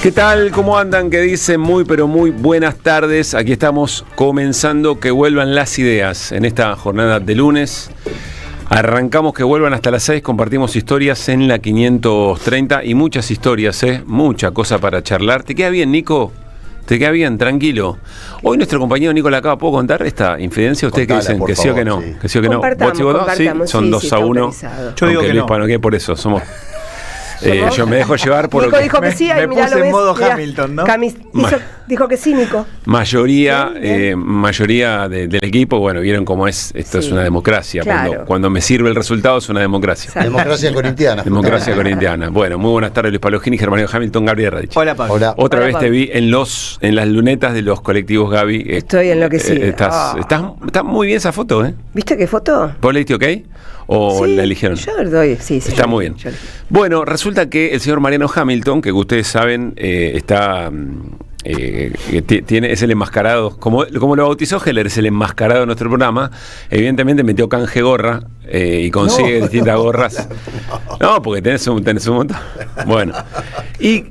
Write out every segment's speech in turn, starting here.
¿Qué tal? ¿Cómo andan? ¿Qué dicen? Muy pero muy buenas tardes. Aquí estamos comenzando que vuelvan las ideas en esta jornada de lunes. Arrancamos que vuelvan hasta las 6, compartimos historias en la 530 y muchas historias, mucha cosa para charlar. ¿Te queda bien, Nico? ¿Te queda bien? Tranquilo. Hoy nuestro compañero Nico Lacaba, ¿puedo contar esta infidencia? ¿Ustedes qué dicen? ¿Que sí o que no? Sí. ¿Que sí o que no? ¿Vos sí votás? Sí, son 2-1. Yo digo que no. Luis, por eso somos... yo me dejo llevar por Nico lo que... dijo que sí, me mirá, puse lo en ves, modo mirá, Hamilton, ¿no? Dijo que sí, Nico. Mayoría, Bien. mayoría del equipo, bueno, vieron cómo es, esto Sí. es una democracia. Claro. Cuando me sirve el resultado es una democracia. Exacto. Democracia corintiana. Democracia corintiana. Bueno, muy buenas tardes, Luis Palogini, Germán Hamilton, Gabriel Radich. Hola, Pablo. Hola. Otra Hola, vez Pablo. te vi en las lunetas de los colectivos, Gaby. Estoy enloquecida. Está muy bien esa foto, ¿eh? ¿Viste qué foto? ¿Vos le diste ok? ¿O Sí, la eligieron? Yo le doy, sí. Está yo muy elegí, bien. yo elegí. Bueno, resulta que el señor Mariano Hamilton, que ustedes saben, está... es el enmascarado, como lo bautizó Heller, es el enmascarado de nuestro programa. Evidentemente metió canje gorra y consigue distintas gorras. No, porque tenés un montón. Bueno, y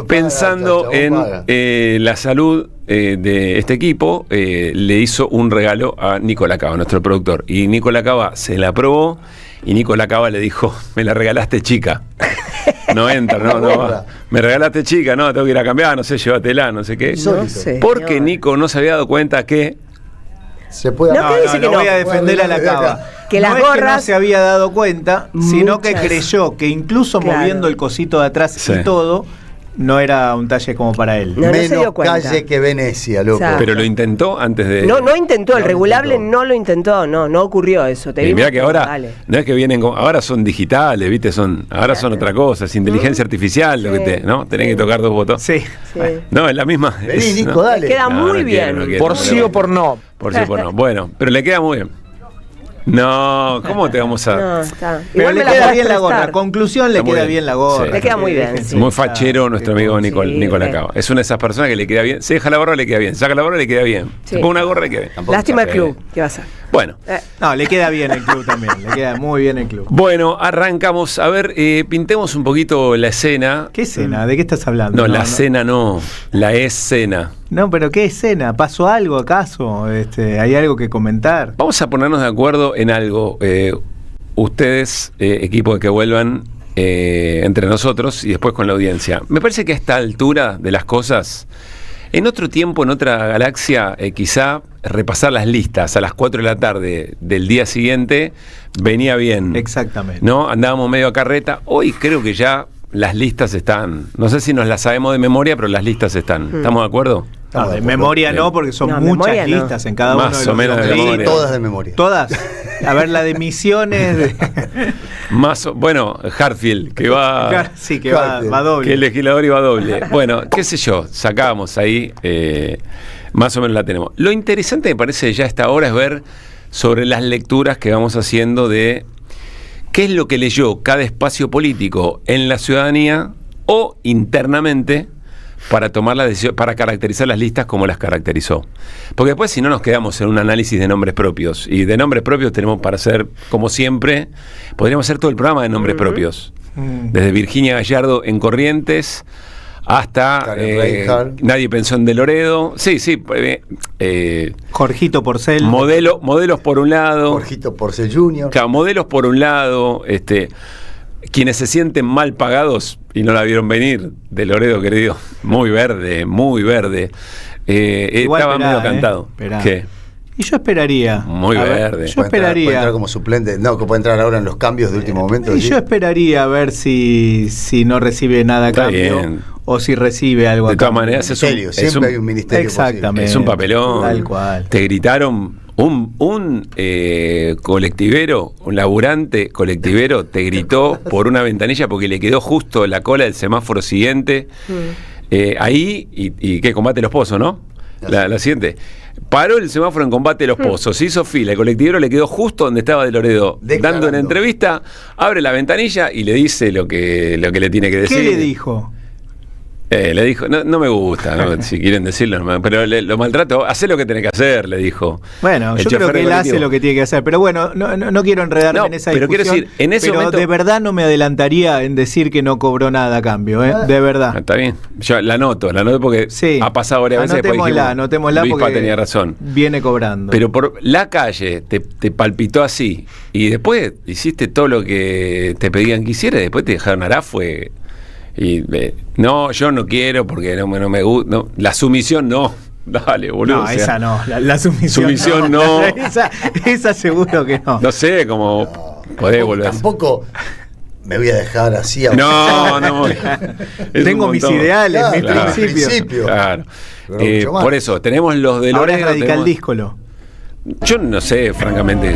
pensando paga, chabón, en la salud de este equipo, le hizo un regalo a Nico Lacaba, nuestro productor. Y Nico Lacaba se la probó y Nico Lacaba le dijo: me la regalaste, chica. No entra, no va. Me regalaste, chica, no, tengo que ir a cambiar, no sé, llévatela, no sé qué. No sé, Porque señor. Nico no se había dado cuenta que... Se puede No, ¿qué dice que no no? voy a defender a la cava. Que las no es que no gorras- se había dado cuenta, sino que Muchas. creyó que incluso Claro. moviendo el cosito de atrás Sí. y todo, no era un talle como para él. No, se dio Menos cuenta. calle que Venecia, loco. Exacto. Pero lo intentó antes de... No intentó, el No regulable intentó. no lo intentó, no ocurrió eso. Te Y vimos mirá que ahora, dale. no es que vienen ahora son digitales, ¿viste? Ahora son otra cosa, es inteligencia artificial, lo que Sí. ¿no? Tenés que tocar dos botones. Sí. Sí. No, es la misma. Vení, Nico, ¿no? dale. Queda No, muy no bien. quiero, no quiero, Por no sí le- o por no. Por sí o por no. Bueno, pero le queda muy bien. No, ¿cómo te vamos a...? No, está. Pero Igual le me la queda podés bien la gorra. prestar. Conclusión, le Está muy queda bien. bien la gorra. Sí. Le queda muy bien, Déjense sí. Muy estar. fachero nuestro amigo Sí, Nico Lacaba. Es una de esas personas que le queda bien. Se deja la gorra, le queda bien. Saca la gorra, le queda bien. Sí. Se pone una gorra, le queda bien. Lástima el Sí. club, ¿qué va a hacer? Bueno. No, le queda bien el club también. Le queda muy bien el club. Bueno, arrancamos. A ver, pintemos un poquito la escena. ¿Qué escena? ¿De qué estás hablando? No, la escena no. La escena. No, pero ¿qué escena? ¿Pasó algo acaso? ¿Hay algo que comentar? Vamos a ponernos de acuerdo en algo. Ustedes, equipo de que vuelvan, entre nosotros y después con la audiencia. Me parece que a esta altura de las cosas, en otro tiempo, en otra galaxia, quizá repasar las listas a las 4 de la tarde del día siguiente venía bien. Exactamente. ¿No? Andábamos medio a carreta. Hoy creo que ya las listas están. No sé si nos las sabemos de memoria, pero las listas están. ¿Estamos de acuerdo? No, de memoria no, porque son No, muchas memoria no. listas en cada Más uno de o los menos de bloques. memoria. Todas de memoria. Todas. A ver, la de Misiones. Bueno, Hartfield, que va. Sí, que va Que el doble. legislador iba doble. Bueno, qué sé yo, sacábamos ahí, más o menos la tenemos. Lo interesante me parece ya a esta hora es ver sobre las lecturas que vamos haciendo de qué es lo que leyó cada espacio político en la ciudadanía o internamente para tomar la decisión, para caracterizar las listas como las caracterizó. Porque después, si no, nos quedamos en un análisis de nombres propios. Y de nombres propios tenemos para hacer, como siempre, podríamos hacer todo el programa de nombres propios. Desde Virginia Gallardo en Corrientes hasta Karen Reinhardt. Nadie pensó en De Loredo. Sí. Jorgito Porcel. Modelos por un lado. Jorgito Porcel Jr. Claro, modelos por un lado, quienes se sienten mal pagados y no la vieron venir, De Loredo, querido, muy verde, muy verde. Igual Estaba esperá, medio cantado. esperá. ¿Qué? Y yo esperaría. Muy A ver, verde. Yo Puede esperaría. entrar como suplente. No, que puede entrar ahora en los cambios de último momento. Y ¿sí? yo esperaría a ver si no recibe nada a Está cambio bien. o si recibe algo a De todas cambio. maneras, Ministerio, siempre hay un ministerio. Exactamente. es un papelón. Tal cual. Te gritaron, un colectivero, un laburante colectivo, te gritó por una ventanilla porque le quedó justo la cola del semáforo siguiente. Ahí, y que combate los pozos, ¿no? La siguiente. Paró el semáforo en combate de los pozos, hizo fila, el colectivero le quedó justo donde estaba De Loredo, Declarando. dando una entrevista, abre la ventanilla y le dice lo que le tiene que decir. ¿Qué le dijo? Le dijo, no me gusta, ¿no? Si quieren decirlo, pero lo maltrato, hacé lo que tenés que hacer, le dijo. Bueno, yo creo que él hace lo que tiene que hacer, pero bueno, no quiero enredarme en esa discusión. Quiero decir, en ese momento, de verdad no me adelantaría en decir que no cobró nada a cambio, de verdad. Está bien, yo la anoto porque ha pasado varias veces. Anotémosla Luispa tenía razón. Viene cobrando. Pero por la calle te palpitó así, y después hiciste todo lo que te pedían que hicieras, y después te dejaron fue... Y no, yo no quiero porque no me gusta. No, la sumisión no. Dale, boludo. No, esa no. La sumisión no. esa seguro que no. No sé cómo podés volver. Tampoco me voy a dejar así. No. Tengo mis ideales, mis principios. Claro. Por eso, tenemos los de Lorena. Ahora es radical díscolo. Yo no sé, francamente.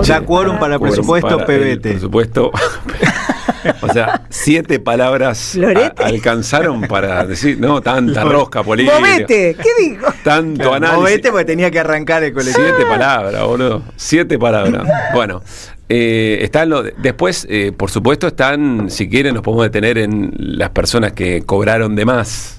Ya quórum para presupuesto PBT. Presupuesto. O sea, 7 palabras alcanzaron para decir, no, tanta rosca política. ¡Movete! ¿Qué dijo? Tanto análisis. Movete porque tenía que arrancar el colectivo. 7 palabras, boludo. 7 palabras. Bueno, están después, por supuesto, están, si quieren, nos podemos detener en las personas que cobraron de más,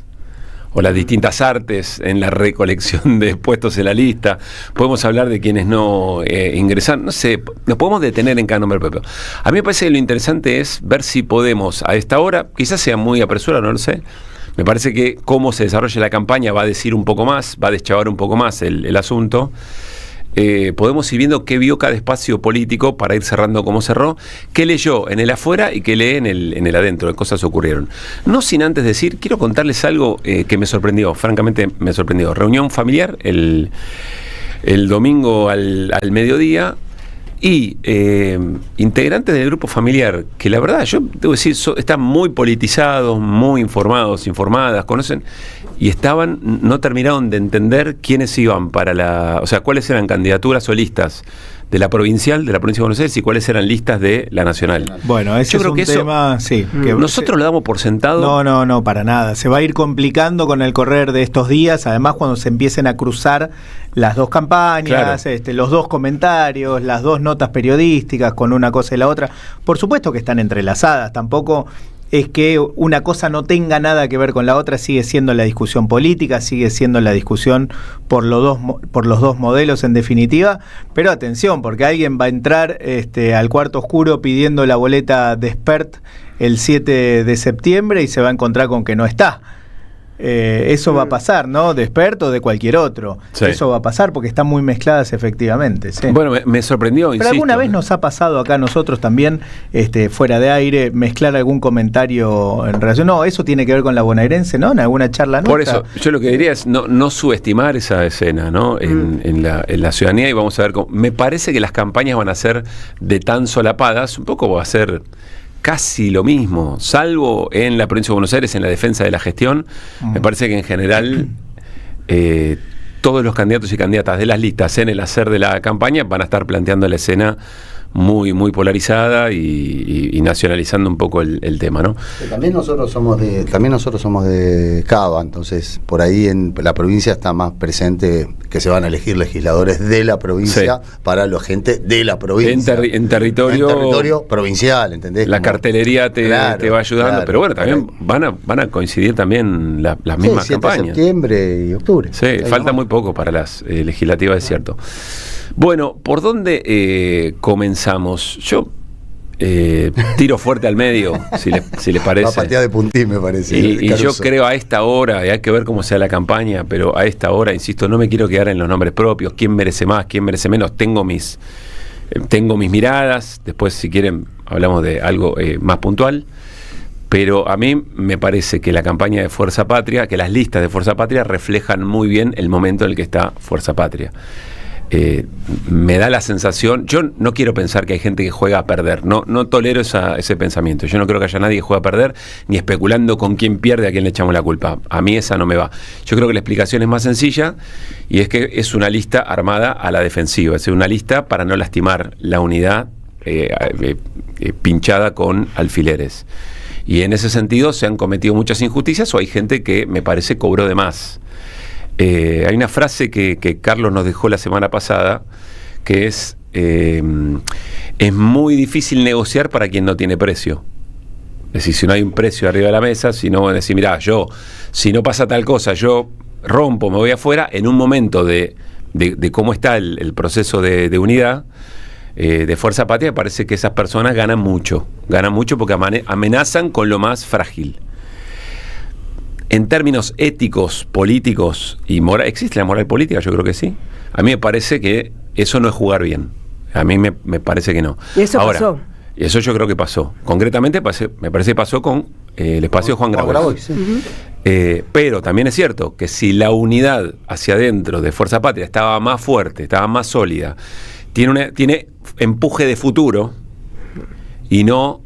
o las distintas artes en la recolección de puestos en la lista. Podemos hablar de quienes no ingresaron, no sé, nos podemos detener en cada nombre propio. A mí me parece que lo interesante es ver si podemos, a esta hora, quizás sea muy apresurado, no lo sé, me parece que cómo se desarrolla la campaña va a decir un poco más, va a deschavar un poco más el asunto. Podemos ir viendo qué vio cada espacio político para ir cerrando como cerró, qué leyó en el afuera y qué lee en el adentro, qué cosas ocurrieron. No sin antes decir, quiero contarles algo que me sorprendió, francamente me sorprendió. Reunión familiar el domingo al mediodía y integrantes del grupo familiar, que la verdad, yo debo decir, están muy politizados, muy informados, informadas, conocen, y no terminaron de entender quiénes iban para o sea, cuáles eran candidaturas o listas de la provincial, de la provincia de Buenos Aires, y cuáles eran listas de la nacional. Bueno, ese es un tema, sí. Que nosotros lo damos por sentado. No, para nada. Se va a ir complicando con el correr de estos días, además cuando se empiecen a cruzar las dos campañas, claro, los dos comentarios, las dos notas periodísticas con una cosa y la otra. Por supuesto que están entrelazadas, tampoco es que una cosa no tenga nada que ver con la otra, sigue siendo la discusión política, sigue siendo la discusión por los dos modelos en definitiva, pero atención, porque alguien va a entrar al cuarto oscuro pidiendo la boleta de Spert el 7 de septiembre y se va a encontrar con que no está. Eso va a pasar, ¿no? De Spert o de cualquier otro. Sí. Eso va a pasar porque están muy mezcladas efectivamente. Sí. Bueno, me sorprendió, pero insisto. Alguna vez nos ha pasado acá a nosotros también, fuera de aire, mezclar algún comentario en relación. No, eso tiene que ver con la bonaerense, ¿no? En alguna charla nuestra. Por eso, yo lo que diría es no subestimar esa escena, ¿no? En la ciudadanía, y vamos a ver cómo. Me parece que las campañas van a ser de tan solapadas, un poco va a ser casi lo mismo, salvo en la provincia de Buenos Aires, en la defensa de la gestión. Me parece que en general todos los candidatos y candidatas de las listas en el hacer de la campaña van a estar planteando la escena muy, muy polarizada y nacionalizando un poco el tema, ¿no? También nosotros somos de Cava, entonces por ahí en la provincia está más presente que se van a elegir legisladores de la provincia, sí, para la gente de la provincia. En territorio provincial, ¿entendés? La cartelería te va ayudando, claro, pero bueno, también van a coincidir también las mismas campañas. Septiembre y octubre. Sí, falta muy poco para las legislativas, es cierto. Bueno, ¿por dónde comenzamos? Yo tiro fuerte al medio, si le parece. Va a patear de puntín, me parece. Y yo creo a esta hora, y hay que ver cómo sea la campaña, pero a esta hora, insisto, no me quiero quedar en los nombres propios, quién merece más, quién merece menos. Tengo mis miradas, después si quieren hablamos de algo más puntual. Pero a mí me parece que la campaña de Fuerza Patria, que las listas de Fuerza Patria reflejan muy bien el momento en el que está Fuerza Patria. Me da la sensación, yo no quiero pensar que hay gente que juega a perder, no tolero ese pensamiento. Yo no creo que haya nadie que juegue a perder, ni especulando con quién pierde, a quién le echamos la culpa. A mí esa no me va. Yo creo que la explicación es más sencilla, y es que es una lista armada a la defensiva, es una lista para no lastimar la unidad pinchada con alfileres. Y en ese sentido se han cometido muchas injusticias, o hay gente que me parece cobró de más. hay una frase que Carlos nos dejó la semana pasada, que es muy difícil negociar para quien no tiene precio. Es decir, si no hay un precio arriba de la mesa, si no decir, mirá, si no pasa tal cosa, yo rompo, me voy afuera, en un momento de cómo está el proceso de unidad, de Fuerza Patria, parece que esas personas ganan mucho porque amenazan con lo más frágil. En términos éticos, políticos y moral, ¿existe la moral política? Yo creo que sí. A mí me parece que eso no es jugar bien. A mí me parece que no. ¿Y eso pasó? Eso yo creo que pasó. Concretamente, me parece que pasó con el espacio Juan Grabois. Sí. Pero también es cierto que si la unidad hacia adentro de Fuerza Patria estaba más fuerte, estaba más sólida, tiene empuje de futuro y no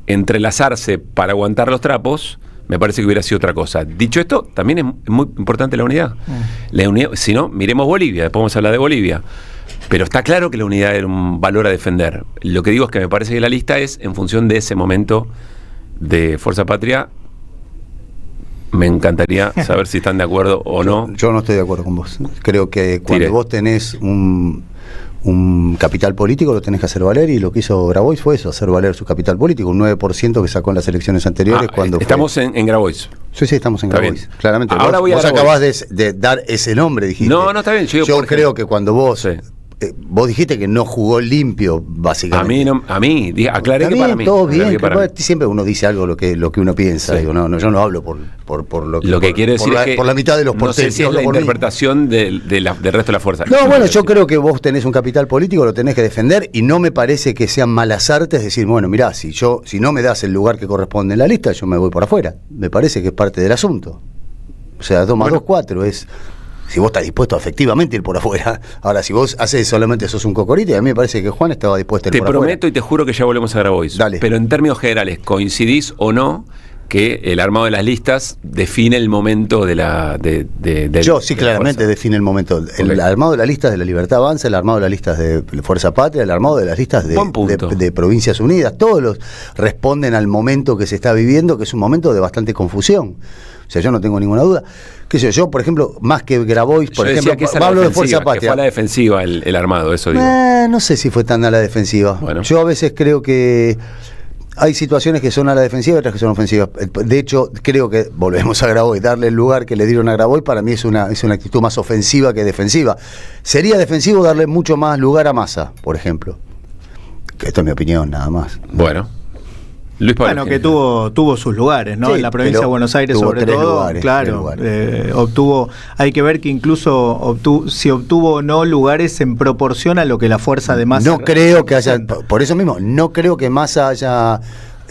entrelazarse para aguantar los trapos, me parece que hubiera sido otra cosa. Dicho esto, también es muy importante la unidad. La unidad, si no, miremos Bolivia, después vamos a hablar de Bolivia. Pero está claro que la unidad era un valor a defender. Lo que digo es que me parece que la lista es en función de ese momento de Fuerza Patria. Me encantaría saber si están de acuerdo o no. Yo no estoy de acuerdo con vos. Creo que cuando vos tenés un capital político lo tenés que hacer valer, y lo que hizo Grabois fue eso, hacer valer su capital político, un 9% que sacó en las elecciones anteriores. Estamos en Grabois. Sí, estamos en Grabois, claramente. Ahora vos acabás de dar ese nombre, dijiste. No, está bien. Yo creo que cuando vos dijiste que no jugó limpio, básicamente. A mí, aclaré que para mí. Todo bien, siempre uno dice algo lo que uno piensa. Sí. Digo, yo no hablo por lo que quiere decir es que por la mitad de los porteños. No sé si es la interpretación del resto de la fuerza. No, bueno, yo creo que vos tenés un capital político, lo tenés que defender, y no me parece que sean malas artes decir, bueno, mirá, si no me das el lugar que corresponde en la lista, yo me voy por afuera. Me parece que es parte del asunto. O sea, 2 más 2, 4 es... Si vos estás dispuesto a efectivamente ir por afuera. Ahora, si vos haces solamente sos un cocorito, y a mí me parece que Juan estaba dispuesto a ir por afuera. Te prometo y te juro que ya volvemos a Grabois. Dale. Pero en términos generales, ¿coincidís o no que el armado de las listas define el momento de la... Yo sí, claramente define el momento. El armado de las listas de la Libertad Avanza, el armado de las listas de Fuerza Patria, el armado de las listas de Provincias Unidas, todos responden al momento que se está viviendo, que es un momento de bastante confusión. O sea, yo no tengo ninguna duda. ¿Qué sé yo? Por ejemplo, más que Grabois, por ejemplo, hablo de Fuerza Patria. Que fue a la defensiva el armado, eso digo. No sé si fue tan a la defensiva. Bueno. Yo a veces creo que hay situaciones que son a la defensiva y otras que son ofensivas. De hecho, creo que, volvemos a Grabois, darle el lugar que le dieron a Grabois para mí es una actitud más ofensiva que defensiva. Sería defensivo darle mucho más lugar a Massa, por ejemplo. Que esto es mi opinión, nada más. Bueno. Luis Pablo. Bueno, que tuvo sus lugares, ¿no? Sí, en la provincia de Buenos Aires, sobre todo, lugares, claro, obtuvo, hay que ver que incluso si obtuvo o no lugares en proporción a lo que la fuerza de Massa. No creo que haya, por eso mismo, no creo que Massa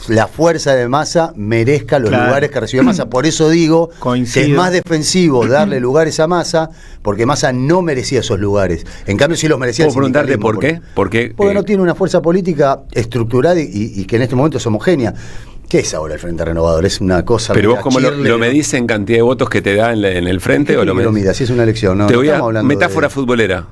la fuerza de Massa merezca los lugares que recibió Massa. Por eso digo que es más defensivo darle lugares a Massa, porque Massa no merecía esos lugares. En cambio, sí los merecía. ¿Puedo preguntarte por qué? Porque no tiene una fuerza política estructurada y que en este momento es homogénea. ¿Qué es ahora el Frente Renovador? Es una cosa... Pero vos, ¿cómo lo medís en cantidad de votos que te da en el frente? ¿O lo midas? Si es una elección, no. Te voy a metáfora futbolera.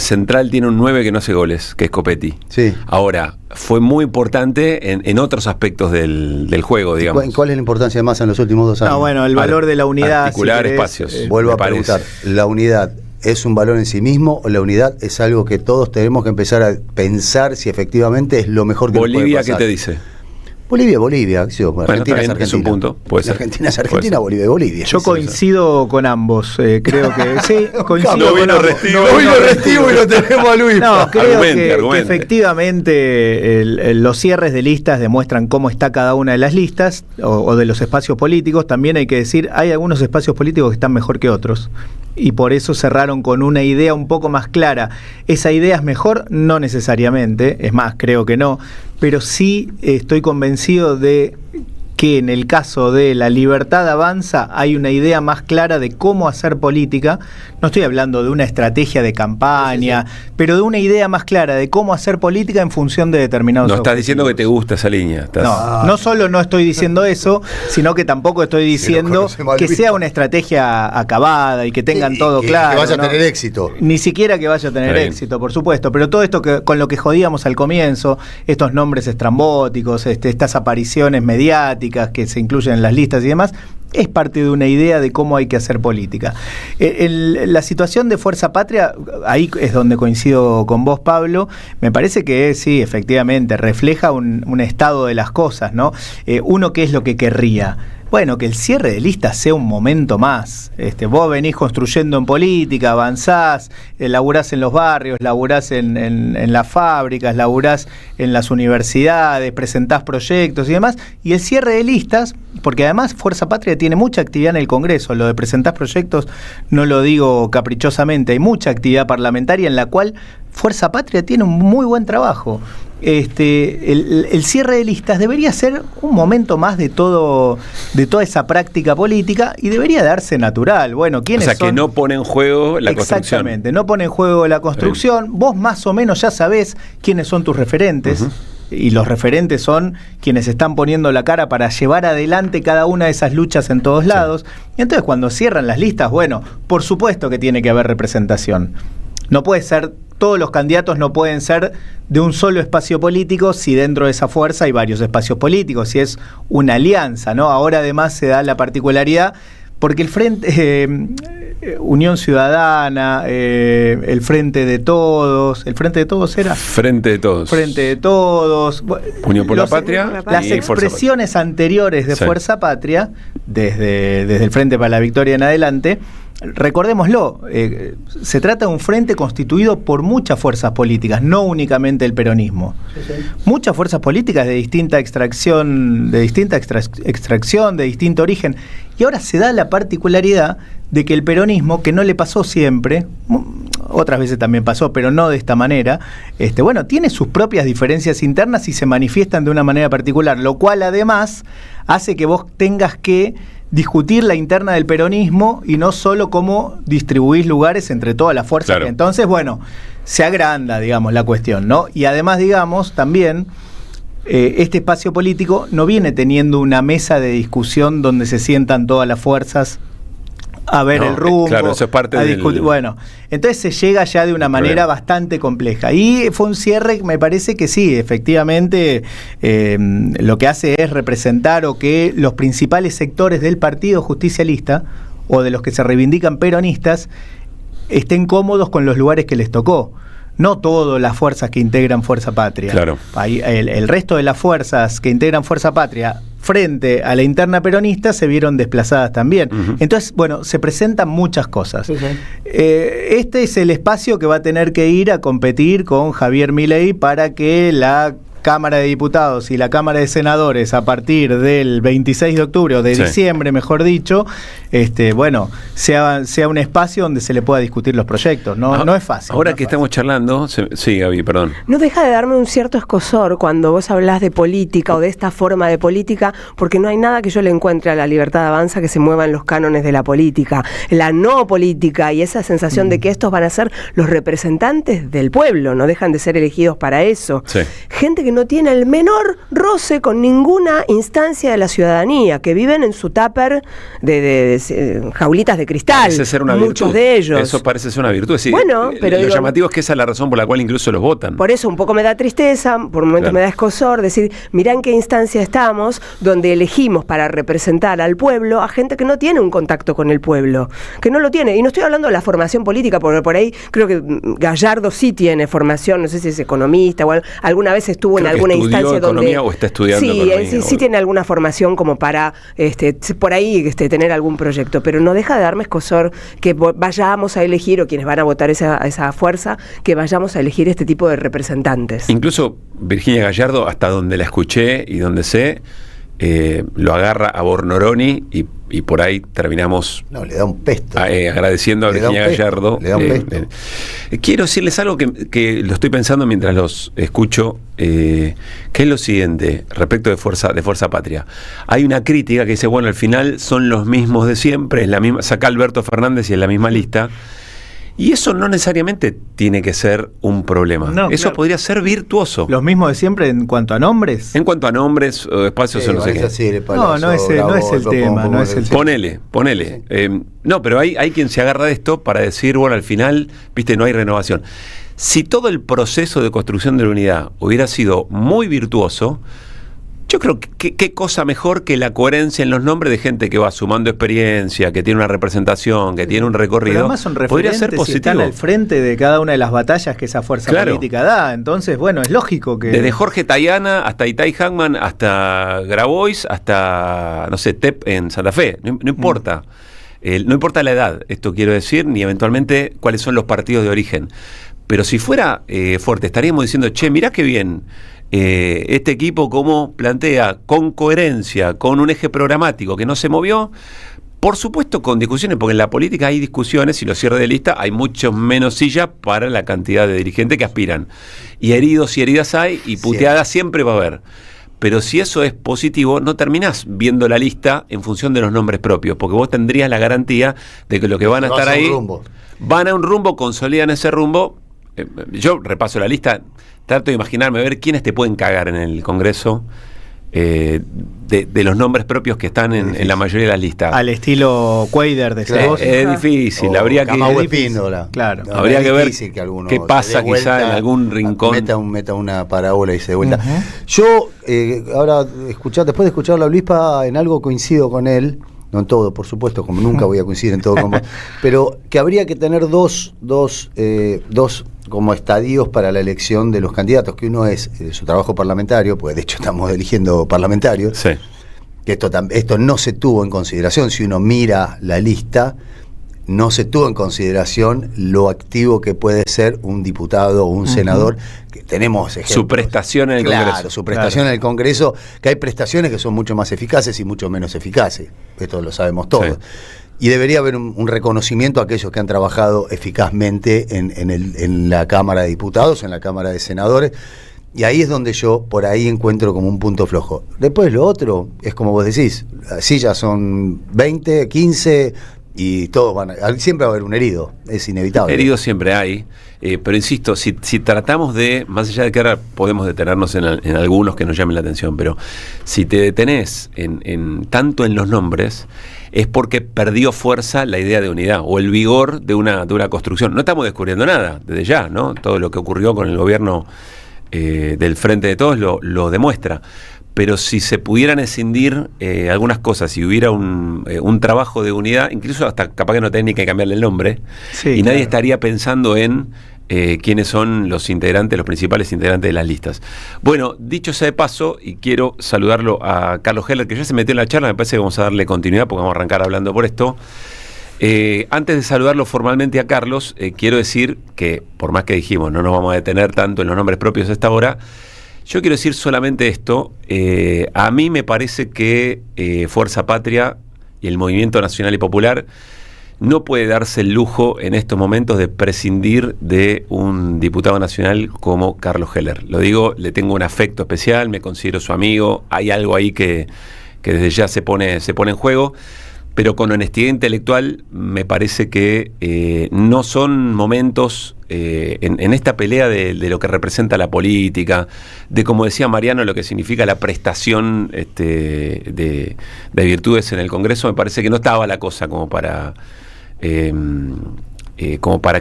Central tiene un 9 que no hace goles, que es Copetti. Sí. Ahora, fue muy importante en otros aspectos del juego, digamos. ¿Cuál es la importancia de Massa en los últimos 2 años? Bueno, el valor de la unidad. Articular espacios. Vuelvo a preguntar, ¿la unidad es un valor en sí mismo o la unidad es algo que todos tenemos que empezar a pensar si efectivamente es lo mejor que nos puede pasar? ¿Bolivia qué te dice? Bolivia, Argentina es Argentina. Es un punto. Puede ser. Argentina es Argentina, Bolivia es Bolivia. Yo coincido con ambos. Creo que sí, coincido con ambos. No vino Restivo y lo tenemos a Luis. No, creo que efectivamente los cierres de listas demuestran cómo está cada una de las listas o de los espacios políticos. También hay que decir, hay algunos espacios políticos que están mejor que otros. Y por eso cerraron con una idea un poco más clara. ¿Esa idea es mejor? No necesariamente, es más, creo que no, pero sí estoy convencido de que en el caso de la Libertad Avanza hay una idea más clara de cómo hacer política. No estoy hablando de una estrategia de campaña, pero de una idea más clara de cómo hacer política en función de determinados objetivos. No estás diciendo que te gusta esa línea. No solo no estoy diciendo eso, sino que tampoco estoy diciendo que sea una estrategia acabada y que tengan todo claro. Que vaya a tener éxito. Ni siquiera que vaya a tener éxito, por supuesto. Pero todo esto con lo que jodíamos al comienzo, estos nombres estrambóticos, estas apariciones mediáticas que se incluyen en las listas y demás, es parte de una idea de cómo hay que hacer política. La situación de Fuerza Patria, ahí es donde coincido con vos, Pablo, me parece que sí, efectivamente, refleja un estado de las cosas, ¿no? Uno, ¿qué es lo que querría? Bueno, que el cierre de listas sea un momento más. Vos venís construyendo en política, avanzás, laburás en los barrios, laburás en las fábricas, laburás en las universidades, presentás proyectos y demás, y el cierre de listas, porque además Fuerza Patria tiene mucha actividad en el Congreso, lo de presentar proyectos no lo digo caprichosamente, hay mucha actividad parlamentaria en la cual Fuerza Patria tiene un muy buen trabajo. El cierre de listas debería ser un momento más de toda esa práctica política y debería darse natural. Bueno, ¿quiénes son? O sea, que no pone en juego la construcción. Exactamente, no pone en juego la construcción. Vos más o menos ya sabés quiénes son tus referentes. Y los referentes son quienes están poniendo la cara para llevar adelante cada una de esas luchas en todos lados. Y entonces cuando cierran las listas, bueno, por supuesto que tiene que haber representación. No puede ser, todos los candidatos no pueden ser de un solo espacio político si dentro de esa fuerza hay varios espacios políticos, si es una alianza, ¿no? Ahora además se da la particularidad porque el Frente Unión Ciudadana, el Frente de Todos, ¿el Frente de Todos era? Frente de Todos. Frente de Todos. Unión por la Patria. Las expresiones anteriores de Fuerza Patria, desde el Frente para la Victoria en adelante, recordémoslo, se trata de un frente constituido por muchas fuerzas políticas, no únicamente el peronismo. Muchas fuerzas políticas de distinta extracción, de distinto origen. Y ahora se da la particularidad de que el peronismo, que no le pasó siempre, otras veces también pasó, pero no de esta manera, tiene sus propias diferencias internas y se manifiestan de una manera particular, lo cual además hace que vos tengas que discutir la interna del peronismo y no solo cómo distribuir lugares entre todas las fuerzas. Claro. Entonces, se agranda, digamos, la cuestión, ¿no? Y además, digamos, también este espacio político no viene teniendo una mesa de discusión donde se sientan todas las fuerzas a ver el rumbo, claro, eso es parte a discutir. del... Bueno, entonces se llega ya de una manera bastante compleja. Y fue un cierre, me parece que sí, efectivamente, lo que hace es representar o que los principales sectores del Partido Justicialista o de los que se reivindican peronistas estén cómodos con los lugares que les tocó. No todas las fuerzas que integran Fuerza Patria. Claro. El resto de las fuerzas que integran Fuerza Patria frente a la interna peronista se vieron desplazadas también. Entonces, se presentan muchas cosas. Este es el espacio que va a tener que ir a competir con Javier Milei para que la Cámara de Diputados y la Cámara de Senadores a partir del 26 de octubre o de diciembre, mejor dicho, sea un espacio donde se le pueda discutir los proyectos. No es fácil. Ahora no que es estamos charlando, sí, Gaby, perdón. No deja de darme un cierto escozor cuando vos hablás de política o de esta forma de política, porque no hay nada que yo le encuentre a la Libertad Avanza que se mueva en los cánones de la política. La no política y esa sensación de que estos van a ser los representantes del pueblo, no dejan de ser elegidos para eso. Sí. Gente que no tiene el menor roce con ninguna instancia de la ciudadanía, que viven en su tupper de jaulitas de cristal. Parece ser una muchos virtud. De ellos. Eso parece ser una virtud. Es decir, Pero lo llamativo es que esa es la razón por la cual incluso los votan. Por eso un poco me da tristeza, por momentos me da escozor, decir, mirá en qué instancia estamos, donde elegimos para representar al pueblo a gente que no tiene un contacto con el pueblo, que no lo tiene. Y no estoy hablando de la formación política, porque por ahí creo que Gallardo sí tiene formación, no sé si es economista o alguna vez estuvo en alguna instancia economía donde... o está estudiando economía. Sí tiene alguna formación como para por ahí tener algún proyecto, pero no deja de darme escozor que vayamos a elegir, o quienes van a votar esa fuerza, que vayamos a elegir este tipo de representantes. Incluso Virginia Gallardo, hasta donde la escuché y donde sé, lo agarra a Bornoroni y por ahí terminamos le da un pesto. Agradeciendo a Virginia Gallardo. Le da un pesto. Quiero decirles algo que lo estoy pensando mientras los escucho, que es lo siguiente, respecto de Fuerza Patria. Hay una crítica que dice, al final son los mismos de siempre, es la misma, saca Alberto Fernández y es la misma lista. Y eso no necesariamente tiene que ser un problema. Eso podría ser virtuoso. ¿Los mismos de siempre en cuanto a nombres? En cuanto a nombres o espacios o no sé qué. No es el tema. Ponele. Sí. No, pero hay quien se agarra de esto para decir, al final, no hay renovación. Si todo el proceso de construcción de la unidad hubiera sido muy virtuoso, Yo creo que qué cosa mejor que la coherencia en los nombres de gente que va sumando experiencia, que tiene una representación, que tiene un recorrido. Pero además son podría ser referentes y positivo. están al frente de cada una de las batallas que esa fuerza política da. Entonces, bueno, es lógico que... Desde Jorge Tayana hasta Itai Hackman, hasta Grabois, hasta, no sé, Tep en Santa Fe. No importa. No importa la edad, esto quiero decir, ni eventualmente cuáles son los partidos de origen. Pero si fuera fuerte, estaríamos diciendo, che, mirá qué bien, este equipo cómo plantea, con coherencia, con un eje programático que no se movió, por supuesto con discusiones, porque en la política hay discusiones y los cierres de lista hay muchos menos sillas para la cantidad de dirigentes que aspiran. Y heridos y heridas hay, y puteadas siempre va a haber. Pero si eso es positivo, no terminás viendo la lista en función de los nombres propios, porque vos tendrías la garantía de que los que van a estar ahí van a un rumbo, consolidan ese rumbo. Yo repaso la lista, trato de imaginarme, a ver quiénes te pueden cagar en el Congreso de los nombres propios que están en la mayoría de las listas. Al estilo Cuader de Cebos. Es difícil, habría que claro. Habría que ver qué pasa quizá en algún rincón. Meta una parábola y se dé vuelta. Yo, ahora, después de escucharlo a Luispa, en algo coincido con él. No en todo, por supuesto, como nunca voy a coincidir en todo con vos, pero que habría que tener dos como estadios para la elección de los candidatos, que uno es su trabajo parlamentario, pues de hecho estamos eligiendo parlamentarios, sí. Que esto no se tuvo en consideración. Si uno mira la lista, no se tuvo en consideración lo activo que puede ser un diputado o un senador, que tenemos ejemplos. Su prestación en el Congreso. Claro, su prestación en el Congreso, que hay prestaciones que son mucho más eficaces y mucho menos eficaces. Esto lo sabemos todos. Sí. Y debería haber un reconocimiento a aquellos que han trabajado eficazmente en la Cámara de Diputados, en la Cámara de Senadores. Y ahí es donde yo por ahí encuentro como un punto flojo. Después lo otro es como vos decís, así ya son 20, 15... y todos siempre va a haber un herido, es inevitable. Heridos siempre hay, pero insisto, si tratamos de, más allá de que ahora podemos detenernos en algunos que nos llamen la atención, pero si te detenés tanto en los nombres, es porque perdió fuerza la idea de unidad o el vigor de una construcción. No estamos descubriendo nada desde ya, ¿no? Todo lo que ocurrió con el gobierno del Frente de Todos lo demuestra. Pero si se pudieran escindir algunas cosas, si hubiera un trabajo de unidad, incluso hasta capaz que no tenga ni que cambiarle el nombre, y nadie estaría pensando en quiénes son los principales integrantes de las listas. Bueno, dicho sea de paso, y quiero saludarlo a Carlos Heller, que ya se metió en la charla, me parece que vamos a darle continuidad porque vamos a arrancar hablando por esto. Antes de saludarlo formalmente a Carlos, quiero decir que, por más que dijimos, no nos vamos a detener tanto en los nombres propios a esta hora. Yo quiero decir solamente esto, a mí me parece que Fuerza Patria y el Movimiento Nacional y Popular no puede darse el lujo en estos momentos de prescindir de un diputado nacional como Carlos Heller. Lo digo, le tengo un afecto especial, me considero su amigo, hay algo ahí que desde ya se pone en juego, pero con honestidad intelectual me parece que no son momentos en esta pelea de lo que representa la política, de, como decía Mariano, lo que significa la prestación de virtudes en el Congreso. Me parece que no estaba la cosa como para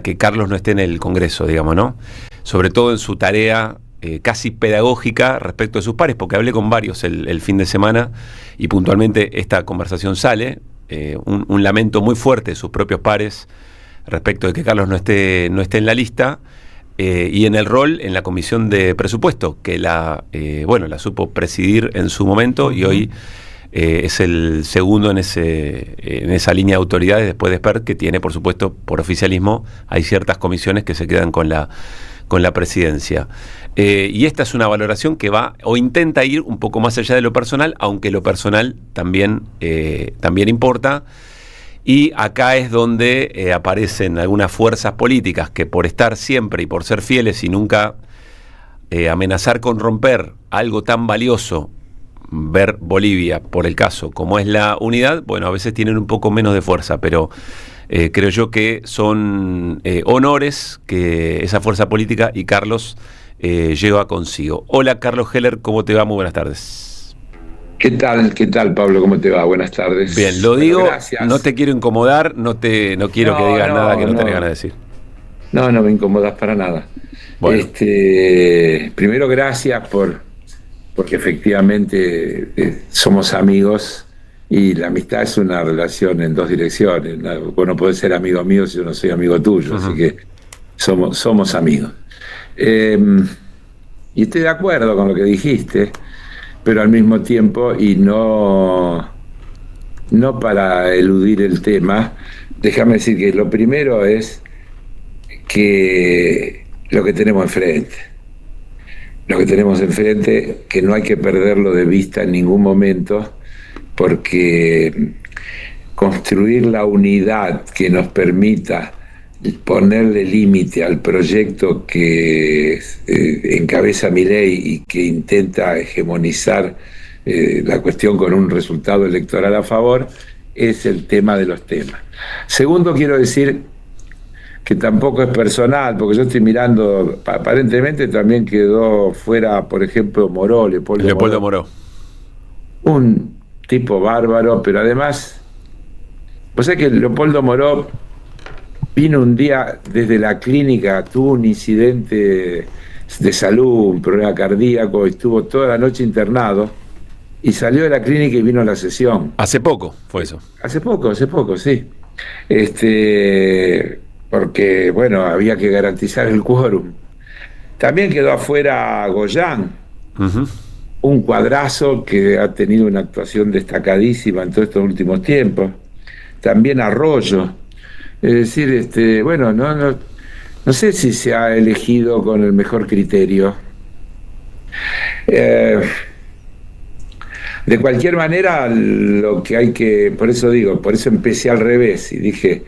que Carlos no esté en el Congreso, digamos, ¿no? Sobre todo en su tarea casi pedagógica respecto de sus pares, porque hablé con varios el fin de semana y puntualmente esta conversación sale. Un lamento muy fuerte de sus propios pares respecto de que Carlos no esté en la lista, y en el rol en la comisión de presupuesto, que la supo presidir en su momento, y hoy es el segundo en esa línea de autoridades después de Espert, que tiene, por supuesto, por oficialismo, hay ciertas comisiones que se quedan con la presidencia. Y esta es una valoración que va o intenta ir un poco más allá de lo personal, aunque lo personal también importa. Y acá es donde aparecen algunas fuerzas políticas que, por estar siempre y por ser fieles y nunca amenazar con romper algo tan valioso, ver Bolivia por el caso como es la unidad, bueno, a veces tienen un poco menos de fuerza, pero creo yo que son honores que esa fuerza política y Carlos lleva consigo. Hola, Carlos Heller, ¿cómo te va? Muy buenas tardes. ¿Qué tal, Pablo? ¿Cómo te va? Buenas tardes. Bien, lo digo, gracias. No te quiero incomodar, no quiero que digas nada que no tengas ganas de decir. No me incomodas para nada. Bueno. Primero, gracias por porque efectivamente somos amigos y la amistad es una relación en dos direcciones. Vos no podés ser amigo mío si yo no soy amigo tuyo, así que somos amigos. Y estoy de acuerdo con lo que dijiste, pero al mismo tiempo, y no para eludir el tema, déjame decir que lo primero es que lo que tenemos enfrente. Lo que tenemos enfrente, que no hay que perderlo de vista en ningún momento, porque construir la unidad que nos permita ponerle límite al proyecto que encabeza Milei y que intenta hegemonizar la cuestión con un resultado electoral a favor, es el tema de los temas. Segundo, quiero decir que tampoco es personal, porque yo estoy mirando, aparentemente también quedó fuera, por ejemplo, Leopoldo Moró. Un tipo bárbaro, pero además, vos sabés que Leopoldo Moró vino un día desde la clínica, tuvo un incidente de salud, un problema cardíaco, estuvo toda la noche internado, y salió de la clínica y vino a la sesión. Hace poco fue eso. Hace poco, sí. Porque, bueno, había que garantizar el quórum. También quedó afuera Goyán, un cuadrazo que ha tenido una actuación destacadísima en todos estos últimos tiempos. También Arroyo. Es decir, bueno, no sé si se ha elegido con el mejor criterio. De cualquier manera, lo que hay que, por eso empecé al revés y dije,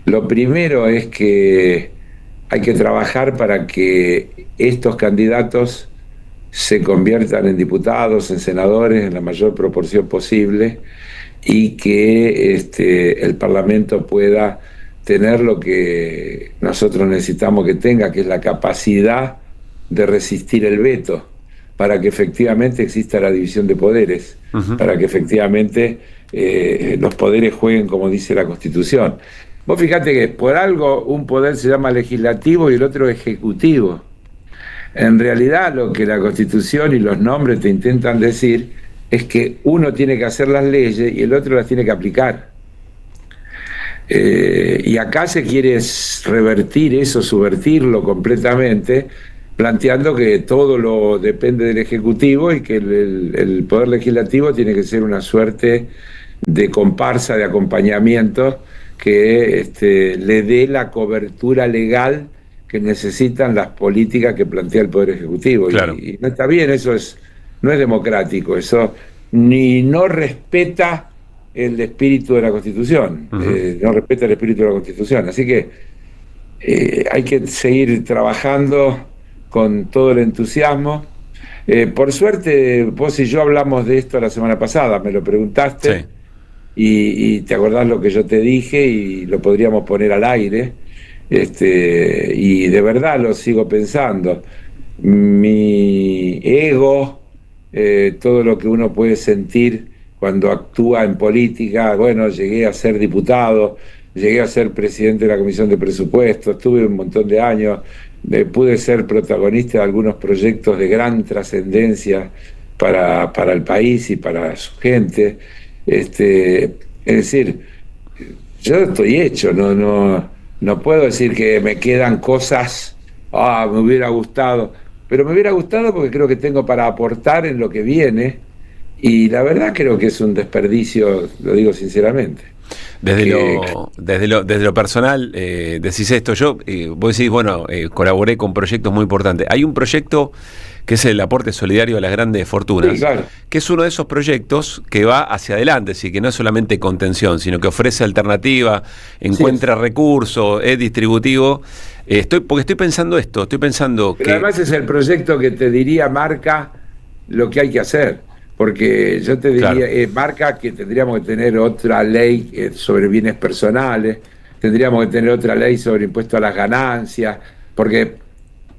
lo primero es que hay que trabajar para que estos candidatos se conviertan en diputados, en senadores, en la mayor proporción posible, y que el Parlamento pueda tener lo que nosotros necesitamos que tenga, que es la capacidad de resistir el veto, para que efectivamente exista la división de poderes, para que efectivamente los poderes jueguen como dice la Constitución. Vos fijate que por algo un poder se llama legislativo y el otro ejecutivo. En realidad lo que la Constitución y los nombres te intentan decir es que uno tiene que hacer las leyes y el otro las tiene que aplicar. Y acá se quiere revertir eso, subvertirlo completamente, planteando que todo lo depende del Ejecutivo y que el Poder Legislativo tiene que ser una suerte de comparsa, de acompañamiento que le dé la cobertura legal que necesitan las políticas que plantea el Poder Ejecutivo. Claro. Y no está bien, no es democrático, eso ni no respeta el espíritu de la Constitución, no respeta el espíritu de la Constitución. Así que hay que seguir trabajando con todo el entusiasmo. Por suerte, vos y yo hablamos de esto la semana pasada, me lo preguntaste, sí. Y te acordás lo que yo te dije y lo podríamos poner al aire, y de verdad lo sigo pensando. Mi ego, todo lo que uno puede sentir cuando actúa en política, bueno, llegué a ser diputado, llegué a ser presidente de la Comisión de Presupuestos, estuve un montón de años, pude ser protagonista de algunos proyectos de gran trascendencia para el país y para su gente. Es decir, yo estoy hecho, no puedo decir que me quedan cosas, me hubiera gustado, pero me hubiera gustado porque creo que tengo para aportar en lo que viene, y la verdad creo que es un desperdicio, lo digo sinceramente. Desde lo personal, decís esto, vos decís, bueno, colaboré con proyectos muy importantes. Hay un proyecto que es el aporte solidario a las grandes fortunas, sí, claro, que es uno de esos proyectos que va hacia adelante, sí, que no es solamente contención, sino que ofrece alternativa, encuentra recursos, es distributivo. Porque estoy pensando que además es el proyecto que te diría marca lo que hay que hacer. Porque yo te diría, claro, marca que tendríamos que tener otra ley sobre bienes personales, tendríamos que tener otra ley sobre impuesto a las ganancias, porque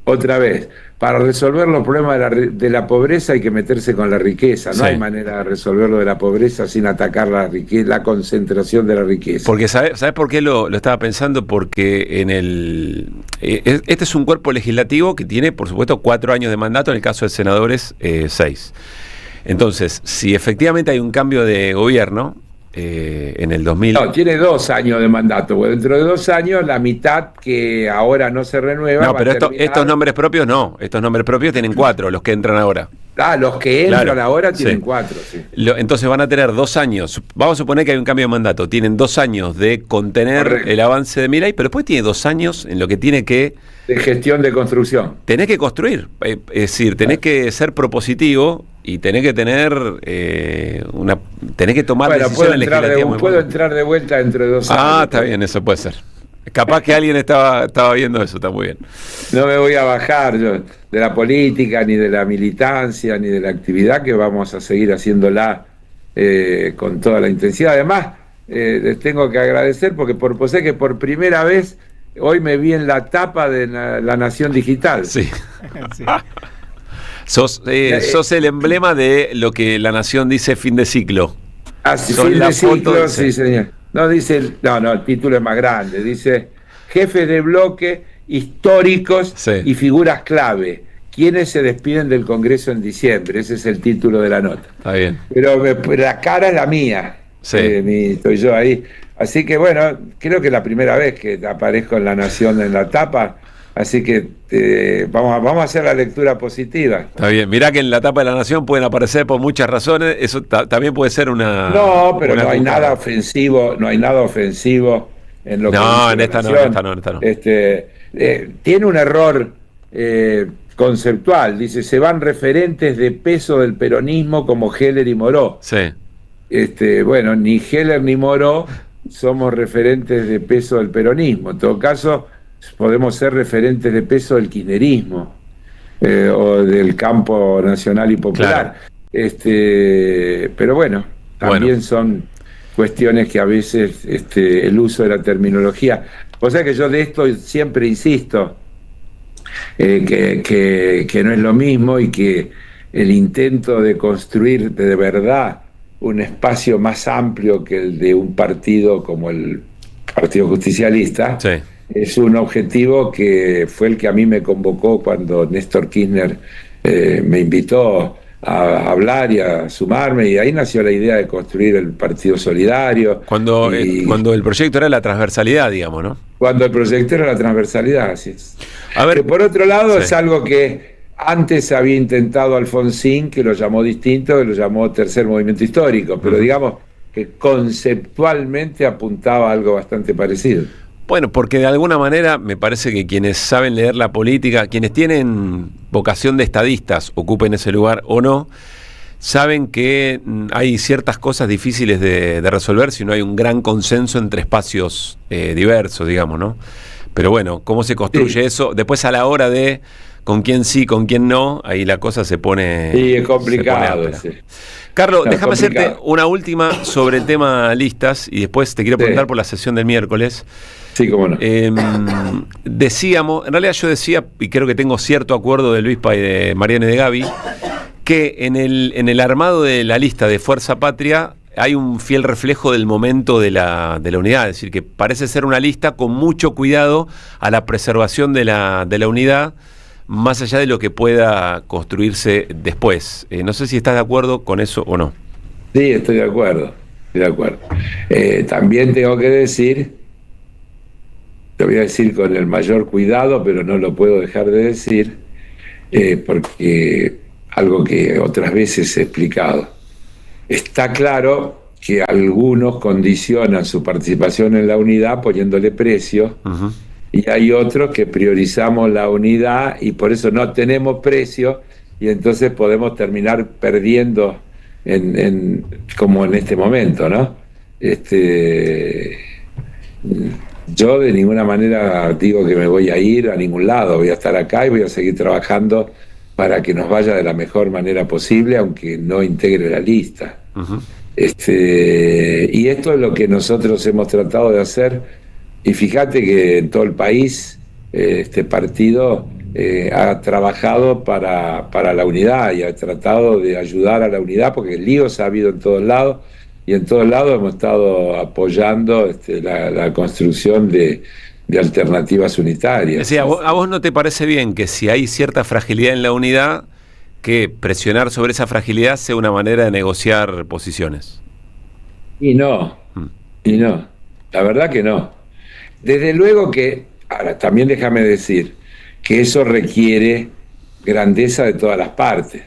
otra vez, para resolver los problemas de la pobreza hay que meterse con la riqueza. No hay manera de resolverlo de la pobreza sin atacar la riqueza, la concentración de la riqueza. Porque ¿sabes por qué lo estaba pensando? Porque este es un cuerpo legislativo que tiene, por supuesto, 4 años de mandato, en el caso de senadores, 6. Entonces, si efectivamente hay un cambio de gobierno, en el 2000... No, tiene 2 años de mandato, porque dentro de 2 años la mitad que ahora no se renueva... No, pero estos nombres propios no, estos nombres propios tienen 4, los que entran ahora. Los que entran ahora tienen 4, sí. Entonces van a tener 2 años, vamos a suponer que hay un cambio de mandato, tienen 2 años de contener el avance de Milei, pero después tiene 2 años en lo que tiene que... De gestión de construcción. Tenés que construir, es decir, tenés que ser propositivo y tenés que tener tenés que tomar decisiones legislativas. Puedo entrar de vuelta dentro de 2 años. Está bien, eso puede ser. Capaz que alguien estaba viendo eso, está muy bien. No me voy a bajar yo de la política, ni de la militancia, ni de la actividad, que vamos a seguir haciéndola con toda la intensidad. Además, les tengo que agradecer porque sé que por primera vez hoy me vi en la tapa de La Nación Digital. Sí. Sí. Sos el emblema de lo que La Nación dice fin de ciclo. Fin de ciclo, sí, señor. No, el título es más grande. Dice, jefes de bloque históricos y figuras clave. ¿Quiénes se despiden del Congreso en diciembre? Ese es el título de la nota. Está bien. Pero la cara es la mía. Sí. Estoy yo ahí. Así que bueno, creo que es la primera vez que aparezco en La Nación en la tapa. Así que vamos a hacer la lectura positiva. Está bien, mirá que en la tapa de La Nación pueden aparecer por muchas razones, eso también puede ser una... No, pero no hay nada ofensivo en lo que dice en esta no. Tiene un error conceptual, dice, se van referentes de peso del peronismo como Heller y Moró. Sí. Bueno, ni Heller ni Moró somos referentes de peso del peronismo, en todo caso... podemos ser referentes de peso del kirchnerismo o del campo nacional y popular. Claro. Pero bueno, también son cuestiones que a veces el uso de la terminología... O sea que yo de esto siempre insisto, que no es lo mismo y que el intento de construir de verdad un espacio más amplio que el de un partido como el Partido Justicialista... Sí. Es un objetivo que fue el que a mí me convocó cuando Néstor Kirchner me invitó a hablar y a sumarme, y ahí nació la idea de construir el Partido Solidario. Cuando el proyecto era la transversalidad, digamos, ¿no? Cuando el proyecto era la transversalidad, así es. A ver, que por otro lado es algo que antes había intentado Alfonsín, que lo llamó distinto, que lo llamó Tercer Movimiento Histórico, pero digamos que conceptualmente apuntaba a algo bastante parecido. Bueno, porque de alguna manera me parece que quienes saben leer la política, quienes tienen vocación de estadistas, ocupen ese lugar o no, saben que hay ciertas cosas difíciles de resolver si no hay un gran consenso entre espacios diversos, digamos, ¿no? Pero bueno, ¿cómo se construye eso? Después a la hora de con quién sí, con quién no, ahí la cosa se pone... Sí, es complicado. Carlos, déjame hacerte una última sobre el tema listas y después te quiero preguntar por la sesión del miércoles. Sí, cómo no. Decíamos, en realidad yo decía, y creo que tengo cierto acuerdo de Luispa y de Mariana y de Gaby, que en el armado de la lista de Fuerza Patria hay un fiel reflejo del momento de la unidad, es decir, que parece ser una lista con mucho cuidado a la preservación de la unidad, más allá de lo que pueda construirse después. No sé si estás de acuerdo con eso o no. Sí, estoy de acuerdo. También tengo que decir, lo voy a decir con el mayor cuidado, pero no lo puedo dejar de decir, porque algo que otras veces he explicado. Está claro que algunos condicionan su participación en la unidad poniéndole precio, y hay otros que priorizamos la unidad y por eso no tenemos precio, y entonces podemos terminar perdiendo como en este momento, ¿no? Yo de ninguna manera digo que me voy a ir a ningún lado, voy a estar acá y voy a seguir trabajando para que nos vaya de la mejor manera posible, aunque no integre la lista. Y esto es lo que nosotros hemos tratado de hacer, y fíjate que en todo el país este partido ha trabajado para la unidad y ha tratado de ayudar a la unidad, porque líos ha habido en todos lados, y en todos lados hemos estado apoyando la construcción de alternativas unitarias. Es decir, ¿a vos no te parece bien que si hay cierta fragilidad en la unidad, que presionar sobre esa fragilidad sea una manera de negociar posiciones? Y no, la verdad que no. Desde luego que, ahora también déjame decir, que eso requiere grandeza de todas las partes,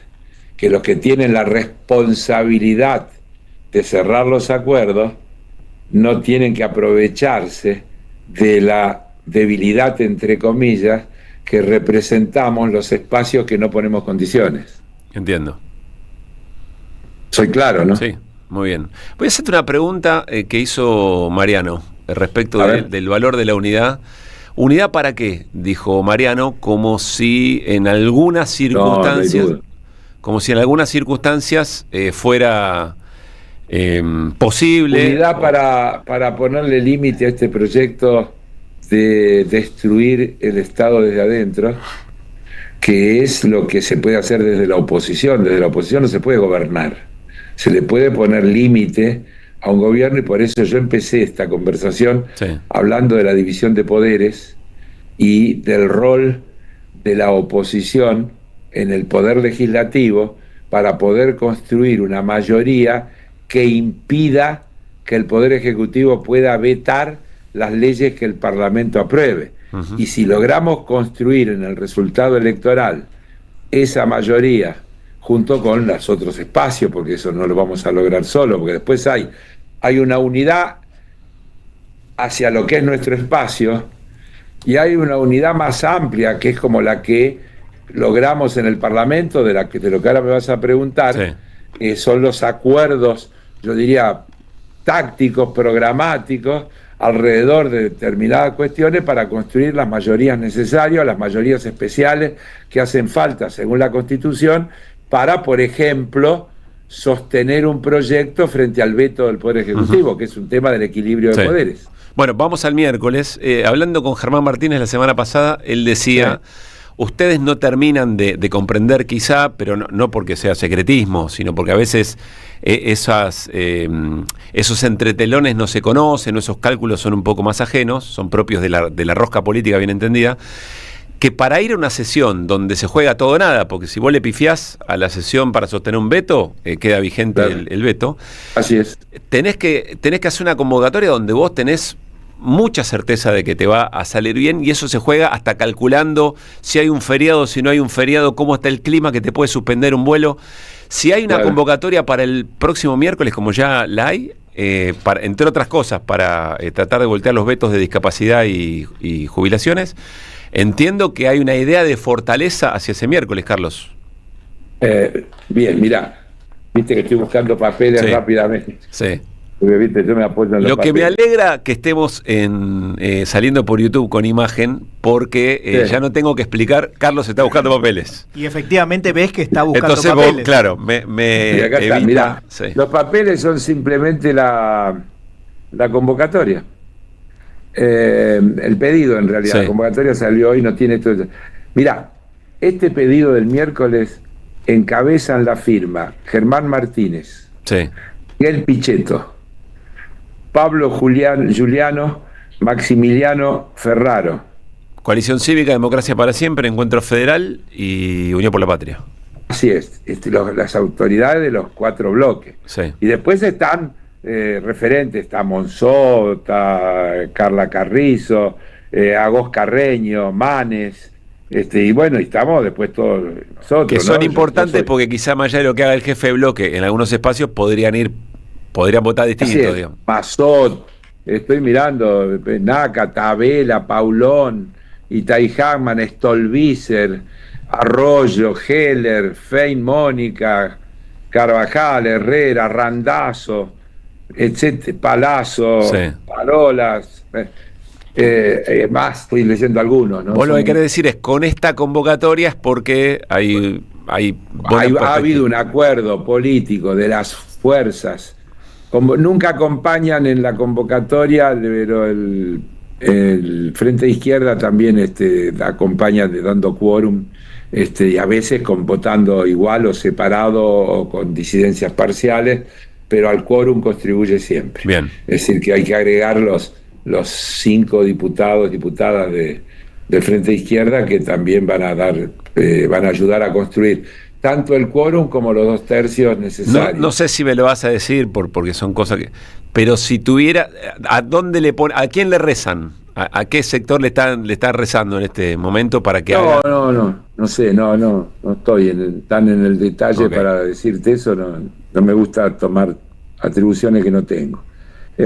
que los que tienen la responsabilidad de cerrar los acuerdos no tienen que aprovecharse de la debilidad, entre comillas, que representamos los espacios que no ponemos condiciones. Entiendo. Soy claro, ¿no? Sí, muy bien. Voy a hacerte una pregunta que hizo Mariano respecto del valor de la unidad. ¿Unidad para qué? Dijo Mariano, como si en algunas circunstancias, fuera posible. Unidad para ponerle límite a este proyecto de destruir el Estado desde adentro, que es lo que se puede hacer desde la oposición. Desde la oposición no se puede gobernar, se le puede poner límite a un gobierno, y por eso yo empecé esta conversación hablando de la división de poderes y del rol de la oposición en el poder legislativo para poder construir una mayoría que impida que el Poder Ejecutivo pueda vetar las leyes que el Parlamento apruebe. Y si logramos construir en el resultado electoral esa mayoría, junto con los otros espacios, porque eso no lo vamos a lograr solo, porque después hay una unidad hacia lo que es nuestro espacio, y hay una unidad más amplia, que es como la que logramos en el Parlamento, de lo que ahora me vas a preguntar, son los acuerdos, yo diría, tácticos, programáticos, alrededor de determinadas cuestiones para construir las mayorías necesarias, las mayorías especiales que hacen falta según la Constitución para, por ejemplo, sostener un proyecto frente al veto del Poder Ejecutivo, que es un tema del equilibrio de poderes. Bueno, vamos al miércoles. Hablando con Germán Martínez la semana pasada, él decía, ustedes no terminan de comprender quizá, pero no porque sea secretismo, sino porque a veces esos entretelones no se conocen, o esos cálculos son un poco más ajenos, son propios de la rosca política bien entendida, que para ir a una sesión donde se juega todo o nada, porque si vos le pifiás a la sesión para sostener un veto, queda vigente el veto. Así es. Tenés que hacer una convocatoria donde vos tenés mucha certeza de que te va a salir bien, y eso se juega hasta calculando si hay un feriado, si no hay un feriado, cómo está el clima que te puede suspender un vuelo. Si hay una convocatoria para el próximo miércoles, como ya la hay, entre otras cosas, para tratar de voltear los vetos de discapacidad y jubilaciones, entiendo que hay una idea de fortaleza hacia ese miércoles, Carlos. Bien, mirá, viste que estoy buscando papeles rápidamente. Sí. Porque, viste, yo me apoyo en los papeles. Me alegra que estemos saliendo por YouTube con imagen, porque ya no tengo que explicar. Carlos está buscando papeles. Y efectivamente ves que está buscando papeles. Entonces vos, claro, y acá está, mirá, los papeles son simplemente la convocatoria. El pedido, en realidad. La convocatoria salió hoy, no tiene todo. Mirá, este pedido del miércoles encabezan la firma Germán Martínez, Miguel Pichetto, Pablo Giuliano, Maximiliano Ferraro. Coalición Cívica, Democracia para Siempre, Encuentro Federal y Unión por la Patria. Así es, las autoridades de los 4 bloques. Y después están referentes, está Monzó, está Carla Carrizo, Agos Carreño, Manes, y bueno, estamos después todos nosotros. Que son importantes porque quizá más allá de lo que haga el jefe de bloque, en algunos espacios podrían votar distinto, digamos. Mazot, estoy mirando, Naca, Tabela, Paulón, Itay Hackman, Stolbizer, Arroyo, Heller, Fein Mónica, Carvajal, Herrera, Randazzo, etcétera, Palazzo, Parolas, más, estoy leyendo algunos, ¿no? Vos lo que querés decir es, con esta convocatoria es porque ha habido un acuerdo político de las fuerzas. Nunca acompañan en la convocatoria, pero el Frente de Izquierda también acompaña dando quórum, y a veces votando igual o separado o con disidencias parciales, pero al quórum contribuye siempre. Bien. Es decir, que hay que agregar los 5 diputados, diputadas del Frente de Izquierda que también van a ayudar a construir tanto el quórum como los 2 tercios necesarios. No sé si me lo vas a decir porque son cosas que... Pero si tuviera... ¿A dónde le pone, a quién le rezan? ¿A qué sector le están rezando en este momento para que haga? No sé, no estoy tan en el detalle para decirte eso, no me gusta tomar atribuciones que no tengo.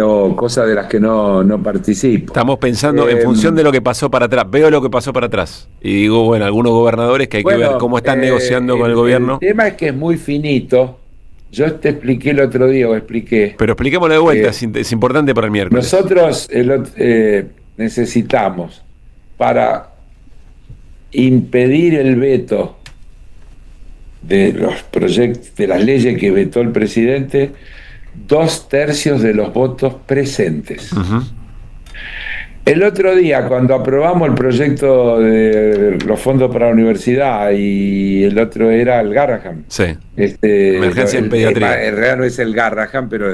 O cosas de las que no participo. Estamos pensando en función de lo que pasó para atrás. Veo lo que pasó para atrás. Y digo, bueno, algunos gobernadores que hay que ver cómo están negociando con el gobierno. El tema es que es muy finito. Yo te expliqué el otro día, Pero expliquémoslo de vuelta, es importante para el miércoles. Nosotros necesitamos, para impedir el veto de los proyectos, de las leyes que vetó el presidente, 2 tercios de los votos presentes. Uh-huh. El otro día, cuando aprobamos el proyecto de los fondos para la universidad, y el otro era el Garrahan. Sí. Emergencia en pediatría. En realidad no es el Garrahan, pero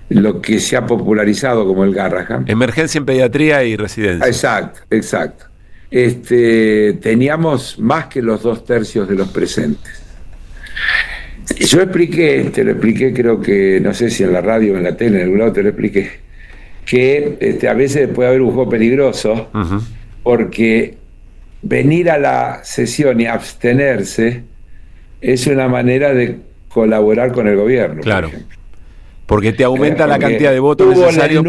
lo que se ha popularizado como el Garrahan. Emergencia en pediatría y residencia. Exacto. Teníamos más que los 2 tercios de los presentes. Yo te lo expliqué, creo que, no sé si en la radio o en la tele, en algún lado te lo expliqué, que a veces puede haber un juego peligroso, uh-huh, porque venir a la sesión y abstenerse es una manera de colaborar con el gobierno. Claro. Porque te aumenta la cantidad de votos necesarios.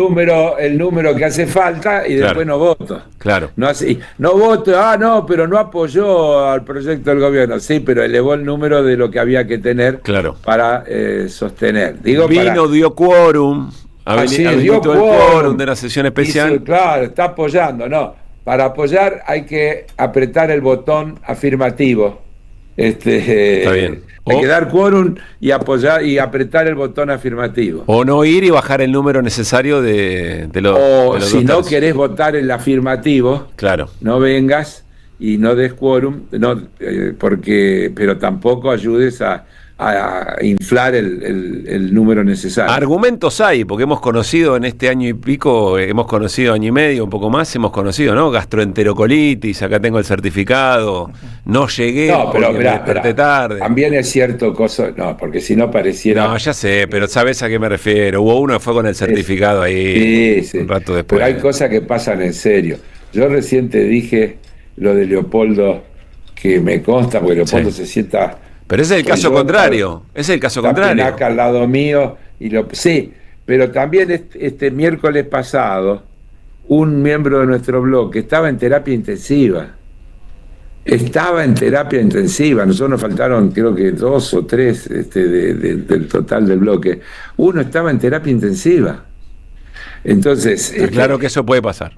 El número que hace falta y después no voto. Claro. No voto, pero no apoyó al proyecto del gobierno. Sí, pero elevó el número de lo que había que tener para sostener. Dio quórum. Dio quórum de la sesión especial. Claro, está apoyando. No, para apoyar hay que apretar el botón afirmativo. Está bien. Hay que dar quórum y apoyar y apretar el botón afirmativo. O no ir y bajar el número necesario de los. O si no querés votar el afirmativo, claro, no vengas y no des quórum, pero tampoco ayudes a inflar el número necesario. Argumentos hay, porque hemos conocido en este año y pico, año y medio, un poco más, hemos conocido, ¿no? Gastroenterocolitis, acá tengo el certificado, no llegué pero me desperté tarde. También es cierto porque si no pareciera... No, ya sé, pero sabes a qué me refiero. Hubo uno que fue con el certificado ahí, sí, un rato después. Pero hay cosas que pasan en serio. Yo recién te dije lo de Leopoldo, que me consta, porque Leopoldo se sienta... Pero ese es el caso contrario. Es el caso contrario. Acá al lado mío. Sí, pero también este miércoles pasado, un miembro de nuestro bloque estaba en terapia intensiva. Nosotros nos faltaron, creo que 2 o 3 del total del bloque. Uno estaba en terapia intensiva. Entonces. Claro que eso puede pasar.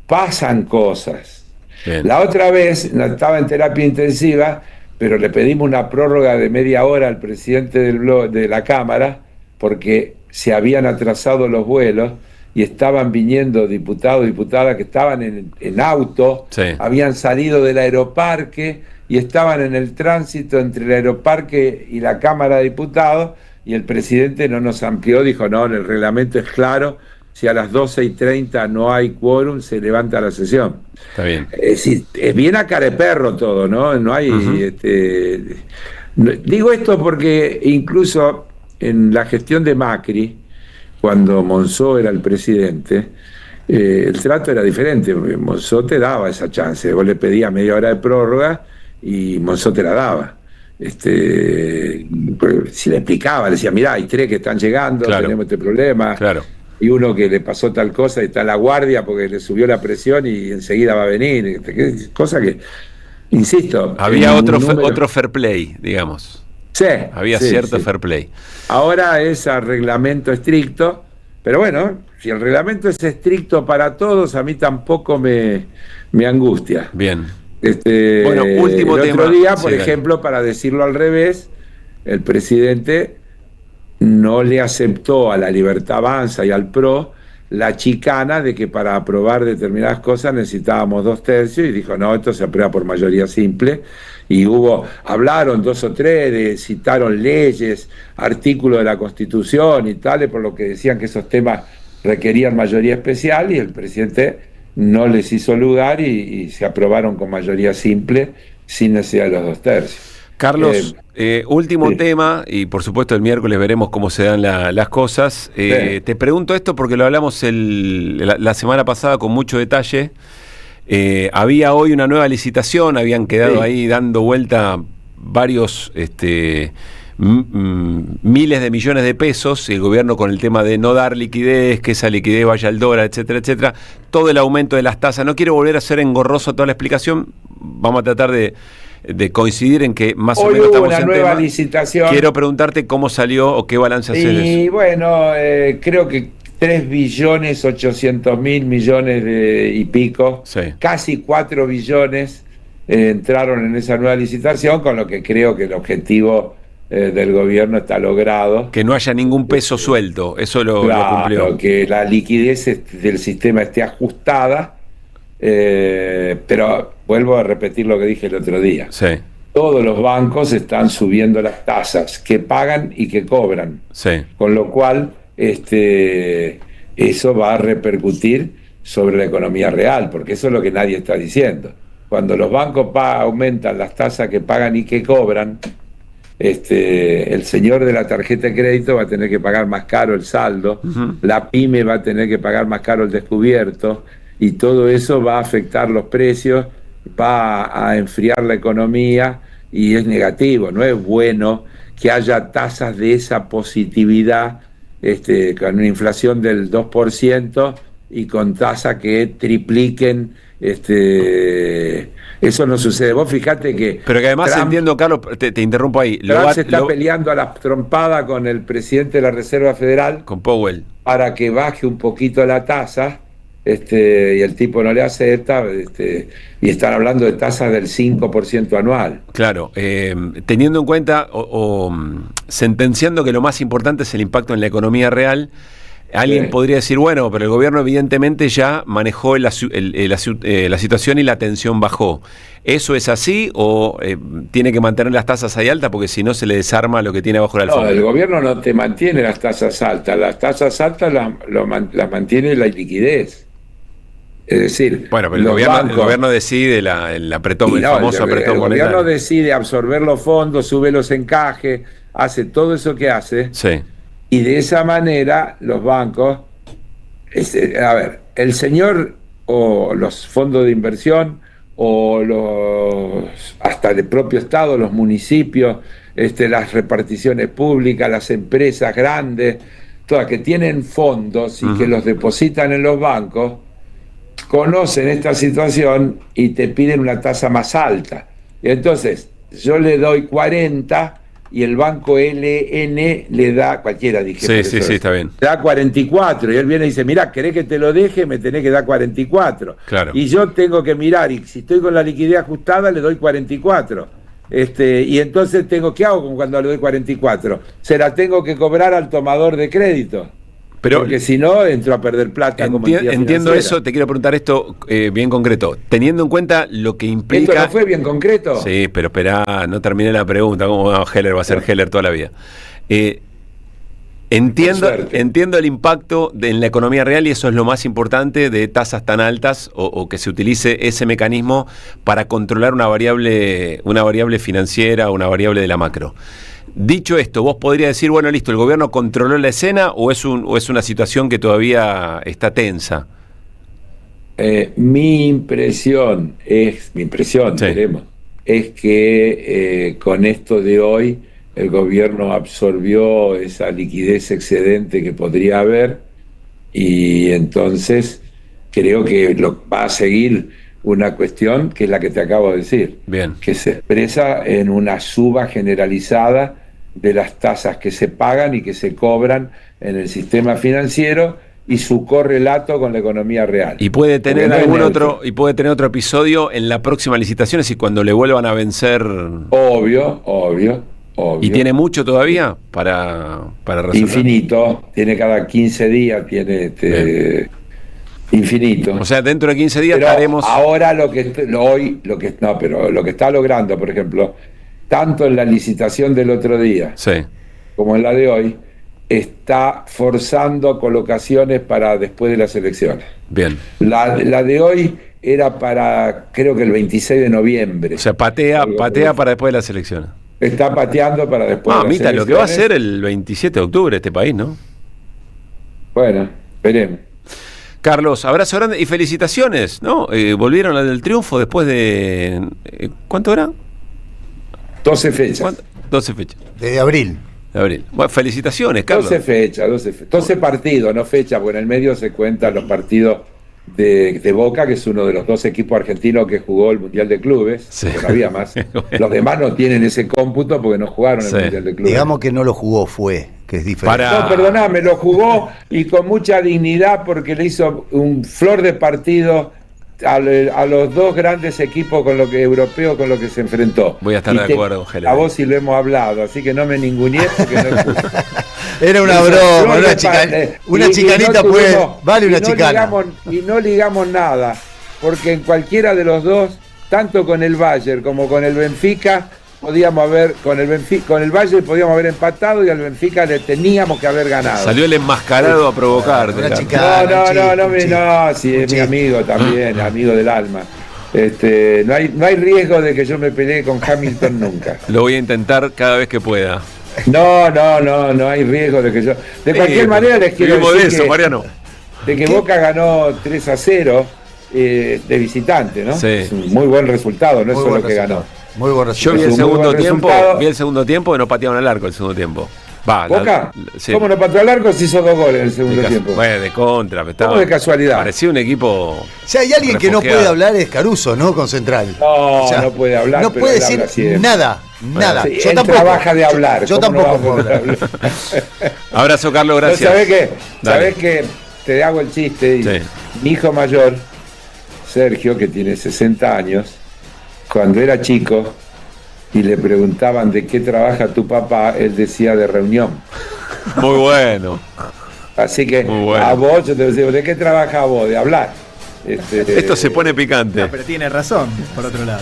Pasan cosas. Bien. La otra vez no estaba en terapia intensiva, pero le pedimos una prórroga de media hora al presidente de la Cámara, porque se habían atrasado los vuelos y estaban viniendo diputados y diputadas que estaban en auto, habían salido del aeroparque y estaban en el tránsito entre el aeroparque y la Cámara de Diputados, y el presidente no nos amplió, dijo, no, el reglamento es claro, si a las 12:30 no hay quórum, se levanta la sesión. Está bien. Es bien a careperro todo, ¿no? No hay... digo esto porque incluso en la gestión de Macri, cuando Monzó era el presidente, el trato era diferente. Monzó te daba esa chance. Vos le pedías media hora de prórroga y Monzó te la daba. Si le explicaba, le decía, mirá, hay 3 que están llegando, tenemos este problema. Claro. Y uno que le pasó tal cosa y está en la guardia porque le subió la presión y enseguida va a venir. Cosa que, insisto... Había otro fair play, digamos. Sí. Había cierto fair play. Ahora es a reglamento estricto, pero bueno, si el reglamento es estricto para todos, a mí tampoco me angustia. Bien. Bueno, último tema. El otro día, por ejemplo, para decirlo al revés, el presidente no le aceptó a la Libertad Avanza y al PRO la chicana de que para aprobar determinadas cosas necesitábamos 2/3 y dijo, no, esto se aprueba por mayoría simple. Y hablaron 2 o 3, citaron leyes, artículos de la Constitución y tales, por lo que decían que esos temas requerían mayoría especial, y el presidente no les hizo lugar y se aprobaron con mayoría simple sin necesidad de los 2/3. Carlos, último tema, y por supuesto el miércoles veremos cómo se dan las cosas. Te pregunto esto porque lo hablamos la semana pasada con mucho detalle. Había hoy una nueva licitación, habían quedado ahí dando vuelta varios miles de millones de pesos, el gobierno con el tema de no dar liquidez, que esa liquidez vaya al dólar, etcétera, etcétera, todo el aumento de las tasas. No quiero volver a hacer engorroso toda la explicación, vamos a tratar de coincidir en que más o menos estamos en tema. Hoy hubo una nueva licitación. Quiero preguntarte cómo salió o qué balance haces de eso. Y bueno, creo que 3.800.000.000.000 y pico, casi 4 billones entraron en esa nueva licitación, con lo que creo que el objetivo del gobierno está logrado. Que no haya ningún peso suelto, eso lo cumplió. Que la liquidez del sistema esté ajustada, pero vuelvo a repetir lo que dije el otro día. Sí. Todos los bancos están subiendo las tasas que pagan y que cobran, con lo cual eso va a repercutir sobre la economía real, porque eso es lo que nadie está diciendo. Cuando los bancos aumentan las tasas que pagan y que cobran, el señor de la tarjeta de crédito va a tener que pagar más caro el saldo, la pyme va a tener que pagar más caro el descubierto, y todo eso va a afectar los precios, va a enfriar la economía, y es negativo. No es bueno que haya tasas de esa positividad, con una inflación del 2% y con tasas que tripliquen. Eso no sucede. Vos fijate que... Pero que además Trump, entiendo, Carlos, te interrumpo ahí. Trump se está peleando a la trompada con el presidente de la Reserva Federal, con Powell, para que baje un poquito la tasa, y el tipo no le acepta, y están hablando de tasas del 5% anual. Claro, teniendo en cuenta sentenciando que lo más importante es el impacto en la economía real. Alguien podría decir, bueno, pero el gobierno evidentemente ya manejó la situación y la tensión bajó. ¿Eso es así o tiene que mantener las tasas ahí altas porque si no se le desarma lo que tiene bajo la alfombra? No, el gobierno no te mantiene las tasas altas. Las tasas altas las mantiene la liquidez. Es decir, bueno, pero el gobierno decide el famoso apretón monetario. El gobierno decide absorber los fondos, sube los encajes, hace todo eso que hace. Sí. Y de esa manera los bancos, el señor o los fondos de inversión o hasta el propio Estado, los municipios, las reparticiones públicas, las empresas grandes, todas que tienen fondos y que los depositan en los bancos, conocen esta situación y te piden una tasa más alta. Y entonces yo le doy 40 y el banco LN le da, cualquiera dije. Sí, está bien. Le da 44 y él viene y dice, mirá, ¿querés que te lo deje? Me tenés que dar 44. Claro. Y yo tengo que mirar, y si estoy con la liquidez ajustada le doy 44. Y entonces ¿qué hago cuando le doy 44? Se la tengo que cobrar al tomador de crédito. Porque si no, entro a perder plata. Entiendo eso, te quiero preguntar esto bien concreto. Teniendo en cuenta lo que implica... ¿Esto no fue bien concreto? Sí, pero esperá, no terminé la pregunta. ¿Cómo Heller va a ser Heller toda la vida? Entiendo el impacto en la economía real y eso es lo más importante de tasas tan altas o que se utilice ese mecanismo para controlar una variable financiera o una variable de la macro. Dicho esto, vos podrías decir, bueno, listo, ¿el gobierno controló la escena o es una situación que todavía está tensa? Mi impresión, veremos, es que con esto de hoy el gobierno absorbió esa liquidez excedente que podría haber y entonces creo que va a seguir una cuestión que es la que te acabo de decir. Bien. Que se expresa en una suba generalizada de las tasas que se pagan y que se cobran en el sistema financiero y su correlato con la economía real. Y puede tener otro episodio en la próxima licitación, es decir, cuando le vuelvan a vencer. Obvio. obvio. ¿Y tiene mucho todavía para resolver? Infinito, tiene cada 15 días, tiene infinito. O sea, dentro de 15 días pero estaremos... ahora lo que está logrando, por ejemplo, tanto en la licitación del otro día como en la de hoy, está forzando colocaciones para después de las elecciones. Bien. La de hoy era para, creo que el 26 de noviembre. O sea, patea para después de las elecciones. Está pateando para después de las Mamita, elecciones. lo que va a ser el 27 de octubre este país, ¿no? Bueno, veremos. Carlos, abrazo grande y felicitaciones, ¿no? Volvieron al del triunfo después de... ¿cuánto era? 12 fechas. 12 fechas. De abril. Bueno, felicitaciones, Carlos. 12 fechas, 12 partidos, no fechas, porque en el medio se cuentan los partidos de Boca, que es uno de los 2 equipos argentinos que jugó el Mundial de Clubes, porque no había más. Bueno. Los demás no tienen ese cómputo porque no jugaron el Mundial de Clubes. Digamos que no lo jugó, que es diferente. No, perdoname, lo jugó y con mucha dignidad porque le hizo un flor de partido a los 2 grandes equipos europeos con los que se enfrentó. Voy a estar de acuerdo, Gele. A vos sí lo hemos hablado, así que no me ningunees porque no escucho. Era una broma, una chicanita vale una chicana. Y no ligamos nada, porque en cualquiera de los dos, tanto con el Bayern como con el Benfica, podíamos haber, con el Bayern podíamos haber empatado y al Benfica le teníamos que haber ganado. Salió el enmascarado a provocar. Una chicana, no, sí, es mi amigo también, amigo del alma. No hay riesgo de que yo me pelee con Hamilton nunca. Lo voy a intentar cada vez que pueda. No hay riesgo de que yo... De cualquier manera les quiero decir de eso, Mariano. De que Boca ganó 3-0 de visitante, ¿no? Sí. Es un muy buen resultado, no es solo que ganó. Muy buen Yo resultado. vi el segundo tiempo y no patearon al arco el segundo tiempo. ¿Boca? Sí. ¿Cómo no pateó al arco si hizo 2 goles en el segundo tiempo? Bueno, de contra. ¿Cómo de casualidad? Parecía un equipo... Si hay alguien que no puede hablar es Caruso, ¿no? Con Central. No puede hablar. No puede decir nada. Sí, yo él tampoco trabaja de hablar. Yo tampoco puedo hablar. Abrazo, Carlos, gracias. ¿Sabés qué? Te hago el chiste. Sí. Mi hijo mayor, Sergio, que tiene 60 años, cuando era chico y le preguntaban de qué trabaja tu papá, él decía de reunión. Muy bueno. Así que bueno. A vos yo te digo, ¿de qué trabaja vos? De hablar. Esto se pone picante. No, pero tiene razón, por otro lado.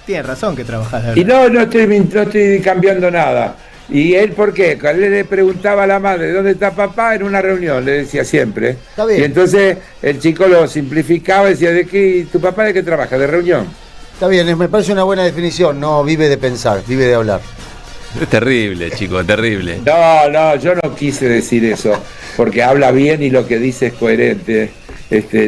Tiene razón que trabajas de Y hablar. no estoy cambiando nada. ¿Y él por qué? Cuando él le preguntaba a la madre, ¿dónde está papá? En una reunión, le decía siempre. Está bien. Y entonces el chico lo simplificaba y decía, ¿tu papá de qué trabaja? De reunión. Está bien, me parece una buena definición. No vive de pensar, vive de hablar. Es terrible, chico, terrible. No, yo no quise decir eso, porque habla bien y lo que dice es coherente.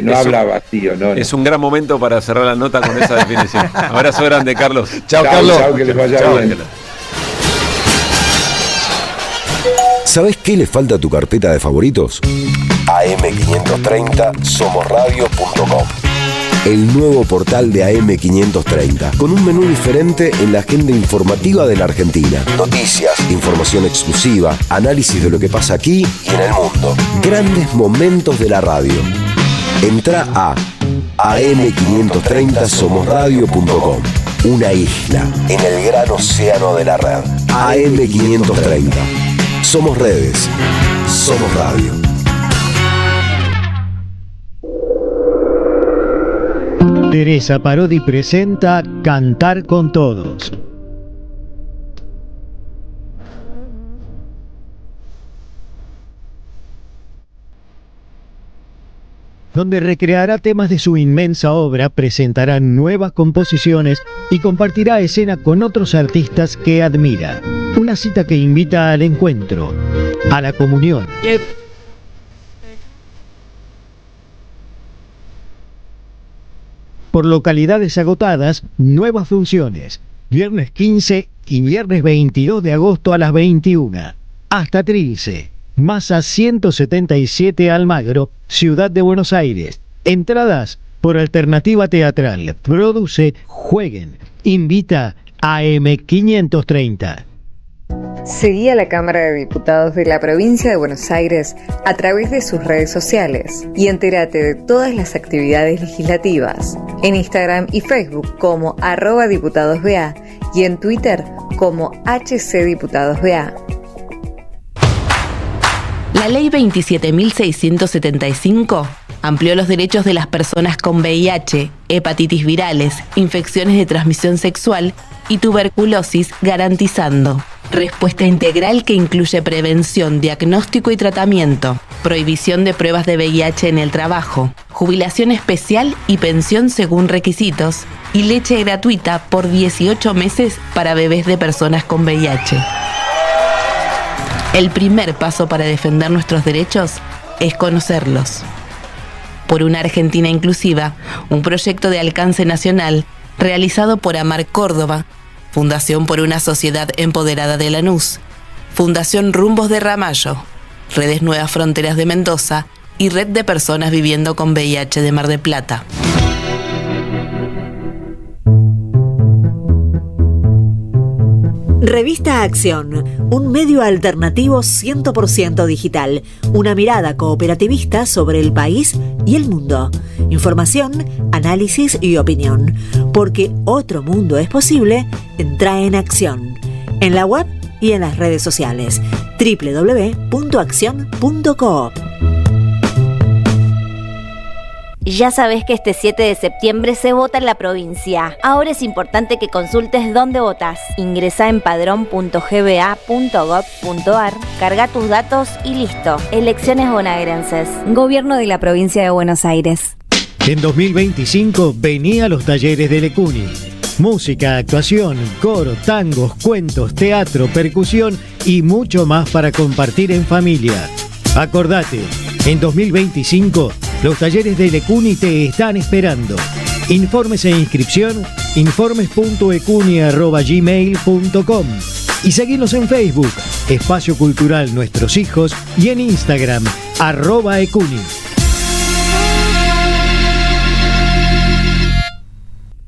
No habla vacío, ¿no? Es un gran momento para cerrar la nota con esa definición. Abrazo grande, Carlos. Chao, Carlos. Chao, que les vaya bien. ¿Sabés qué le falta a tu carpeta de favoritos? AM530somosradio.com. El nuevo portal de AM530, con un menú diferente en la agenda informativa de la Argentina. Noticias, información exclusiva, análisis de lo que pasa aquí y en el mundo. Grandes momentos de la radio. Entrá a am530somosradio.com. Una isla en el gran océano de la red. AM530. Somos redes. Somos radio. Teresa Parodi presenta Cantar con Todos. Donde recreará temas de su inmensa obra, presentará nuevas composiciones y compartirá escena con otros artistas que admira. Una cita que invita al encuentro, a la comunión. Por localidades agotadas, nuevas funciones. Viernes 15 y viernes 22 de agosto a las 21. Hasta Trilce. Masa 177 Almagro, Ciudad de Buenos Aires. Entradas por Alternativa Teatral. Produce Jueguen. Invita a AM530. Seguí a la Cámara de Diputados de la Provincia de Buenos Aires a través de sus redes sociales y entérate de todas las actividades legislativas en Instagram y Facebook como @diputadosBA y en Twitter como HCDiputadosBA. La Ley 27.675 amplió los derechos de las personas con VIH, hepatitis virales, infecciones de transmisión sexual y tuberculosis, garantizando respuesta integral que incluye prevención, diagnóstico y tratamiento, prohibición de pruebas de VIH en el trabajo, jubilación especial y pensión según requisitos, y leche gratuita por 18 meses para bebés de personas con VIH. El primer paso para defender nuestros derechos es conocerlos. Por una Argentina inclusiva, un proyecto de alcance nacional realizado por Amar Córdoba, Fundación por una Sociedad Empoderada de Lanús, Fundación Rumbos de Ramallo, Redes Nuevas Fronteras de Mendoza y Red de Personas Viviendo con VIH de Mar del Plata. Revista Acción, un medio alternativo 100% digital, una mirada cooperativista sobre el país y el mundo. Información, análisis y opinión. Porque otro mundo es posible, entra en Acción. En la web y en las redes sociales. www.accion.coop. Ya sabes que este 7 de septiembre se vota en la provincia. Ahora es importante que consultes dónde votás. Ingresá en padrón.gba.gov.ar, carga tus datos y listo. Elecciones bonaerenses. Gobierno de la Provincia de Buenos Aires. En 2025 vení a los talleres de Lecuni. Música, actuación, coro, tangos, cuentos, teatro, percusión y mucho más para compartir en familia. Acordate, en 2025 los talleres de Lecuni te están esperando. Informes e inscripción, informes.ecuni@gmail.com y seguinos en Facebook, Espacio Cultural Nuestros Hijos, y en Instagram, @ecuni.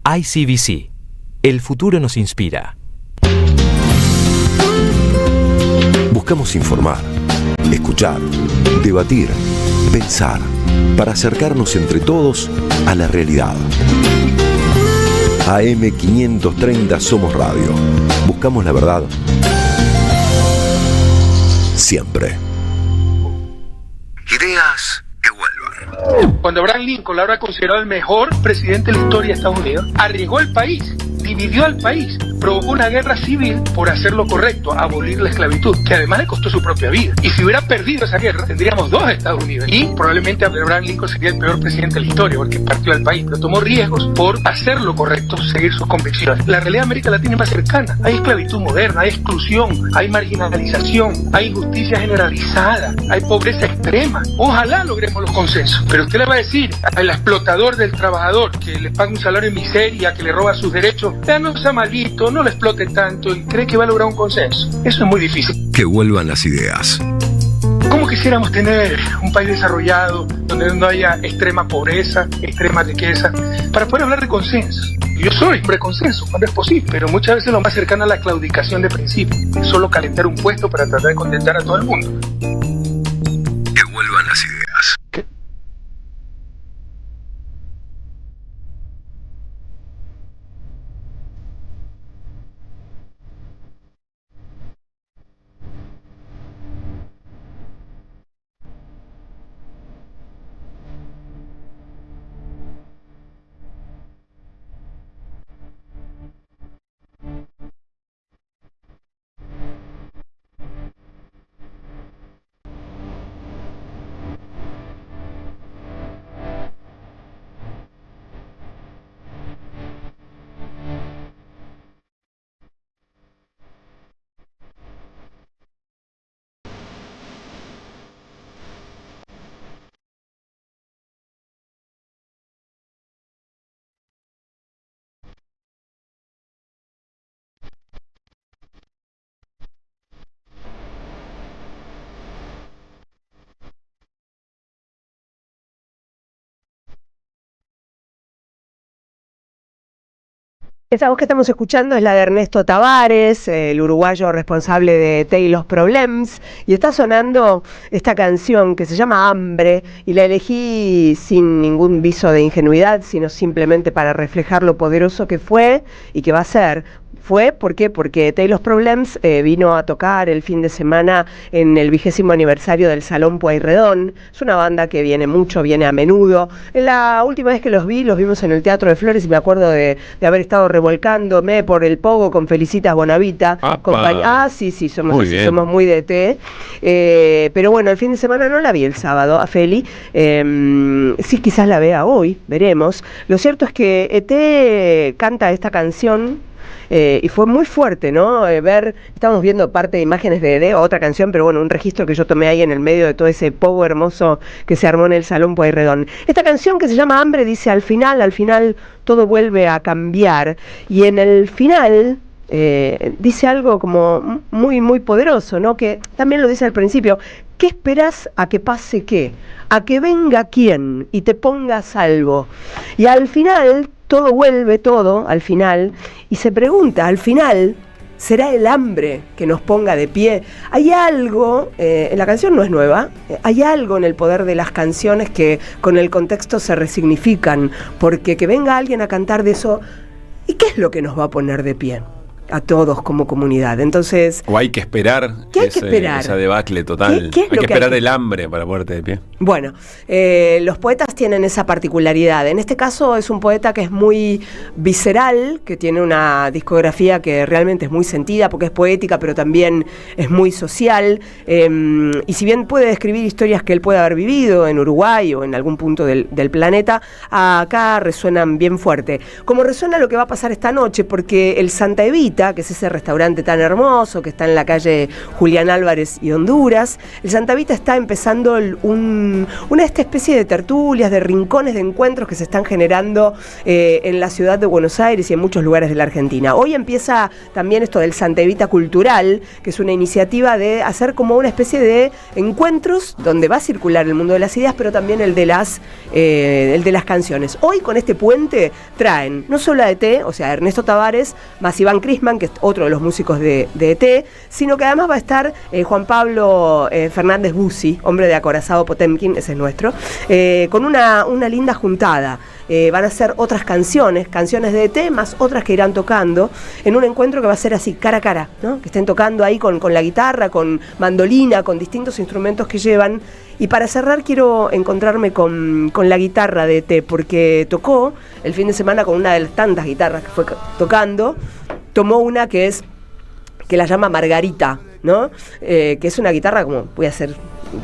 ICBC. El futuro nos inspira. Buscamos informar, escuchar, debatir, pensar, para acercarnos entre todos a la realidad. AM530 Somos Radio. Buscamos la verdad siempre. Ideas que vuelvan. Cuando Abraham Lincoln lo habrá considerado el mejor presidente de la historia de Estados Unidos, arriesgó el país, dividió al país, provocó una guerra civil por hacer lo correcto, abolir la esclavitud, que además le costó su propia vida. Y si hubiera perdido esa guerra, tendríamos 2 Estados Unidos. Y probablemente Abraham Lincoln sería el peor presidente de la historia, porque partió al país, pero tomó riesgos por hacer lo correcto, seguir sus convicciones. La realidad de América Latina es más cercana. Hay esclavitud moderna, hay exclusión, hay marginalización, hay injusticia generalizada, hay pobreza extrema. Ojalá logremos los consensos. Pero usted le va a decir al explotador del trabajador que le paga un salario de miseria, que le roba sus derechos, ya no sea malito, no lo explote tanto, y cree que va a lograr un consenso. Eso es muy difícil. Que vuelvan las ideas. ¿Cómo quisiéramos tener un país desarrollado donde no haya extrema pobreza, extrema riqueza, para poder hablar de consenso? Yo soy hombre de consenso cuando es posible, pero muchas veces lo más cercano a la claudicación de principios, es solo calentar un puesto para tratar de contentar a todo el mundo. Que vuelvan las ideas. Esa voz que estamos escuchando es la de Ernesto Tavares, el uruguayo responsable de Taylor's Problems, y está sonando esta canción que se llama Hambre, y la elegí sin ningún viso de ingenuidad, sino simplemente para reflejar lo poderoso que fue y que va a ser fue, ¿por qué? Porque Taylor's Problems vino a tocar el fin de semana en el 20º aniversario del Salón Pueyrredón. Es una banda que viene mucho, viene a menudo. La última vez que los vimos en el Teatro de Flores y me acuerdo de haber estado revolcándome por el pogo con Felicitas Bonavita. Sí, somos muy de ET. Pero bueno, el fin de semana no la vi el sábado a Feli. Sí, quizás la vea hoy, veremos. Lo cierto es que ET canta esta canción. Y fue muy fuerte, ¿no? Estamos viendo parte de imágenes de otra canción, pero bueno, un registro que yo tomé ahí en el medio de todo ese pogo hermoso que se armó en el Salón Pueyrredón. Esta canción que se llama Hambre dice al final todo vuelve a cambiar. Y en el final dice algo como muy, muy poderoso, ¿no? Que también lo dice al principio. ¿Qué esperas a que pase qué? A que venga quién y te ponga a salvo. Y al final todo vuelve al final, y se pregunta, al final, ¿será el hambre que nos ponga de pie? Hay algo, la canción no es nueva, hay algo en el poder de las canciones que con el contexto se resignifican, porque que venga alguien a cantar de eso, ¿y qué es lo que nos va a poner de pie? A todos como comunidad. Entonces, o hay que esperar, esa debacle total. ¿Qué hay que esperar el hambre para ponerte de pie. Bueno, los poetas tienen esa particularidad. En este caso es un poeta que es muy visceral, que tiene una discografía que realmente es muy sentida porque es poética, pero también es muy social. Y si bien puede describir historias que él puede haber vivido en Uruguay o en algún punto del planeta, acá resuenan bien fuerte. Como resuena lo que va a pasar esta noche, porque el Santa Evita, que es ese restaurante tan hermoso que está en la calle Julián Álvarez y Honduras, el Santa Evita está empezando una especie de tertulias, de rincones de encuentros que se están generando en la ciudad de Buenos Aires y en muchos lugares de la Argentina. Hoy empieza también esto del Santa Evita Cultural, que es una iniciativa de hacer como una especie de encuentros donde va a circular el mundo de las ideas, pero también el de las canciones. Hoy con este puente traen no solo a ET, o sea, Ernesto Tavares, más Iván Crisman, que es otro de los músicos de ET, sino que además va a estar Juan Pablo Fernández Bussi, hombre de Acorazado Potemkin, ese es nuestro, con una linda juntada. Van a ser otras canciones de ET, más otras que irán tocando, en un encuentro que va a ser así, cara a cara, ¿no? Que estén tocando ahí con la guitarra, con mandolina, con distintos instrumentos que llevan. Y para cerrar quiero encontrarme con la guitarra de ET, porque tocó el fin de semana con una de las tantas guitarras que fue tocando. Tomó una que la llama Margarita, ¿no? Que es una guitarra, como voy a ser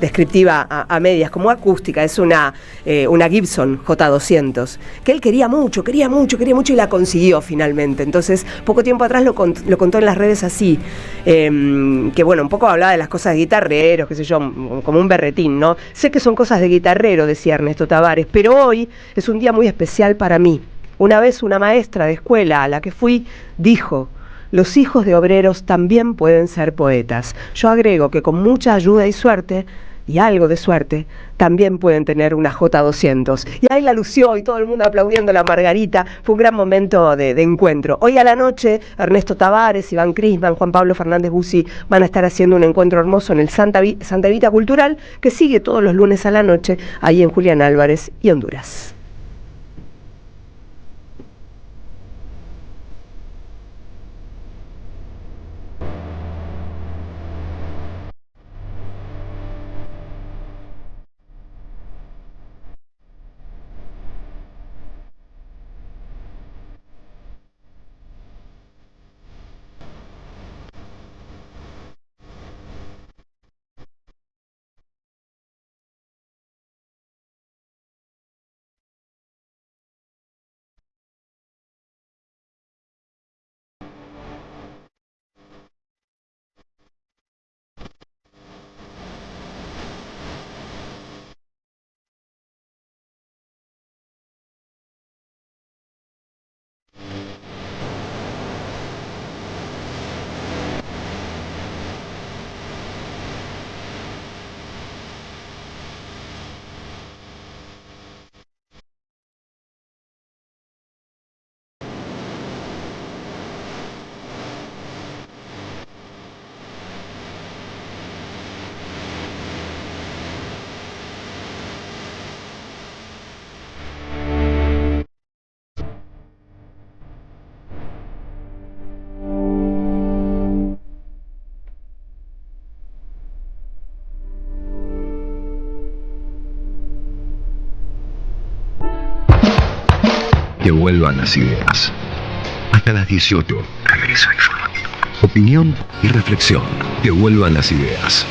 descriptiva a medias, como acústica, es una Gibson J200, que él quería mucho y la consiguió finalmente. Entonces, poco tiempo atrás lo contó en las redes así, que bueno, un poco hablaba de las cosas de guitarreros, qué sé yo, como un berretín, ¿no? Sé que son cosas de guitarrero, decía Ernesto Tavares, pero hoy es un día muy especial para mí. Una vez una maestra de escuela a la que fui dijo: los hijos de obreros también pueden ser poetas. Yo agrego que con mucha ayuda y suerte, y algo de suerte, también pueden tener una J200. Y ahí la lució y todo el mundo aplaudiendo la Margarita. Fue un gran momento de encuentro. Hoy a la noche, Ernesto Tavares, Iván Crisman, Juan Pablo Fernández Bussi van a estar haciendo un encuentro hermoso en el Santa Evita Cultural, que sigue todos los lunes a la noche, ahí en Julián Álvarez y Honduras. Que vuelvan las ideas. Hasta las 18. Regreso informativo. Opinión y reflexión. Que vuelvan las ideas.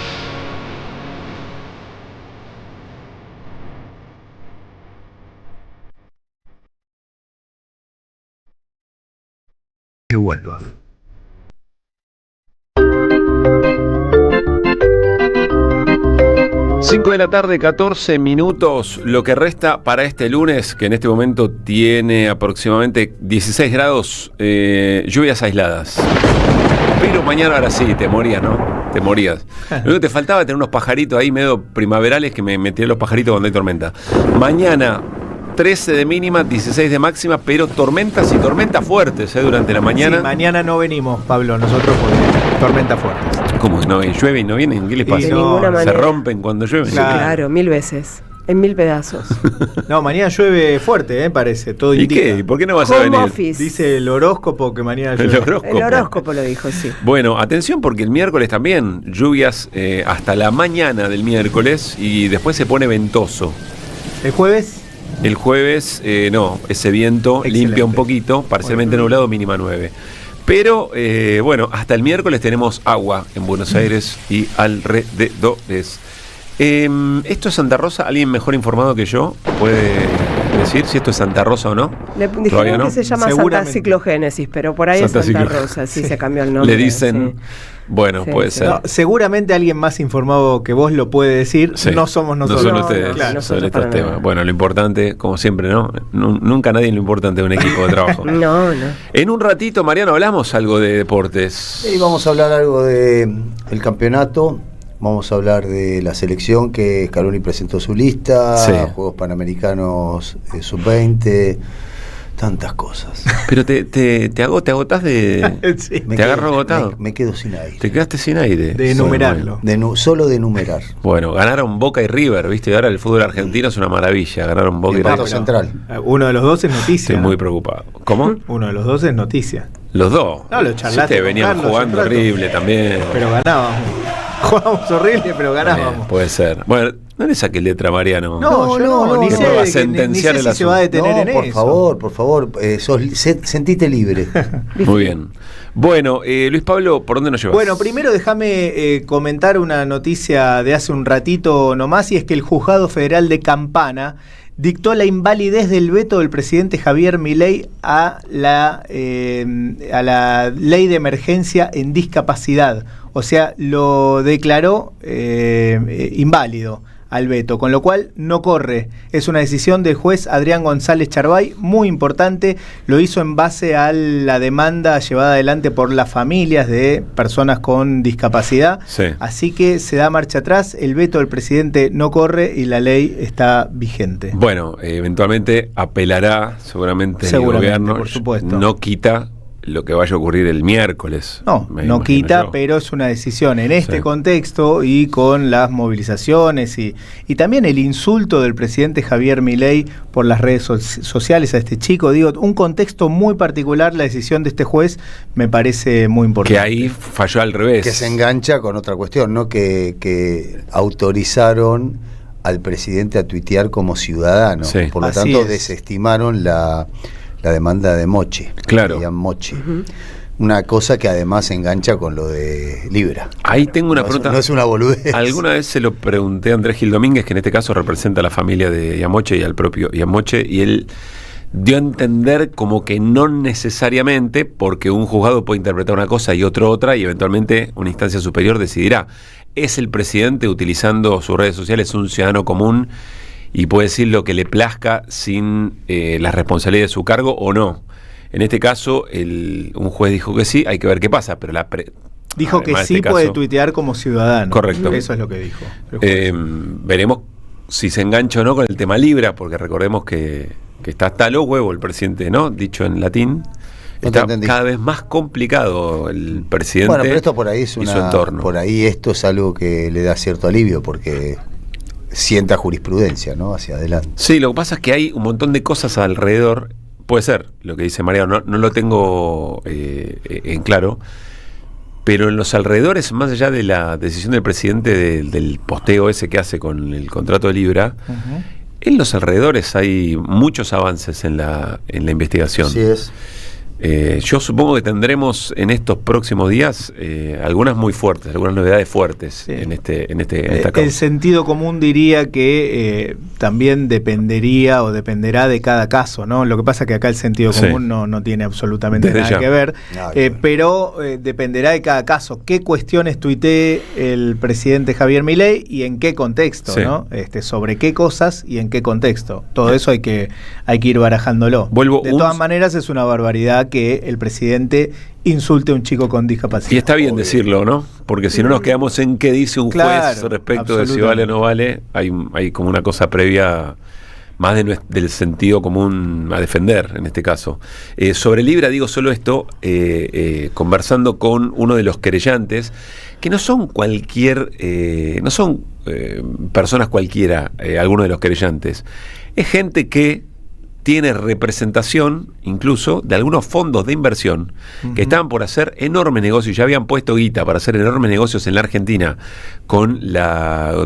Que vuelvan. Cinco de la tarde, 14 minutos, lo que resta para este lunes, que en este momento tiene aproximadamente 16 grados, lluvias aisladas. Pero mañana ahora sí, te morías, ¿no? Te morías. Lo único que te faltaba tener unos pajaritos ahí medio primaverales que me metí los pajaritos cuando hay tormenta. Mañana 13 de mínima, 16 de máxima, pero tormentas y tormentas fuertes durante la mañana. Sí, mañana no venimos, Pablo, nosotros porque tormentas fuertes. ¿Cómo que no? ¿Llueve y no vienen? ¿Qué les pasa? De ninguna manera. ¿Se rompen cuando llueve? Sí, claro, 1000 veces. En 1000 pedazos. No, mañana llueve fuerte, parece. Todo ¿Y indica. qué? ¿Por qué no vas Home a venir? office. Dice el horóscopo que mañana llueve. El horóscopo lo dijo, sí. Bueno, atención porque el miércoles también lluvias hasta la mañana del miércoles y después se pone ventoso. ¿El jueves? El jueves, no, ese viento limpia un poquito, parcialmente nublado, mínima 9. Pero, bueno, hasta el miércoles tenemos agua en Buenos Aires y alrededores. ¿Esto es Santa Rosa? ¿Alguien mejor informado que yo puede decir si esto es Santa Rosa o no? Le dijeron que se llama Santa Ciclogénesis, pero por ahí Santa es Santa Rosa, sí, se cambió el nombre. Le dicen, sí. Bueno, Sí, puede sí. ser. No, seguramente alguien más informado que vos lo puede decir. Sí. No somos nosotros. No son ustedes claro. sobre estos temas. Bueno, lo importante, como siempre, ¿no? Nunca nadie lo importante de un equipo de trabajo. No. En un ratito, Mariano, hablamos algo de deportes. Sí, vamos a hablar algo del campeonato. Vamos a hablar de la selección que Scaloni presentó su lista, Sí. Juegos Panamericanos Sub-20, tantas cosas. Pero te agotás de... Sí. Te agarro agotado. Me quedo sin aire. Te quedaste sin aire. De enumerarlo. Solo de enumerar. Bueno, ganaron Boca y River, ¿viste? Y ahora el fútbol argentino es una maravilla. Ganaron Boca y Pato River. Central. Uno de los dos es noticia. Estoy muy preocupado. ¿Cómo? Uno de los dos es noticia. Los dos. No, lo charlaste con venían Carlos jugando un rato. horrible también. Pero ganábamos. Jugábamos horrible, pero ganábamos. Puede ser. Bueno, no le saqué letra a Mariano. No, ni que sé, me va a ni sentenciar sé el si se va a asunto. detener en por eso. favor, sentite libre. Muy bien. Bueno, Luis Pablo, ¿por dónde nos llevas? Bueno, primero déjame comentar una noticia de hace un ratito nomás, y es que el Juzgado Federal de Campana dictó la invalidez del veto del presidente Javier Milei a la ley de emergencia en discapacidad. O sea, lo declaró inválido al veto, con lo cual no corre. Es una decisión del juez Adrián González Charbay, muy importante. Lo hizo en base a la demanda llevada adelante por las familias de personas con discapacidad. Sí. Así que se da marcha atrás, el veto del presidente no corre y la ley está vigente. Bueno, eventualmente apelará seguramente el gobierno. por supuesto. No quita lo que vaya a ocurrir el miércoles. No imagino quita, yo. pero es una decisión en este Sí. contexto y con las movilizaciones y también el insulto del presidente Javier Milei por las redes sociales a este chico. Digo, un contexto muy particular, la decisión de este juez me parece muy importante. Que ahí falló al revés. Que se engancha con otra cuestión, ¿no? Que autorizaron al presidente a tuitear como ciudadano. Sí. Por lo Así tanto, es. desestimaron la demanda de Mochi. Claro. Mochi. Una cosa que además se engancha con lo de Libra. Ahí tengo una pregunta. No es una boludez. Alguna vez se lo pregunté a Andrés Gil Domínguez, que en este caso representa a la familia de Yamoche y al propio Yamoche, y él dio a entender como que no necesariamente, porque un juzgado puede interpretar una cosa y otro otra, y eventualmente una instancia superior decidirá. ¿Es el presidente, utilizando sus redes sociales, un ciudadano común y puede decir lo que le plazca sin la responsabilidad de su cargo o no? En este caso, un juez dijo que sí, hay que ver qué pasa, pero Dijo que además sí de este puede caso, tuitear como ciudadano. Correcto. Eso es lo que dijo. veremos si se engancha o no con el tema Libra, porque recordemos que está hasta los huevos el presidente, ¿no? Dicho en latín. Está cada vez más complicado el presidente. Bueno, pero esto por ahí es y su entorno. Por ahí esto es algo que le da cierto alivio, porque sienta jurisprudencia, ¿no? Hacia adelante. Sí, lo que pasa es que hay un montón de cosas alrededor. Puede ser lo que dice Mariano, no lo tengo en claro, pero en los alrededores, más allá de la decisión del presidente del posteo ese que hace con el contrato de Libra, En los alrededores hay muchos avances en la investigación. Así es. Yo supongo que tendremos en estos próximos días algunas muy fuertes, algunas novedades fuertes en esta causa. El sentido común diría que también dependerá de cada caso, ¿no? Lo que pasa es que acá el sentido común no tiene absolutamente nada que ver, pero dependerá de cada caso. ¿Qué cuestiones tuitee el presidente Javier Milei y en qué contexto, ¿no? Sobre qué cosas y en qué contexto. Todo eso hay que ir barajándolo. De todas maneras es una barbaridad que el presidente insulte a un chico con discapacidad. Y está bien decirlo, ¿no? Porque si no nos quedamos en qué dice un juez respecto de si vale o no vale, hay como una cosa previa más del sentido común a defender, en este caso. Sobre Libra digo solo esto, conversando con uno de los querellantes, que no son personas cualquiera, algunos de los querellantes. Es gente que tiene representación incluso de algunos fondos de inversión que estaban por hacer enormes negocios, ya habían puesto guita para hacer enormes negocios en la Argentina con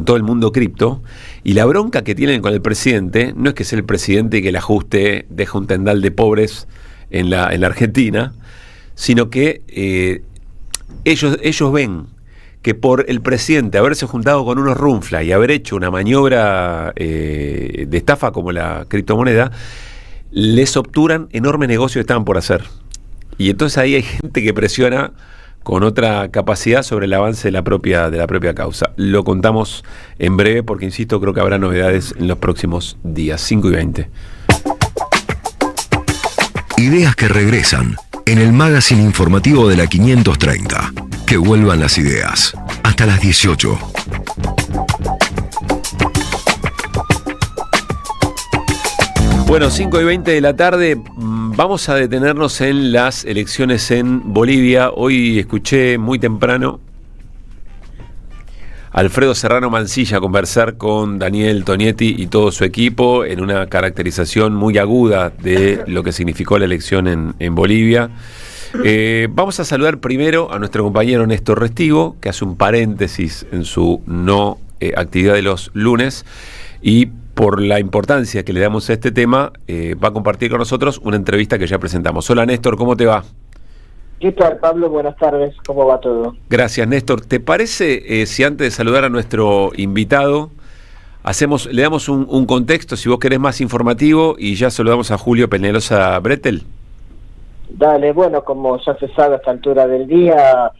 todo el mundo cripto, y la bronca que tienen con el presidente no es que sea el presidente y que el ajuste deja un tendal de pobres en la Argentina, sino que ellos ven que por el presidente haberse juntado con unos runfla y haber hecho una maniobra de estafa como la criptomoneda, les obturan enormes negocios que estaban por hacer. Y entonces ahí hay gente que presiona con otra capacidad sobre el avance de la propia causa. Lo contamos en breve porque, insisto, creo que habrá novedades en los próximos días. 5:20. Ideas que regresan en el magazine informativo de la 530. Que vuelvan las ideas. Hasta las 18. Bueno, 5:20 de la tarde, vamos a detenernos en las elecciones en Bolivia. Hoy escuché muy temprano a Alfredo Serrano Mancilla conversar con Daniel Tonietti y todo su equipo en una caracterización muy aguda de lo que significó la elección en Bolivia. Vamos a saludar primero a nuestro compañero Néstor Restivo, que hace un paréntesis en su actividad de los lunes, y por la importancia que le damos a este tema, va a compartir con nosotros una entrevista que ya presentamos. Hola Néstor, ¿cómo te va? ¿Qué tal, Pablo? Buenas tardes, ¿cómo va todo? Gracias, Néstor. ¿Te parece si antes de saludar a nuestro invitado le damos un contexto, si vos querés más informativo, y ya saludamos a Julio Peñalosa Bretel? Dale, bueno, como ya se sabe a esta altura del día,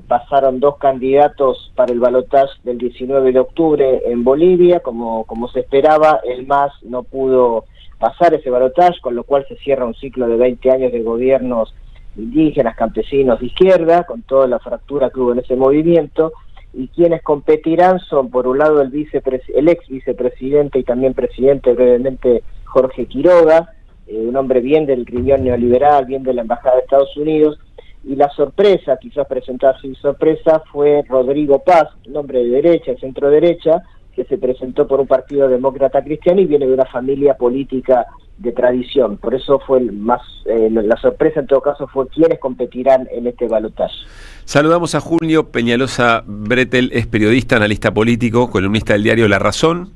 pasaron dos candidatos para el balotaje del 19 de octubre en Bolivia. Como se esperaba, el MAS no pudo pasar ese balotaje, con lo cual se cierra un ciclo de 20 años de gobiernos indígenas, campesinos de izquierda, con toda la fractura que hubo en ese movimiento. Y quienes competirán son, por un lado, el ex vicepresidente y también presidente brevemente, Jorge Quiroga, un hombre bien del riñón neoliberal, bien de la Embajada de Estados Unidos, y la sorpresa, quizás presentada sin sorpresa, fue Rodrigo Paz, un hombre de derecha, centro-derecha, que se presentó por un partido demócrata cristiano y viene de una familia política de tradición. Por eso fue la sorpresa en todo caso fue quiénes competirán en este balotaje. Saludamos a Julio Peñalosa Bretel, es periodista, analista político, columnista del diario La Razón.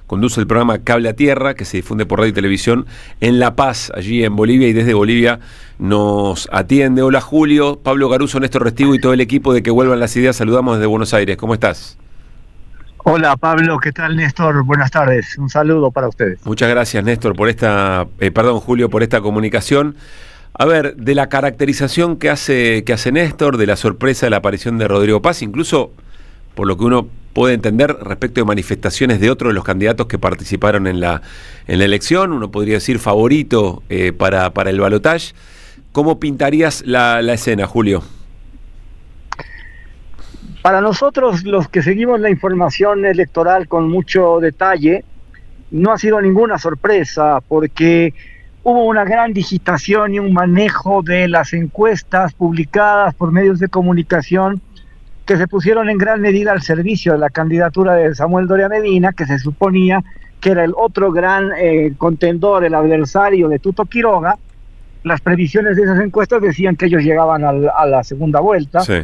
Conduce el programa Cable a Tierra, que se difunde por radio y televisión en La Paz, allí en Bolivia, y desde Bolivia nos atiende. Hola Julio, Pablo Caruso, Néstor Restivo y todo el equipo de Que Vuelvan las Ideas. Saludamos desde Buenos Aires. ¿Cómo estás? Hola Pablo, ¿qué tal Néstor? Buenas tardes, un saludo para ustedes. Muchas gracias Néstor por Julio, por esta comunicación. A ver, de la caracterización que hace Néstor, de la sorpresa de la aparición de Rodrigo Paz, incluso por lo que uno puede entender respecto de manifestaciones de otros de los candidatos que participaron en la elección, uno podría decir favorito para el balotaje. ¿Cómo pintarías la escena, Julio? Para nosotros, los que seguimos la información electoral con mucho detalle, no ha sido ninguna sorpresa, porque hubo una gran digitación y un manejo de las encuestas publicadas por medios de comunicación que se pusieron en gran medida al servicio de la candidatura de Samuel Doria Medina, que se suponía que era el otro gran contendor, el adversario de Tuto Quiroga. Las previsiones de esas encuestas decían que ellos llegaban a la segunda vuelta. Sí.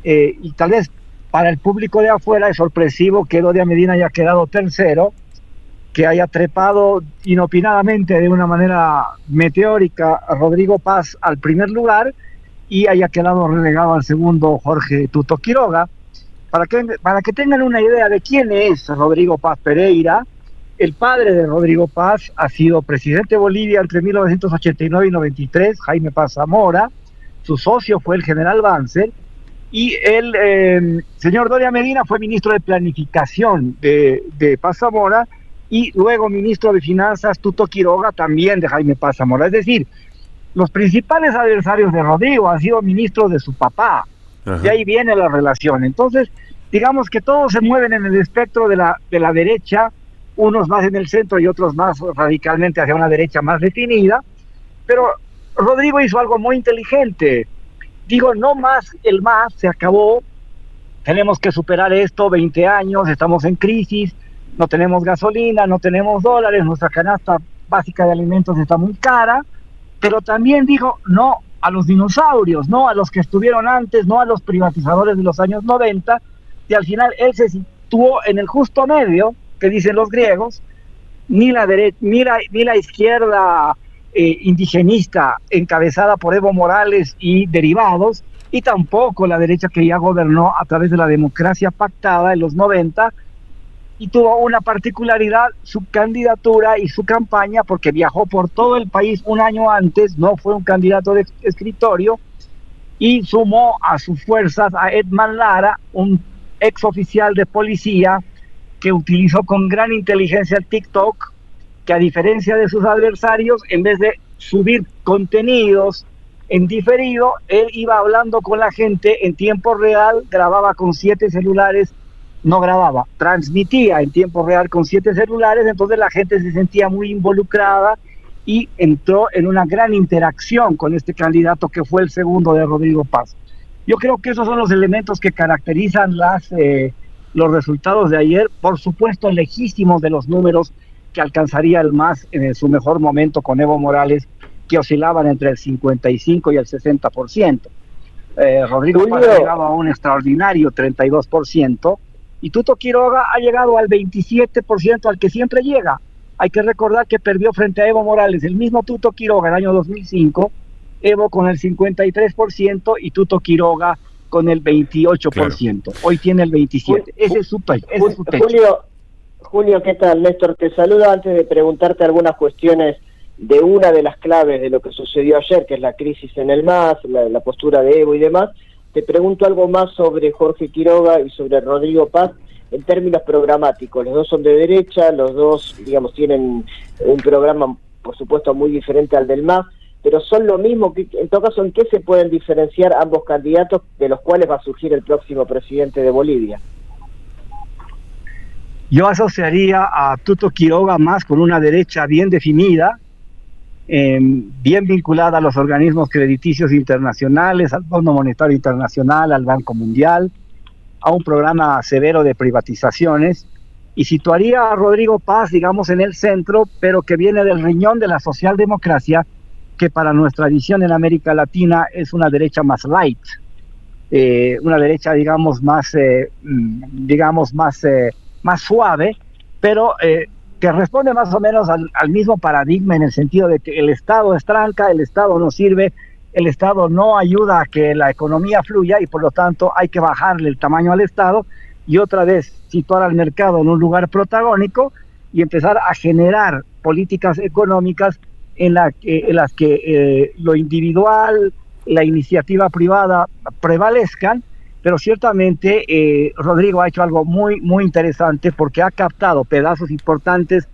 Y tal vez para el público de afuera es sorpresivo que Doria Medina haya quedado tercero, que haya trepado inopinadamente de una manera meteórica a Rodrigo Paz al primer lugar y haya quedado relegado al segundo Jorge Tuto Quiroga. Para que tengan una idea de quién es Rodrigo Paz Pereira, el padre de Rodrigo Paz ha sido presidente de Bolivia entre 1989 y 93, Jaime Paz Zamora. Su socio fue el general Banzer, y el señor Doria Medina fue ministro de Planificación de Paz Zamora, y luego ministro de Finanzas Tuto Quiroga, también de Jaime Paz Zamora. Es decir, los principales adversarios de Rodrigo han sido ministros de su papá. Ajá. De ahí viene la relación. Entonces, digamos que todos se mueven en el espectro de la derecha, unos más en el centro y otros más radicalmente hacia una derecha más definida, pero Rodrigo hizo algo muy inteligente. Digo, no más, el más se acabó, tenemos que superar esto, 20 años, estamos en crisis, no tenemos gasolina, no tenemos dólares, nuestra canasta básica de alimentos está muy cara, pero también dijo no a los dinosaurios, no a los que estuvieron antes, no a los privatizadores de los años 90, y al final él se situó en el justo medio, que dicen los griegos, ni la izquierda indigenista encabezada por Evo Morales y derivados, y tampoco la derecha que ya gobernó a través de la democracia pactada en los 90, y tuvo una particularidad su candidatura y su campaña, porque viajó por todo el país un año antes, no fue un candidato de escritorio, y sumó a sus fuerzas a Edman Lara, un ex oficial de policía que utilizó con gran inteligencia el TikTok, que a diferencia de sus adversarios, en vez de subir contenidos en diferido, él iba hablando con la gente en tiempo real, grababa con 7 celulares, no grababa, transmitía en tiempo real con 7 celulares, entonces la gente se sentía muy involucrada y entró en una gran interacción con este candidato que fue el segundo de Rodrigo Paz. Yo creo que esos son los elementos que caracterizan los resultados de ayer, por supuesto lejísimos de los números que alcanzaría el MAS en su mejor momento con Evo Morales, que oscilaban entre el 55 y el 60%. Rodrigo Paz llegaba a un extraordinario 32%, y Tuto Quiroga ha llegado al 27% al que siempre llega. Hay que recordar que perdió frente a Evo Morales el mismo Tuto Quiroga en el año 2005, Evo con el 53% y Tuto Quiroga con el 28%. Claro. Hoy tiene el 27%. Ese es su techo. Julio, ¿qué tal? Néstor, te saludo antes de preguntarte algunas cuestiones de una de las claves de lo que sucedió ayer, que es la crisis en el MAS, la postura de Evo y demás. Te pregunto algo más sobre Jorge Quiroga y sobre Rodrigo Paz en términos programáticos. Los dos son de derecha, los dos, digamos, tienen un programa, por supuesto, muy diferente al del MAS, pero son lo mismo. En todo caso, ¿en qué se pueden diferenciar ambos candidatos de los cuales va a surgir el próximo presidente de Bolivia? Yo asociaría a Tuto Quiroga más con una derecha bien definida, bien vinculada a los organismos crediticios internacionales, al Fondo Monetario Internacional, al Banco Mundial, a un programa severo de privatizaciones, y situaría a Rodrigo Paz, digamos, en el centro, pero que viene del riñón de la socialdemocracia, que para nuestra visión en América Latina es una derecha más light, una derecha, digamos, más suave, pero que responde más o menos al mismo paradigma, en el sentido de que el Estado estranca, el Estado no sirve, el Estado no ayuda a que la economía fluya, y por lo tanto hay que bajarle el tamaño al Estado y otra vez situar al mercado en un lugar protagónico y empezar a generar políticas económicas en las que lo individual, la iniciativa privada prevalezcan. Pero ciertamente Rodrigo ha hecho algo muy, muy interesante, porque ha captado pedazos importantes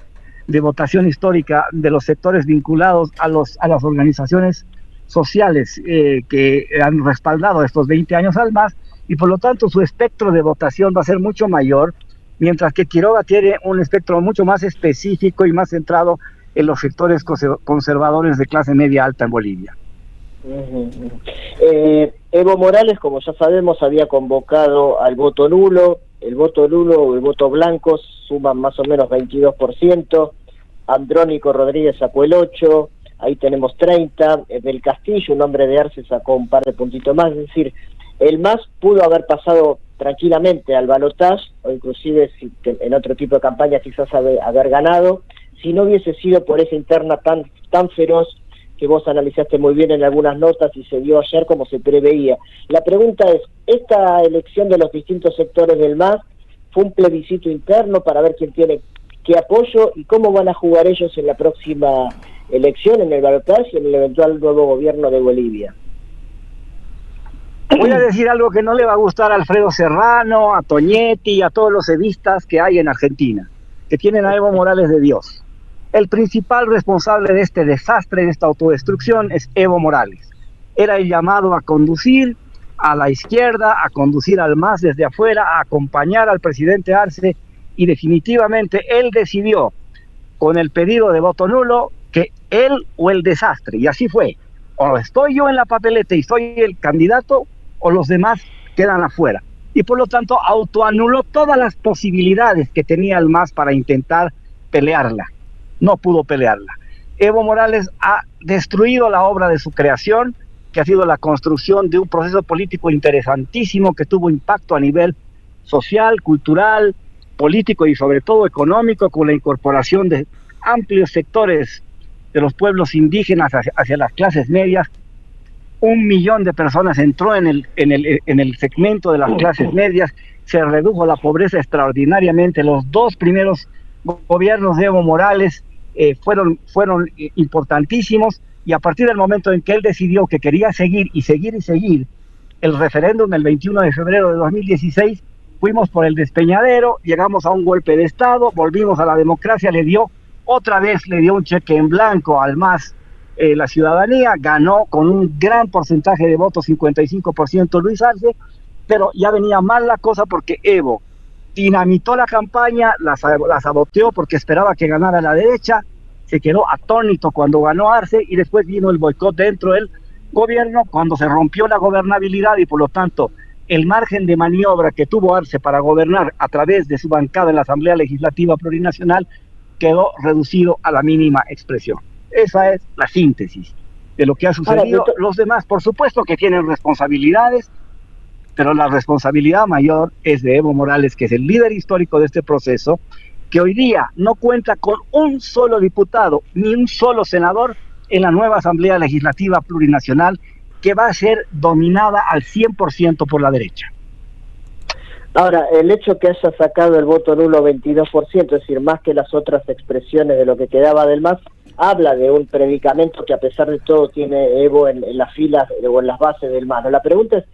de votación histórica de los sectores vinculados a las organizaciones sociales que han respaldado estos 20 años al MAS, y por lo tanto su espectro de votación va a ser mucho mayor, mientras que Quiroga tiene un espectro mucho más específico y más centrado en los sectores conservadores de clase media alta en Bolivia. Evo Morales, como ya sabemos, había convocado al voto nulo. El voto nulo o el voto blanco suman más o menos 22%. Andrónico Rodríguez sacó el 8%, ahí tenemos 30%. Del Castillo, un hombre de Arce, sacó un par de puntitos más. Es decir, el MAS pudo haber pasado tranquilamente al balotaje, o inclusive en otro tipo de campaña quizás haber ganado, si no hubiese sido por esa interna tan feroz que vos analizaste muy bien en algunas notas y se dio ayer como se preveía. La pregunta es, ¿esta elección de los distintos sectores del MAS fue un plebiscito interno para ver quién tiene qué apoyo y cómo van a jugar ellos en la próxima elección, en el balotaje y en el eventual nuevo gobierno de Bolivia? Voy a decir algo que no le va a gustar a Alfredo Serrano, a Toñetti y a todos los evistas que hay en Argentina, que tienen a Evo Morales de Dios. El principal responsable de este desastre, de esta autodestrucción, es Evo Morales. Era el llamado a conducir a la izquierda, a conducir al MAS desde afuera, a acompañar al presidente Arce, y definitivamente él decidió, con el pedido de voto nulo, que él o el desastre, y así fue. O estoy yo en la papeleta y soy el candidato, o los demás quedan afuera. Y por lo tanto autoanuló todas las posibilidades que tenía el MAS para intentar pelearla. No pudo pelearla. Evo Morales ha destruido la obra de su creación, que ha sido la construcción de un proceso político interesantísimo que tuvo impacto a nivel social, cultural, político y sobre todo económico, con la incorporación de amplios sectores de los pueblos indígenas hacia las clases medias. 1 millón de personas entró en el segmento de las clases medias, se redujo la pobreza extraordinariamente. Los 2 primeros gobiernos de Evo Morales fueron importantísimos, y a partir del momento en que él decidió que quería seguir el referéndum el 21 de febrero de 2016, fuimos por el despeñadero, llegamos a un golpe de Estado, volvimos a la democracia, le dio un cheque en blanco al MAS la ciudadanía, ganó con un gran porcentaje de votos, 55% Luis Arce, pero ya venía mal la cosa porque Evo dinamitó la campaña, la saboteó porque esperaba que ganara la derecha, se quedó atónito cuando ganó Arce, y después vino el boicot dentro del gobierno cuando se rompió la gobernabilidad, y por lo tanto el margen de maniobra que tuvo Arce para gobernar a través de su bancada en la Asamblea Legislativa Plurinacional quedó reducido a la mínima expresión. Esa es la síntesis de lo que ha sucedido. Los demás, por supuesto que tienen responsabilidades, pero la responsabilidad mayor es de Evo Morales, que es el líder histórico de este proceso, que hoy día no cuenta con un solo diputado ni un solo senador en la nueva Asamblea Legislativa Plurinacional, que va a ser dominada al 100% por la derecha. Ahora, el hecho que haya sacado el voto nulo 22%, es decir, más que las otras expresiones de lo que quedaba del MAS, habla de un predicamento que a pesar de todo tiene Evo en las filas o en las bases del MAS. La pregunta es,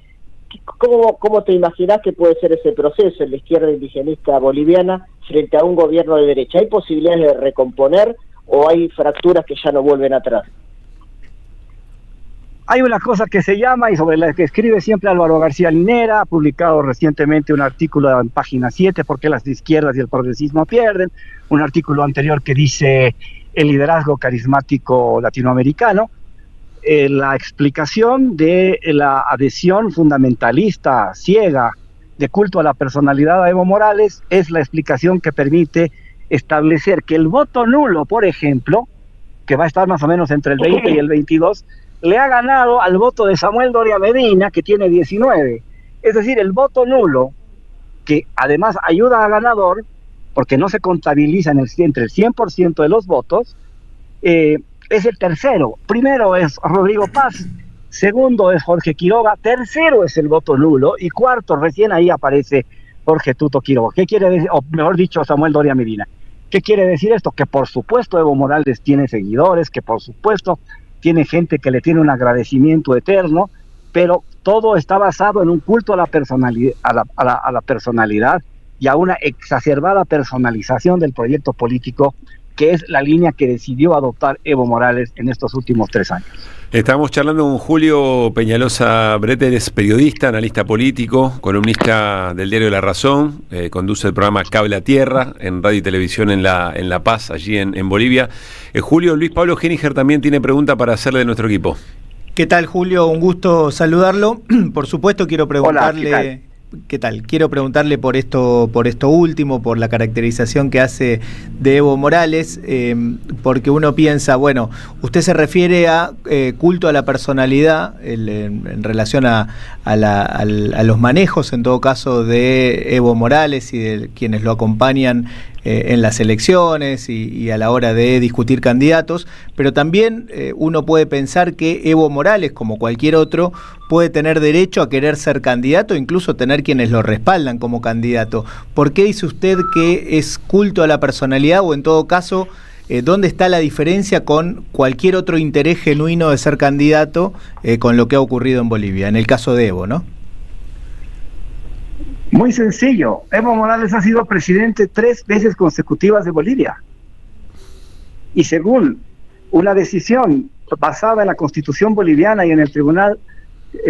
¿cómo te imaginas que puede ser ese proceso en la izquierda indigenista boliviana frente a un gobierno de derecha? ¿Hay posibilidades de recomponer o hay fracturas que ya no vuelven atrás? Hay una cosa que se llama, y sobre la que escribe siempre Álvaro García Linera, ha publicado recientemente un artículo en Página 7, ¿por qué las izquierdas y el progresismo pierden? Un artículo anterior que dice el liderazgo carismático latinoamericano. La explicación de la adhesión fundamentalista, ciega, de culto a la personalidad de Evo Morales es la explicación que permite establecer que el voto nulo, por ejemplo, que va a estar más o menos entre el 20 y el 22, le ha ganado al voto de Samuel Doria Medina, que tiene 19. Es decir, el voto nulo, que además ayuda a ganador, porque no se contabiliza entre el 100% de los votos, es el tercero. Primero es Rodrigo Paz, segundo es Jorge Quiroga, tercero es el voto nulo, y cuarto, recién ahí aparece Jorge Tuto Quiroga. ¿Qué quiere decir? O mejor dicho, Samuel Doria Medina. ¿Qué quiere decir esto? Que por supuesto Evo Morales tiene seguidores, que por supuesto tiene gente que le tiene un agradecimiento eterno, pero todo está basado en un culto a la personalidad, a la personalidad y a una exacerbada personalización del proyecto político, que es la línea que decidió adoptar Evo Morales en estos últimos 3 años. Estamos charlando con Julio Peñalosa Bretter, es periodista, analista político, columnista del diario La Razón, conduce el programa Cable a Tierra en radio y televisión en La Paz, allí en Bolivia. Julio, Luis Pablo Henninger también tiene pregunta para hacerle de nuestro equipo. ¿Qué tal, Julio? Un gusto saludarlo. Por supuesto, quiero preguntarle... Hola, ¿qué tal? Quiero preguntarle por esto último, por la caracterización que hace de Evo Morales, porque uno piensa, bueno, usted se refiere a culto a la personalidad en relación a los manejos, en todo caso, de Evo Morales y de quienes lo acompañan en las elecciones y a la hora de discutir candidatos, pero también uno puede pensar que Evo Morales, como cualquier otro, puede tener derecho a querer ser candidato, incluso tener quienes lo respaldan como candidato. ¿Por qué dice usted que es culto a la personalidad, o en todo caso, dónde está la diferencia con cualquier otro interés genuino de ser candidato con lo que ha ocurrido en Bolivia, en el caso de Evo, ¿no? Muy sencillo. Evo Morales ha sido presidente 3 veces consecutivas de Bolivia. Y según una decisión basada en la Constitución boliviana y en el Tribunal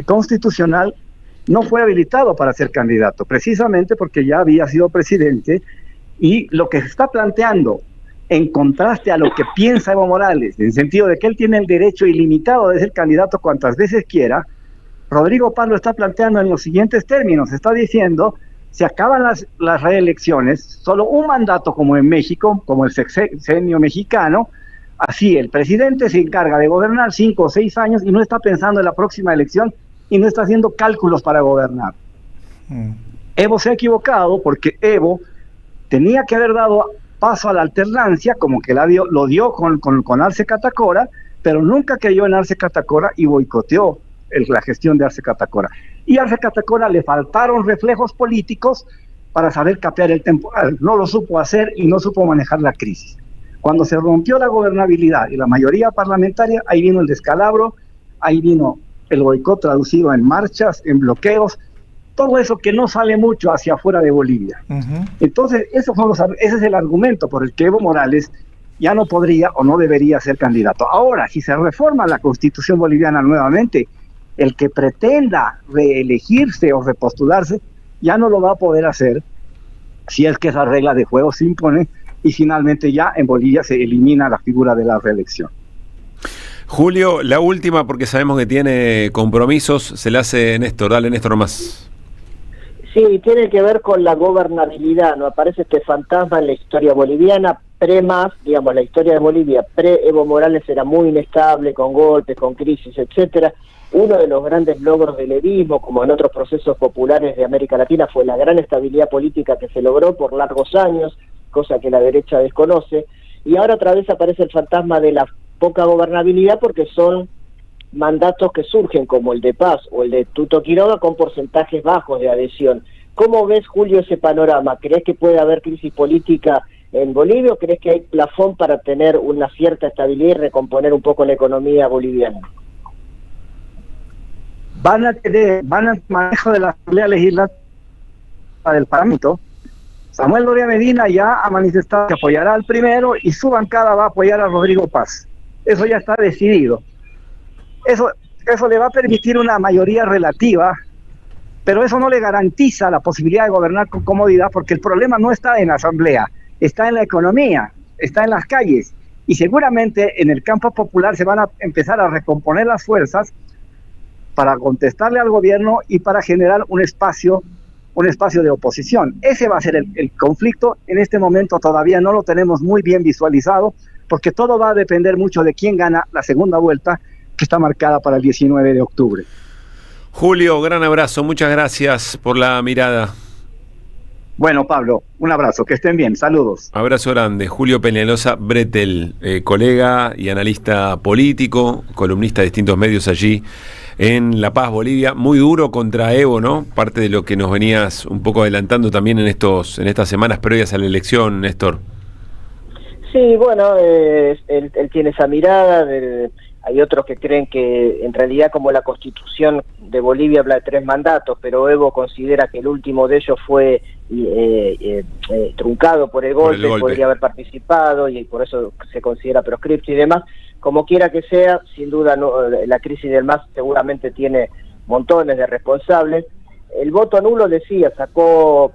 Constitucional, no fue habilitado para ser candidato, precisamente porque ya había sido presidente. Y lo que se está planteando, en contraste a lo que piensa Evo Morales, en el sentido de que él tiene el derecho ilimitado de ser candidato cuantas veces quiera, Rodrigo Paz lo está planteando en los siguientes términos. Está diciendo, se acaban las reelecciones, solo un mandato como en México, como el sexenio mexicano, así el presidente se encarga de gobernar 5 o 6 años y no está pensando en la próxima elección y no está haciendo cálculos para gobernar. Evo se ha equivocado porque Evo tenía que haber dado paso a la alternancia, como que lo dio con Arce Catacora, pero nunca creyó en Arce Catacora y boicoteó la gestión de Arce Catacora. Y a Arce Catacora le faltaron reflejos políticos para saber capear el temporal. No lo supo hacer y no supo manejar la crisis. Cuando se rompió la gobernabilidad y la mayoría parlamentaria, ahí vino el descalabro, ahí vino el boicot traducido en marchas, en bloqueos, todo eso que no sale mucho hacia afuera de Bolivia. Entonces, ese es el argumento por el que Evo Morales ya no podría o no debería ser candidato. Ahora, si se reforma la Constitución boliviana nuevamente, el que pretenda reelegirse o repostularse ya no lo va a poder hacer si es que esa regla de juego se impone y finalmente ya en Bolivia se elimina la figura de la reelección. Julio, la última, porque sabemos que tiene compromisos, se la hace Néstor. Dale, Néstor, más. Sí, tiene que ver con la gobernabilidad, ¿no? Aparece este fantasma en la historia boliviana, digamos, la historia de Bolivia, pre-Evo Morales era muy inestable, con golpes, con crisis, etcétera. Uno de los grandes logros del evismo, como en otros procesos populares de América Latina, fue la gran estabilidad política que se logró por largos años, cosa que la derecha desconoce, y ahora otra vez aparece el fantasma de la poca gobernabilidad porque son mandatos que surgen como el de Paz o el de Tuto Quiroga con porcentajes bajos de adhesión. ¿Cómo ves, Julio, ese panorama? ¿Crees que puede haber crisis política en Bolivia o crees que hay plafón para tener una cierta estabilidad y recomponer un poco la economía boliviana? Van a manejo de la Asamblea Legislativa del Parlamento. Samuel Doria Medina ya ha manifestado que apoyará al primero y su bancada va a apoyar a Rodrigo Paz. Eso ya está decidido. Eso le va a permitir una mayoría relativa, pero eso no le garantiza la posibilidad de gobernar con comodidad, porque el problema no está en la Asamblea, está en la economía, está en las calles, y seguramente en el campo popular se van a empezar a recomponer las fuerzas para contestarle al gobierno y para generar un espacio de oposición. Ese va a ser el conflicto. En este momento todavía no lo tenemos muy bien visualizado, porque todo va a depender mucho de quién gana la segunda vuelta, que está marcada para el 19 de octubre. Julio, gran abrazo, muchas gracias por la mirada. Bueno, Pablo, un abrazo, que estén bien, saludos. Abrazo grande. Julio Peñalosa Bretel, colega y analista político, columnista de distintos medios allí en La Paz, Bolivia. Muy duro contra Evo, ¿no? Parte de lo que nos venías un poco adelantando también en estas semanas previas a la elección, Néstor. Sí, bueno, él tiene esa mirada. Hay otros que creen que en realidad, como la Constitución de Bolivia habla de 3 mandatos, pero Evo considera que el último de ellos fue truncado por el golpe, podría haber participado y por eso se considera proscripto y demás. Como quiera que sea, sin duda la crisis del MAS seguramente tiene montones de responsables. El voto nulo, decía, sacó,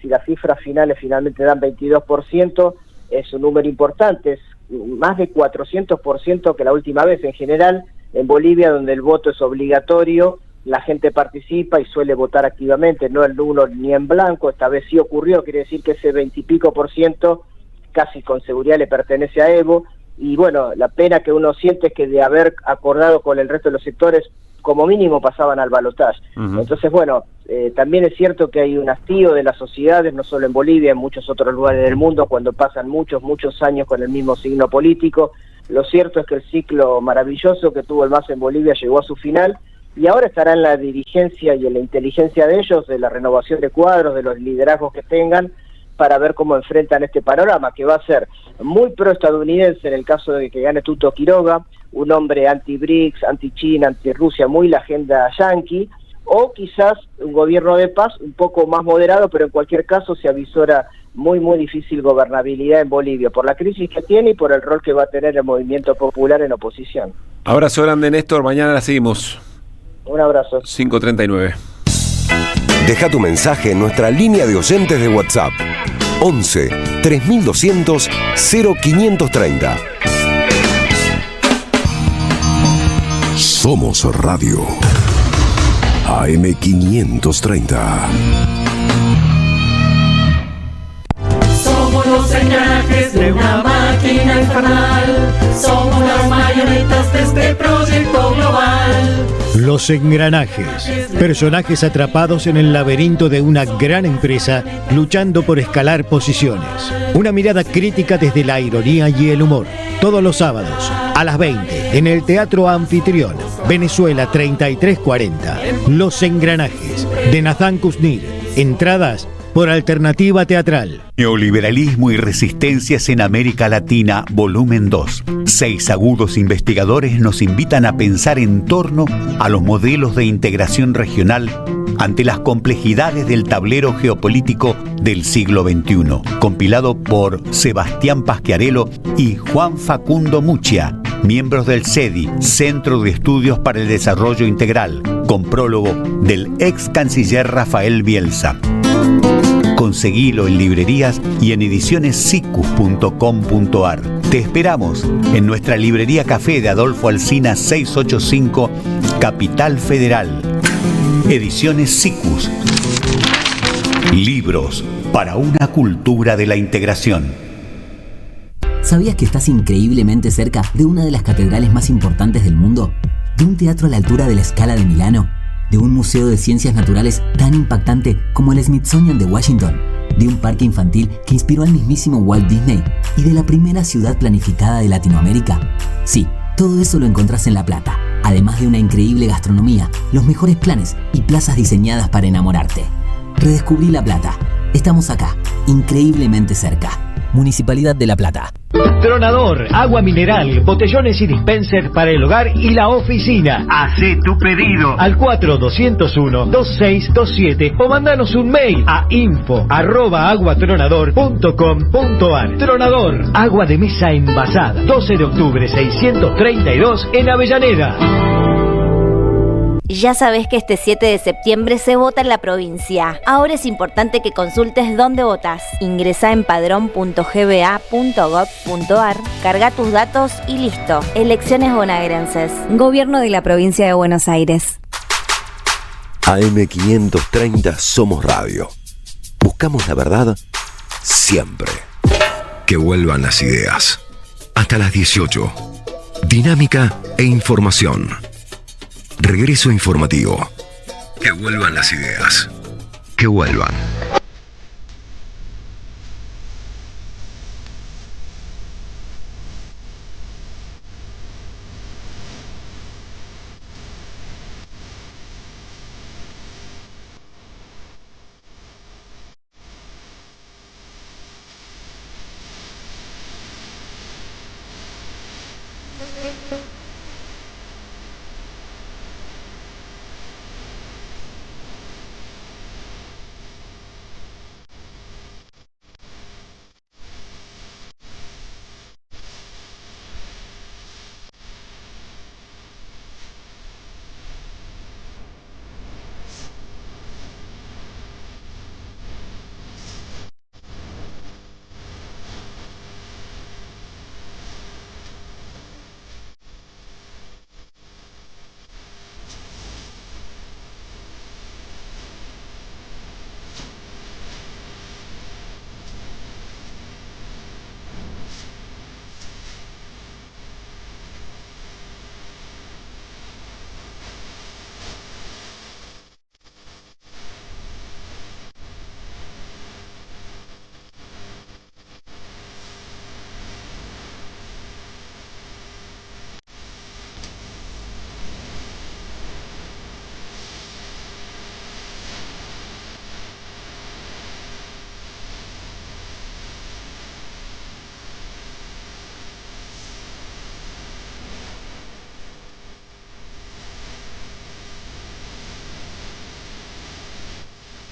si las cifras finales finalmente dan 22%, es un número importante, es más de 400% que la última vez. En general, en Bolivia, donde el voto es obligatorio, la gente participa y suele votar activamente, no en nulo ni en blanco. Esta vez sí ocurrió, quiere decir que ese 20 y pico % casi con seguridad le pertenece a Evo, y bueno, la pena que uno siente es que de haber acordado con el resto de los sectores, como mínimo pasaban al balotaje. Entonces, bueno, también es cierto que hay un hastío de las sociedades, no solo en Bolivia, en muchos otros lugares del mundo, cuando pasan muchos años con el mismo signo político. Lo cierto es que el ciclo maravilloso que tuvo el MAS en Bolivia llegó a su final, y ahora estará en la dirigencia y en la inteligencia de ellos, de la renovación de cuadros, de los liderazgos que tengan, para ver cómo enfrentan este panorama, que va a ser muy pro-estadounidense en el caso de que gane Tuto Quiroga, un hombre anti-BRICS, anti-China, anti-Rusia, muy la agenda yanqui, o quizás un gobierno de paz un poco más moderado, pero en cualquier caso se avisora muy difícil gobernabilidad en Bolivia, por la crisis que tiene y por el rol que va a tener el movimiento popular en oposición. Abrazo grande, Néstor, mañana la seguimos. Un abrazo. 5:39. Deja tu mensaje en nuestra línea de oyentes de WhatsApp. 11 3200 0530. Somos Radio AM530. Somos los engranajes de una máquina infernal. Somos las marionetas de este proyecto global. Los engranajes, personajes atrapados en el laberinto de una gran empresa luchando por escalar posiciones. Una mirada crítica desde la ironía y el humor. Todos los sábados a las 20 en el Teatro Anfitrión, Venezuela 3340. Los engranajes de Nathan Kuznir. Entradas por Alternativa Teatral. Neoliberalismo y resistencias en América Latina, volumen 2. 6 agudos investigadores nos invitan a pensar en torno a los modelos de integración regional ante las complejidades del tablero geopolítico del siglo XXI. Compilado por Sebastián Pasquiarello y Juan Facundo Muccia, miembros del CEDI, Centro de Estudios para el Desarrollo Integral, con prólogo del ex canciller Rafael Bielsa. Conseguilo en librerías y en edicionessicus.com.ar. Te esperamos en nuestra librería Café de Adolfo Alsina 685, Capital Federal. Ediciones Sicus. Libros para una cultura de la integración. ¿Sabías que estás increíblemente cerca de una de las catedrales más importantes del mundo? ¿De un teatro a la altura de la Scala de Milano? ¿De un museo de ciencias naturales tan impactante como el Smithsonian de Washington? ¿De un parque infantil que inspiró al mismísimo Walt Disney? ¿Y de la primera ciudad planificada de Latinoamérica? Sí, todo eso lo encontrás en La Plata, además de una increíble gastronomía, los mejores planes y plazas diseñadas para enamorarte. Redescubrí La Plata. Estamos acá, increíblemente cerca. Municipalidad de La Plata. Tronador, agua mineral, botellones y dispensers para el hogar y la oficina. Hacé tu pedido al 4201-2627 o mandanos un mail a info@aguatronador.com.ar. Tronador, agua de mesa envasada. 12 de octubre 632 en Avellaneda. Ya sabés que este 7 de septiembre se vota en la provincia. Ahora es importante que consultes dónde votás. Ingresá en padrón.gba.gov.ar, carga tus datos y listo. Elecciones bonaerenses. Gobierno de la Provincia de Buenos Aires. AM530 Somos Radio. Buscamos la verdad siempre. Que vuelvan las ideas. Hasta las 18. Dinámica e información. Regreso informativo. Que vuelvan las ideas. Que vuelvan.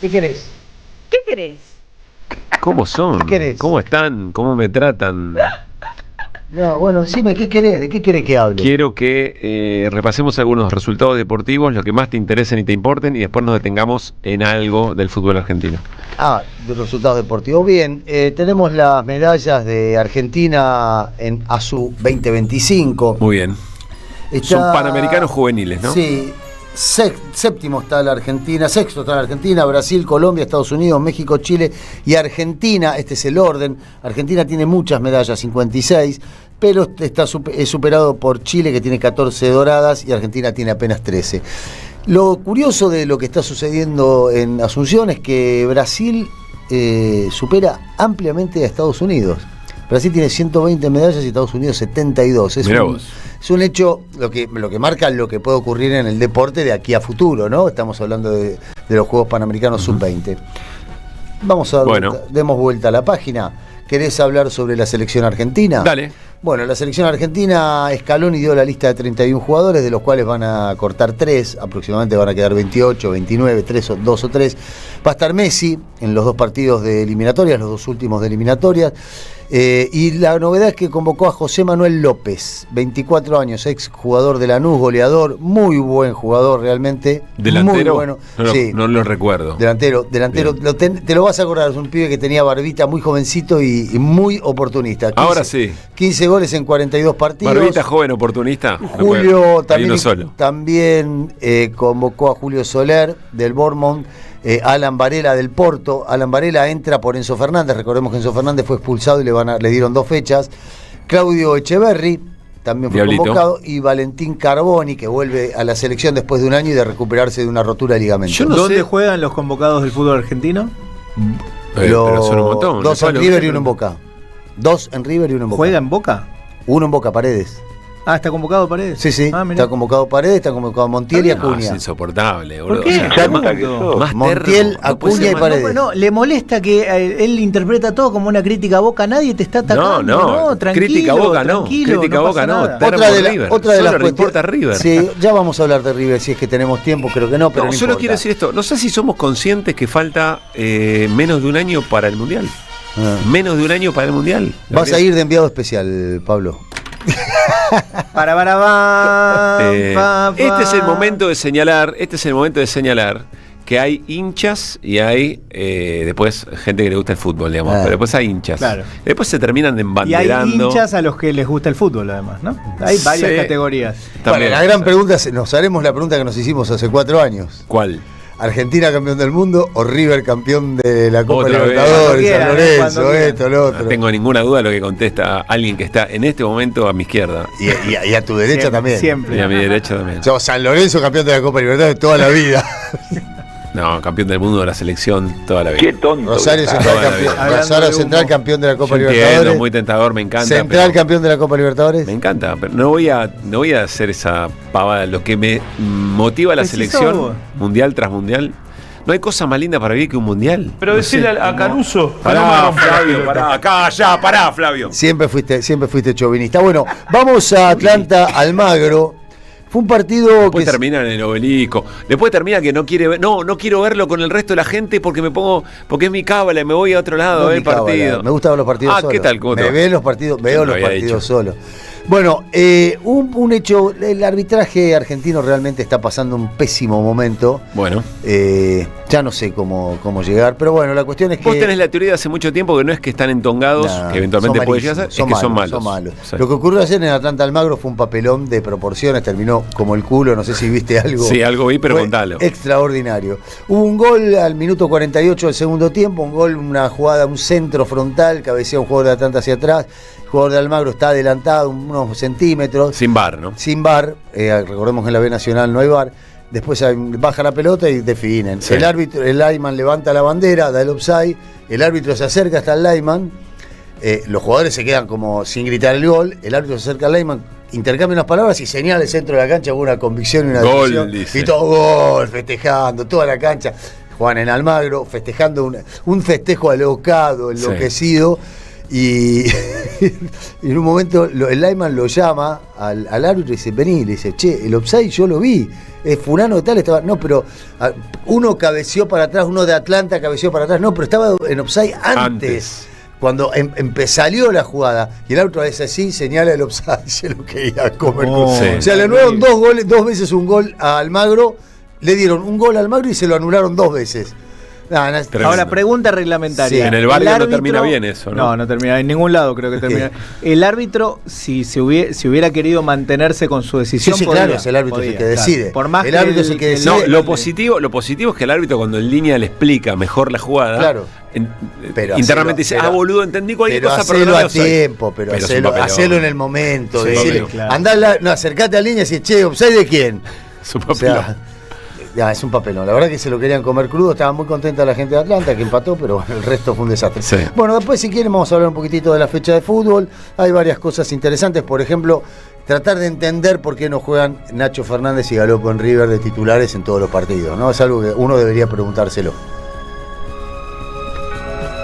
¿Qué querés? ¿Qué querés? ¿Cómo son? ¿Qué querés? ¿Cómo están? ¿Cómo me tratan? No, bueno, decime, ¿qué querés? ¿De qué querés que hable? Quiero que repasemos algunos resultados deportivos, lo que más te interesen y te importen, y después nos detengamos en algo del fútbol argentino. De resultados deportivos. Bien, tenemos las medallas de Argentina en ASU 2025. Muy bien. Son panamericanos juveniles, ¿no? Sí. Séptimo está la Argentina, sexto está la Argentina, Brasil, Colombia, Estados Unidos, México, Chile y Argentina. Este es el orden. Argentina tiene muchas medallas, 56, pero es superado por Chile, que tiene 14 doradas, y Argentina tiene apenas 13. Lo curioso de lo que está sucediendo en Asunción es que Brasil supera ampliamente a Estados Unidos. Brasil tiene 120 medallas y Estados Unidos 72. Es un hecho, lo que marca lo que puede ocurrir en el deporte de aquí a futuro, ¿no? Estamos hablando de los Juegos Panamericanos Sub-20. Vamos a demos vuelta a la página. ¿Querés hablar sobre la selección argentina? Dale. Bueno, la selección argentina, Scaloni dio la lista de 31 jugadores, de los cuales van a cortar 3, aproximadamente van a quedar 28, 29, 2 o 3. Va a estar Messi en los 2 partidos de eliminatorias, los 2 últimos de eliminatorias. Y la novedad es que convocó a José Manuel López, 24 años, ex jugador de Lanús, goleador, muy buen jugador realmente. ¿Delantero? Muy bueno. No lo recuerdo. Delantero. Te lo vas a acordar, es un pibe que tenía barbita, muy jovencito y muy oportunista. 15, ahora sí. 15 goles en 42 partidos. Barbita, joven, oportunista. Julio también convocó a Julio Soler del Bournemouth. Alan Varela del Porto. Alan Varela entra por Enzo Fernández. Recordemos que Enzo Fernández fue expulsado y le dieron 2 fechas. Claudio Echeverri también fue convocado. Y Valentín Carboni, que vuelve a la selección después de un año y de recuperarse de una rotura de ligamento. ¿Dónde juegan los convocados del fútbol argentino? Pero son un montón. 2 en River y 1 en Boca. 2 en River y 1 en Boca. ¿Juega en Boca? 1 en Boca, Paredes. ¿Está convocado Paredes? Sí. Está convocado Paredes, está convocado Montiel y Acuña. Es insoportable, boludo. ¿Por qué? Montiel, Acuña y Paredes. No, le molesta que él interpreta todo como una crítica a Boca. Nadie te está atacando. No, tranquilo. Crítica a Boca no. Crítica a Boca no. Otra de las le importa River. Sí, ya vamos a hablar de River si es que tenemos tiempo, creo que no, pero no solo importa. Quiero decir esto. No sé si somos conscientes que falta menos de un año para el Mundial. Menos de un año para el Mundial. Vas a ir de enviado especial, Pablo. Este es el momento de señalar que hay hinchas y hay después gente que le gusta el fútbol, digamos, pero después hay hinchas. Claro. Después se terminan embanderando. Y hay hinchas a los que les gusta el fútbol, además, ¿no? Hay varias categorías. Bueno, la gran pregunta es, nos haremos la pregunta que nos hicimos hace 4 años. ¿Cuál? ¿Argentina campeón del mundo o River campeón de la Copa Libertadores, San Lorenzo, esto, lo otro? No tengo ninguna duda de lo que contesta alguien que está en este momento a mi izquierda. Y a tu derecha también. Siempre. Y a mi derecha también. San Lorenzo campeón de la Copa Libertadores toda la vida. No, campeón del mundo de la selección toda la vida. Qué tonto. Rosario Central campeón de la Copa Libertadores. Muy tentador, me encanta. Central campeón de la Copa Libertadores. Me encanta, pero no voy a hacer esa pavada. Lo que me motiva la selección, mundial tras mundial. No hay cosa más linda para vivir que un mundial. Pero decirle a Caruso. Pará, Flavio. Siempre fuiste chauvinista. Bueno, vamos a Atlanta, Almagro. Fue un partido después que termina en el Obelisco. Después termina que no quiere ver, no quiero verlo con el resto de la gente porque es mi cábala y me voy a otro lado a ver el partido. Me gusta ver los partidos solo. ¿Qué tal? Veo los partidos solo. Bueno, un hecho, el arbitraje argentino realmente está pasando un pésimo momento. Bueno. Ya no sé cómo llegar, pero bueno, la cuestión es que... Vos tenés la teoría de hace mucho tiempo que no es que están entongados, que eventualmente puede llegar a ser, es que son malos. Sí. Lo que ocurrió ayer en Atlanta Almagro fue un papelón de proporciones, terminó como el culo, no sé si viste algo. Sí, algo vi, pero contalo. Extraordinario. Hubo un gol al minuto 48 del segundo tiempo, una jugada, un centro frontal, cabecea un jugador de Atlanta hacia atrás. El jugador de Almagro está adelantado unos centímetros. Sin VAR, ¿no? Sin VAR. Recordemos que en la B Nacional no hay VAR. Después baja la pelota y definen. Sí. El lineman levanta la bandera, da el offside. El árbitro se acerca hasta el lineman. Los jugadores se quedan como sin gritar el gol. El árbitro se acerca al lineman, intercambia unas palabras y señala el centro de la cancha con una convicción y una decisión. Y todo gol, festejando, toda la cancha. Juan en Almagro, festejando un festejo alocado, enloquecido. Sí. Y en un momento el lineman lo llama al árbitro y dice, vení, le dice, che, el offside yo lo vi, fulano de tal estaba, no, pero uno cabeceó para atrás, uno de Atlanta cabeceó para atrás, no, pero estaba en offside antes. Cuando salió la jugada, y el árbitro a veces así señala el offside, se lo quería comer. O sea, le anularon 2 veces un gol a Almagro, le dieron un gol a Almagro y se lo anularon 2 veces. Ahora, pregunta reglamentaria. Sí, en el barrio no termina bien eso, ¿no? No termina en ningún lado, creo que termina. El árbitro, si hubiera querido mantenerse con su decisión, claro, es el árbitro el que decide. Claro. Por más el árbitro es el que decide. No, lo positivo es que el árbitro, cuando en línea le explica mejor la jugada, claro, pero internamente dice, boludo, entendí cualquier cosa, pero hacelo a tiempo, pero hacelo en el momento. Sí, decirle, claro. Acercate a la línea y decir, che, ¿offside de quién? Su papelón. Es un papelón. La verdad que se lo querían comer crudo. Estaba muy contenta la gente de Atlanta que empató, pero bueno, el resto fue un desastre. Sí. Bueno, después si quieren vamos a hablar un poquitito de la fecha de fútbol. Hay varias cosas interesantes. Por ejemplo, tratar de entender por qué no juegan Nacho Fernández y Galopo en River de titulares en todos los partidos, ¿no? Es algo que uno debería preguntárselo.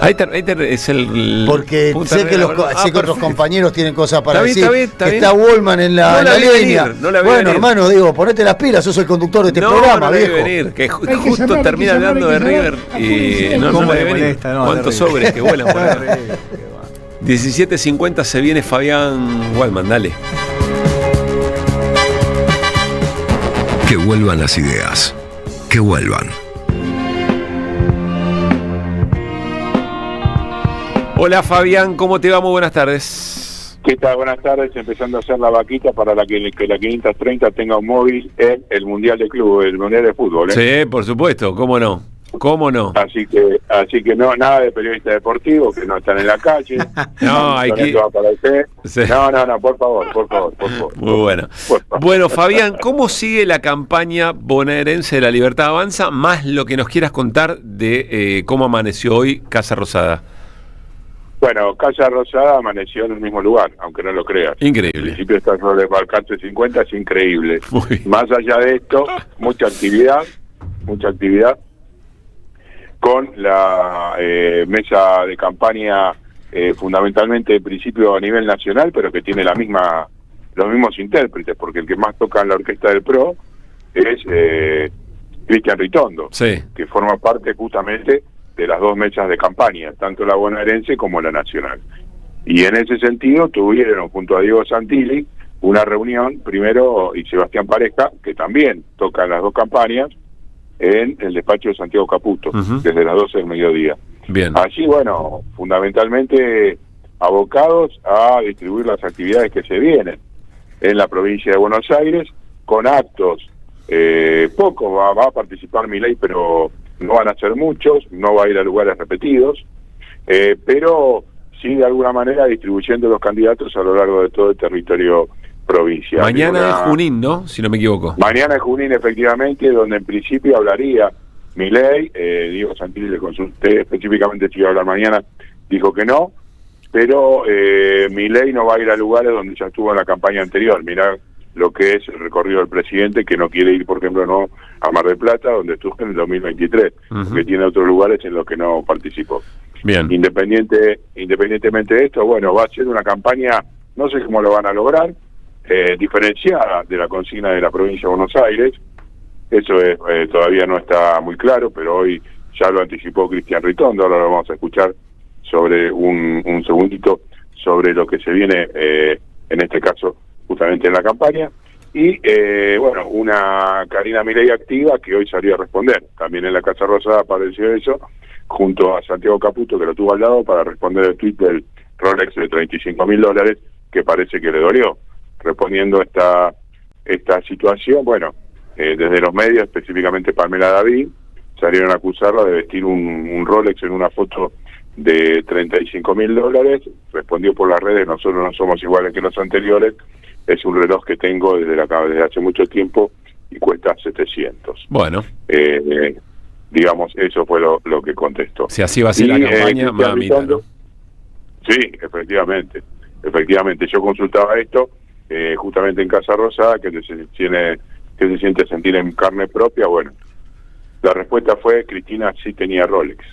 Aiter es el... Porque sé que otros compañeros tienen cosas para decir. Está bien. Está Wallman en la línea. Bueno, hermano, digo, ponete las pilas, sos el conductor de este programa, viejo. Venir, que justo termina hablando de River y no debe venir. ¿Cuántos sobres que vuelan por ahí? 17:50 se viene Fabián Wallman, dale. Que vuelvan las ideas. Que vuelvan. Hola Fabián, ¿cómo te va? Muy buenas tardes. ¿Qué tal? Buenas tardes, empezando a hacer la vaquita para que la 530 tenga un móvil en el Mundial de Club, el Mundial de Fútbol. Sí, por supuesto, ¿cómo no? Así que no, nada de periodistas deportivos que no están en la calle. No, hay que... Sí. No, por favor. Muy bueno. Bueno, Fabián, ¿cómo sigue la campaña bonaerense de La Libertad Avanza? Más lo que nos quieras contar de cómo amaneció hoy Casa Rosada. Bueno, Casa Rosada amaneció en el mismo lugar, aunque no lo creas. Increíble. El principio está sobre el Balcante 50, es increíble. Más allá de esto, mucha actividad con la mesa de campaña fundamentalmente en principio a nivel nacional, pero que tiene los mismos intérpretes, porque el que más toca en la orquesta del PRO es Cristian Ritondo, que forma parte justamente de las 2 mesas de campaña, tanto la bonaerense como la nacional. Y en ese sentido tuvieron junto a Diego Santilli una reunión, primero, y Sebastián Pareja, que también tocan las 2 campañas, en el despacho de Santiago Caputo, desde las 12 del mediodía. Bien. Allí, bueno, fundamentalmente abocados a distribuir las actividades que se vienen en la provincia de Buenos Aires, con actos, poco va a participar Milei, pero no van a ser muchos, no va a ir a lugares repetidos, pero sí de alguna manera distribuyendo los candidatos a lo largo de todo el territorio provincial. Mañana es Junín, ¿no? Si no me equivoco. Mañana es Junín, efectivamente, donde en principio hablaría Milei. Diego Santilli, le consulté específicamente si iba a hablar mañana, dijo que no, pero Milei no va a ir a lugares donde ya estuvo en la campaña anterior. Mirá lo que es el recorrido del presidente, que no quiere ir, por ejemplo, no a Mar del Plata, donde estuvo en el 2023, que tiene otros lugares en los que no participó. Bien. Independientemente de esto, bueno, va a ser una campaña, no sé cómo lo van a lograr, diferenciada de la consigna de la provincia de Buenos Aires. Eso todavía no está muy claro, pero hoy ya lo anticipó Cristian Ritondo. Ahora lo vamos a escuchar sobre un segundito sobre lo que se viene, en este caso, justamente en la campaña. Y, bueno, una Karina Milei activa que hoy salió a responder. También en la Casa Rosada apareció eso, junto a Santiago Caputo, que lo tuvo al lado, para responder el tuit del Rolex de $35.000, que parece que le dolió. Respondiendo esta situación, bueno, desde los medios, específicamente Pamela David, salieron a acusarla de vestir un Rolex en una foto de $35.000. Respondió por las redes: nosotros no somos iguales que los anteriores, es un reloj que tengo desde hace mucho tiempo y cuesta 700. Bueno. Digamos, eso fue lo que contestó. Si así va a ser la campaña, mamita, ¿no? Sí, efectivamente. Yo consultaba esto justamente en Casa Rosada, que se siente sentir en carne propia. Bueno, la respuesta fue: Cristina sí tenía Rolex.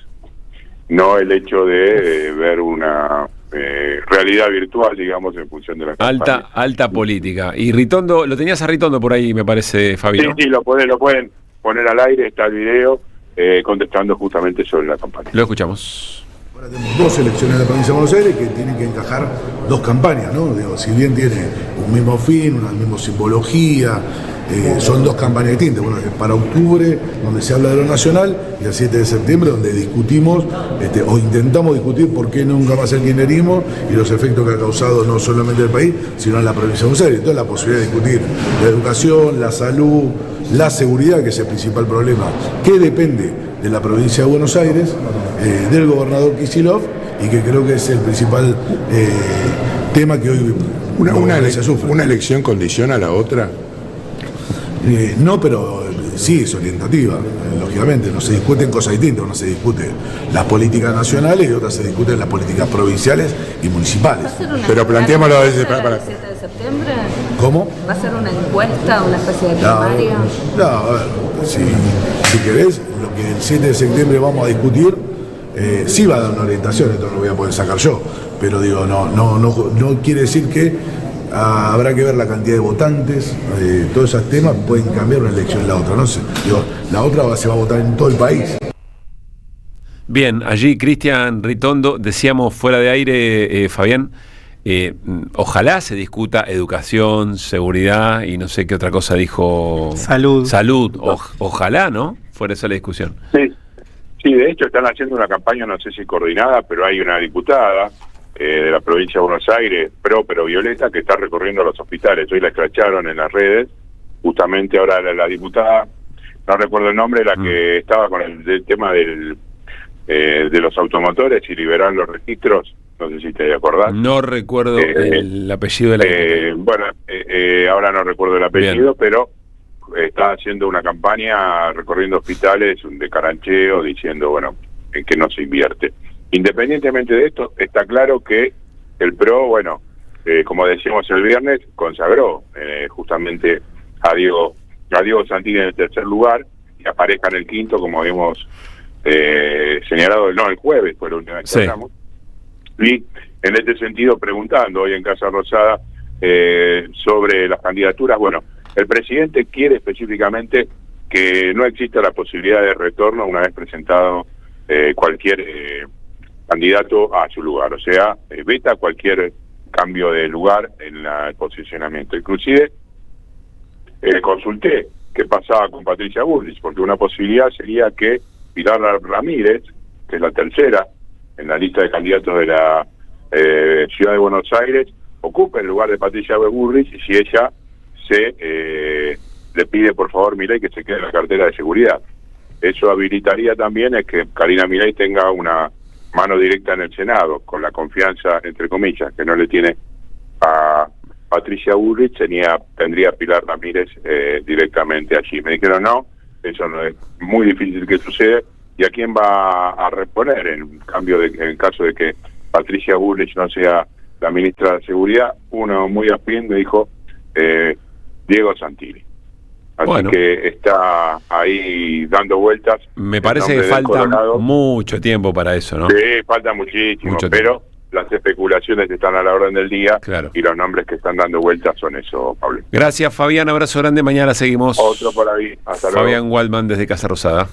No el hecho de ver una realidad virtual, digamos, en función de la campaña. Alta política. Y Ritondo, lo tenías a Ritondo por ahí, me parece, Fabi, ¿no? Sí, lo pueden poner al aire, está el video, contestando justamente sobre la campaña. Lo escuchamos. Ahora tenemos 2 elecciones de la provincia de Buenos Aires que tienen que encajar 2 campañas, ¿no? Digo, si bien tiene un mismo fin, una misma simbología, son 2 campañas distintas. Bueno, para octubre, donde se habla de lo nacional, y el 7 de septiembre, donde discutimos o intentamos discutir por qué nunca más el kirchnerismo y los efectos que ha causado no solamente en el país, sino en la provincia de Buenos Aires. Entonces, la posibilidad de discutir la educación, la salud, la seguridad, que es el principal problema, que depende de la provincia de Buenos Aires, del gobernador Kicillof, y que creo que es el principal tema que hoy se sufre. ¿Una elección condiciona a la otra? No, pero sí es orientativa, lógicamente. No se discuten cosas distintas, uno se discute las políticas nacionales y otras se discuten las políticas provinciales y municipales. Pero planteémoslo a veces para el 7 de septiembre. ¿Cómo? ¿Va a ser una encuesta, una especie de primaria? No, a ver, si querés, lo que el 7 de septiembre vamos a discutir, sí va a dar una orientación, esto no lo voy a poder sacar yo, pero digo, no quiere decir que habrá que ver la cantidad de votantes, todos esos temas pueden cambiar una elección en la otra, no sé, digo, la otra se va a votar en todo el país. Bien, allí Cristian Ritondo, decíamos fuera de aire, Fabián, ojalá se discuta educación, seguridad y no sé qué otra cosa dijo. Salud. Ojalá, ¿no? Fuera esa la discusión. Sí, de hecho están haciendo una campaña, no sé si coordinada, pero hay una diputada de la provincia de Buenos Aires, pero Violeta, que está recorriendo los hospitales. Hoy la escracharon en las redes. Justamente ahora la diputada, no recuerdo el nombre, la que estaba con el tema de los automotores y liberar los registros. No sé si te acordás. No recuerdo el apellido de la diputada. Ahora no recuerdo el apellido, pero está haciendo una campaña recorriendo hospitales de carancheo, diciendo, bueno, en que no se invierte. Independientemente de esto, está claro que el PRO, bueno, como decíamos el viernes, consagró justamente a Diego Santilli en el 3er lugar y a Pareja en el 5º, como habíamos señalado, el jueves fue la última vez que hablamos. Y en este sentido, preguntando hoy en Casa Rosada sobre las candidaturas, bueno, el presidente quiere específicamente que no exista la posibilidad de retorno una vez presentado cualquier candidato a su lugar, o sea, veta cualquier cambio de lugar en el posicionamiento. Inclusive consulté qué pasaba con Patricia Bullrich, porque una posibilidad sería que Pilar Ramírez, que es la tercera en la lista de candidatos de la Ciudad de Buenos Aires, ocupe el lugar de Patricia Bullrich, y si ella le pide por favor Milei que se quede en la cartera de seguridad. Eso habilitaría también es que Karina Milei tenga una mano directa en el Senado, con la confianza, entre comillas, que no le tiene a Patricia Bullrich, tendría a Pilar Ramírez directamente allí. Me dijeron no, eso no es muy difícil que suceda, y a quién va a reponer en caso de que Patricia Bullrich no sea la ministra de Seguridad. Uno muy afín me dijo Diego Santilli. Así que está ahí dando vueltas. Me parece que falta mucho tiempo para eso, ¿no? Sí, falta muchísimo, pero las especulaciones están a la orden del día, y los nombres que están dando vueltas son eso, Pablo. Gracias, Fabián, abrazo grande, mañana seguimos. Otro por ahí, hasta luego. Fabián Waldman desde Casa Rosada.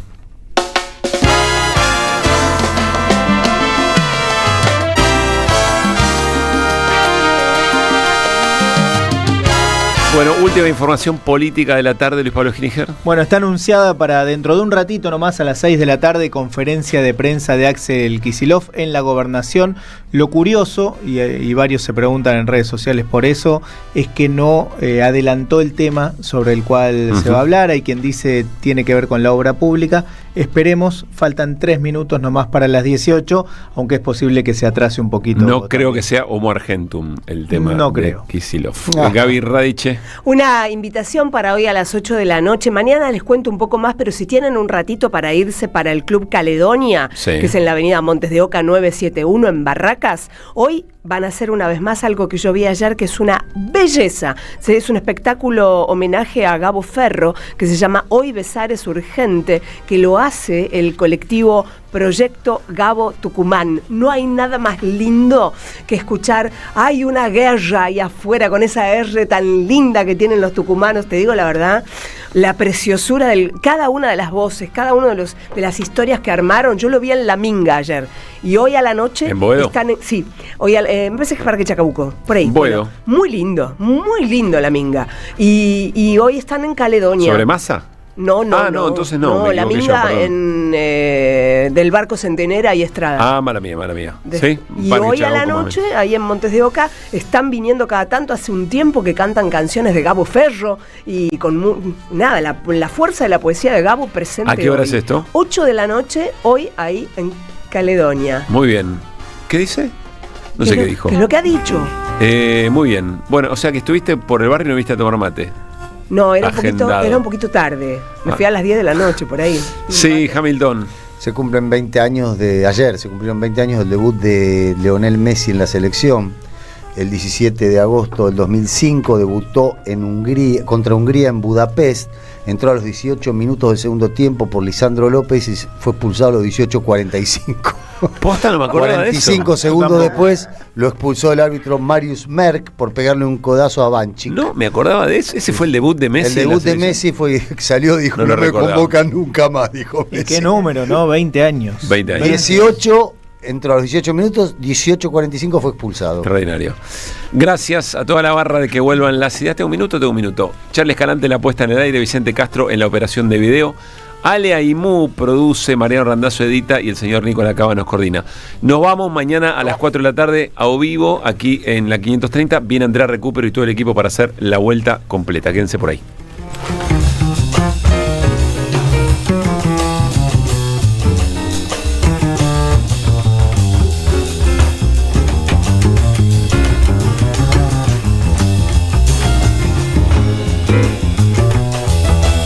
Bueno, última información política de la tarde, Luis Pablo Gininger. Bueno, está anunciada para dentro de un ratito nomás, a las 6 de la tarde, conferencia de prensa de Axel Kicillof en la Gobernación. Lo curioso, y varios se preguntan en redes sociales por eso, es que no adelantó el tema sobre el cual se va a hablar. Hay quien dice tiene que ver con la obra pública. Esperemos, faltan 3 minutos nomás para las 18, aunque es posible que se atrase un poquito. No creo que sea Homo Argentum el tema de Kicillof. Gaby Radiche. Una invitación para hoy a las 8 de la noche. Mañana les cuento un poco más, pero si tienen un ratito para irse para el Club Caledonia, que es en la avenida Montes de Oca 971 en Barracas, hoy van a hacer una vez más algo que yo vi ayer, que es una belleza. Es un espectáculo homenaje a Gabo Ferro, que se llama Hoy besar es urgente, que lo hace el colectivo Proyecto Gabo Tucumán. No hay nada más lindo que escuchar, hay una guerra ahí afuera con esa R tan linda que tienen los tucumanos. Te digo la verdad, la preciosura de cada una de las voces, cada una de las historias que armaron. Yo lo vi en La Minga ayer. Y hoy a la noche ¿En Boedo? están sí, hoy me parece que es Parque Chacabuco, por ahí. Boedo. Muy lindo La Minga. Y hoy están en Caledonia. ¿Sobre Massa? No, entonces no. Me La equivoqué Minga yo, del Barco Centenera y Estrada. Ah, mala mía. Sí. Y hoy a la noche, ahí en Montes de Oca, están viniendo cada tanto, hace un tiempo que cantan canciones de Gabo Ferro y con la fuerza de la poesía de Gabo presente. ¿A qué hora hoy. es esto? 8 de la noche, hoy ahí en Caledonia. Muy bien. ¿Qué dice? No sé qué dijo. ¿Qué es lo que ha dicho? Muy bien. Bueno, o sea que estuviste por el barrio y no viste a tomar mate. No, era Agendado. un poquito tarde. Me fui a las 10 de la noche, por ahí. Sí, Hamilton. Se cumplen 20 años ayer se cumplieron 20 años del debut de Lionel Messi en la selección. El 17 de agosto del 2005 debutó contra Hungría en Budapest. Entró a los 18 minutos del segundo tiempo por Lisandro López y fue expulsado a los 18:45. Posta, no me acordaba de eso. 45 segundos después lo expulsó el árbitro Marius Merck por pegarle un codazo a Banchik. No, me acordaba de eso. Ese fue el debut de Messi. El debut de Messi salió, dijo, no me convocan nunca más, dijo Messi. ¿Y qué número, no? 20 años. 20 años. 18, entró a los 18 minutos, 18:45 fue expulsado. Extraordinario. Gracias a toda la barra de que vuelvan las ideas. Tengo un minuto. Charles Escalante, la puesta en el aire, Vicente Castro en la operación de video. Ale Aimú produce, Mariano Randazzo edita y el señor Nicolás Cava nos coordina. Nos vamos mañana a las 4 de la tarde a vivo aquí en la 530. Viene Andrea Recupero y todo el equipo para hacer la vuelta completa. Quédense por ahí.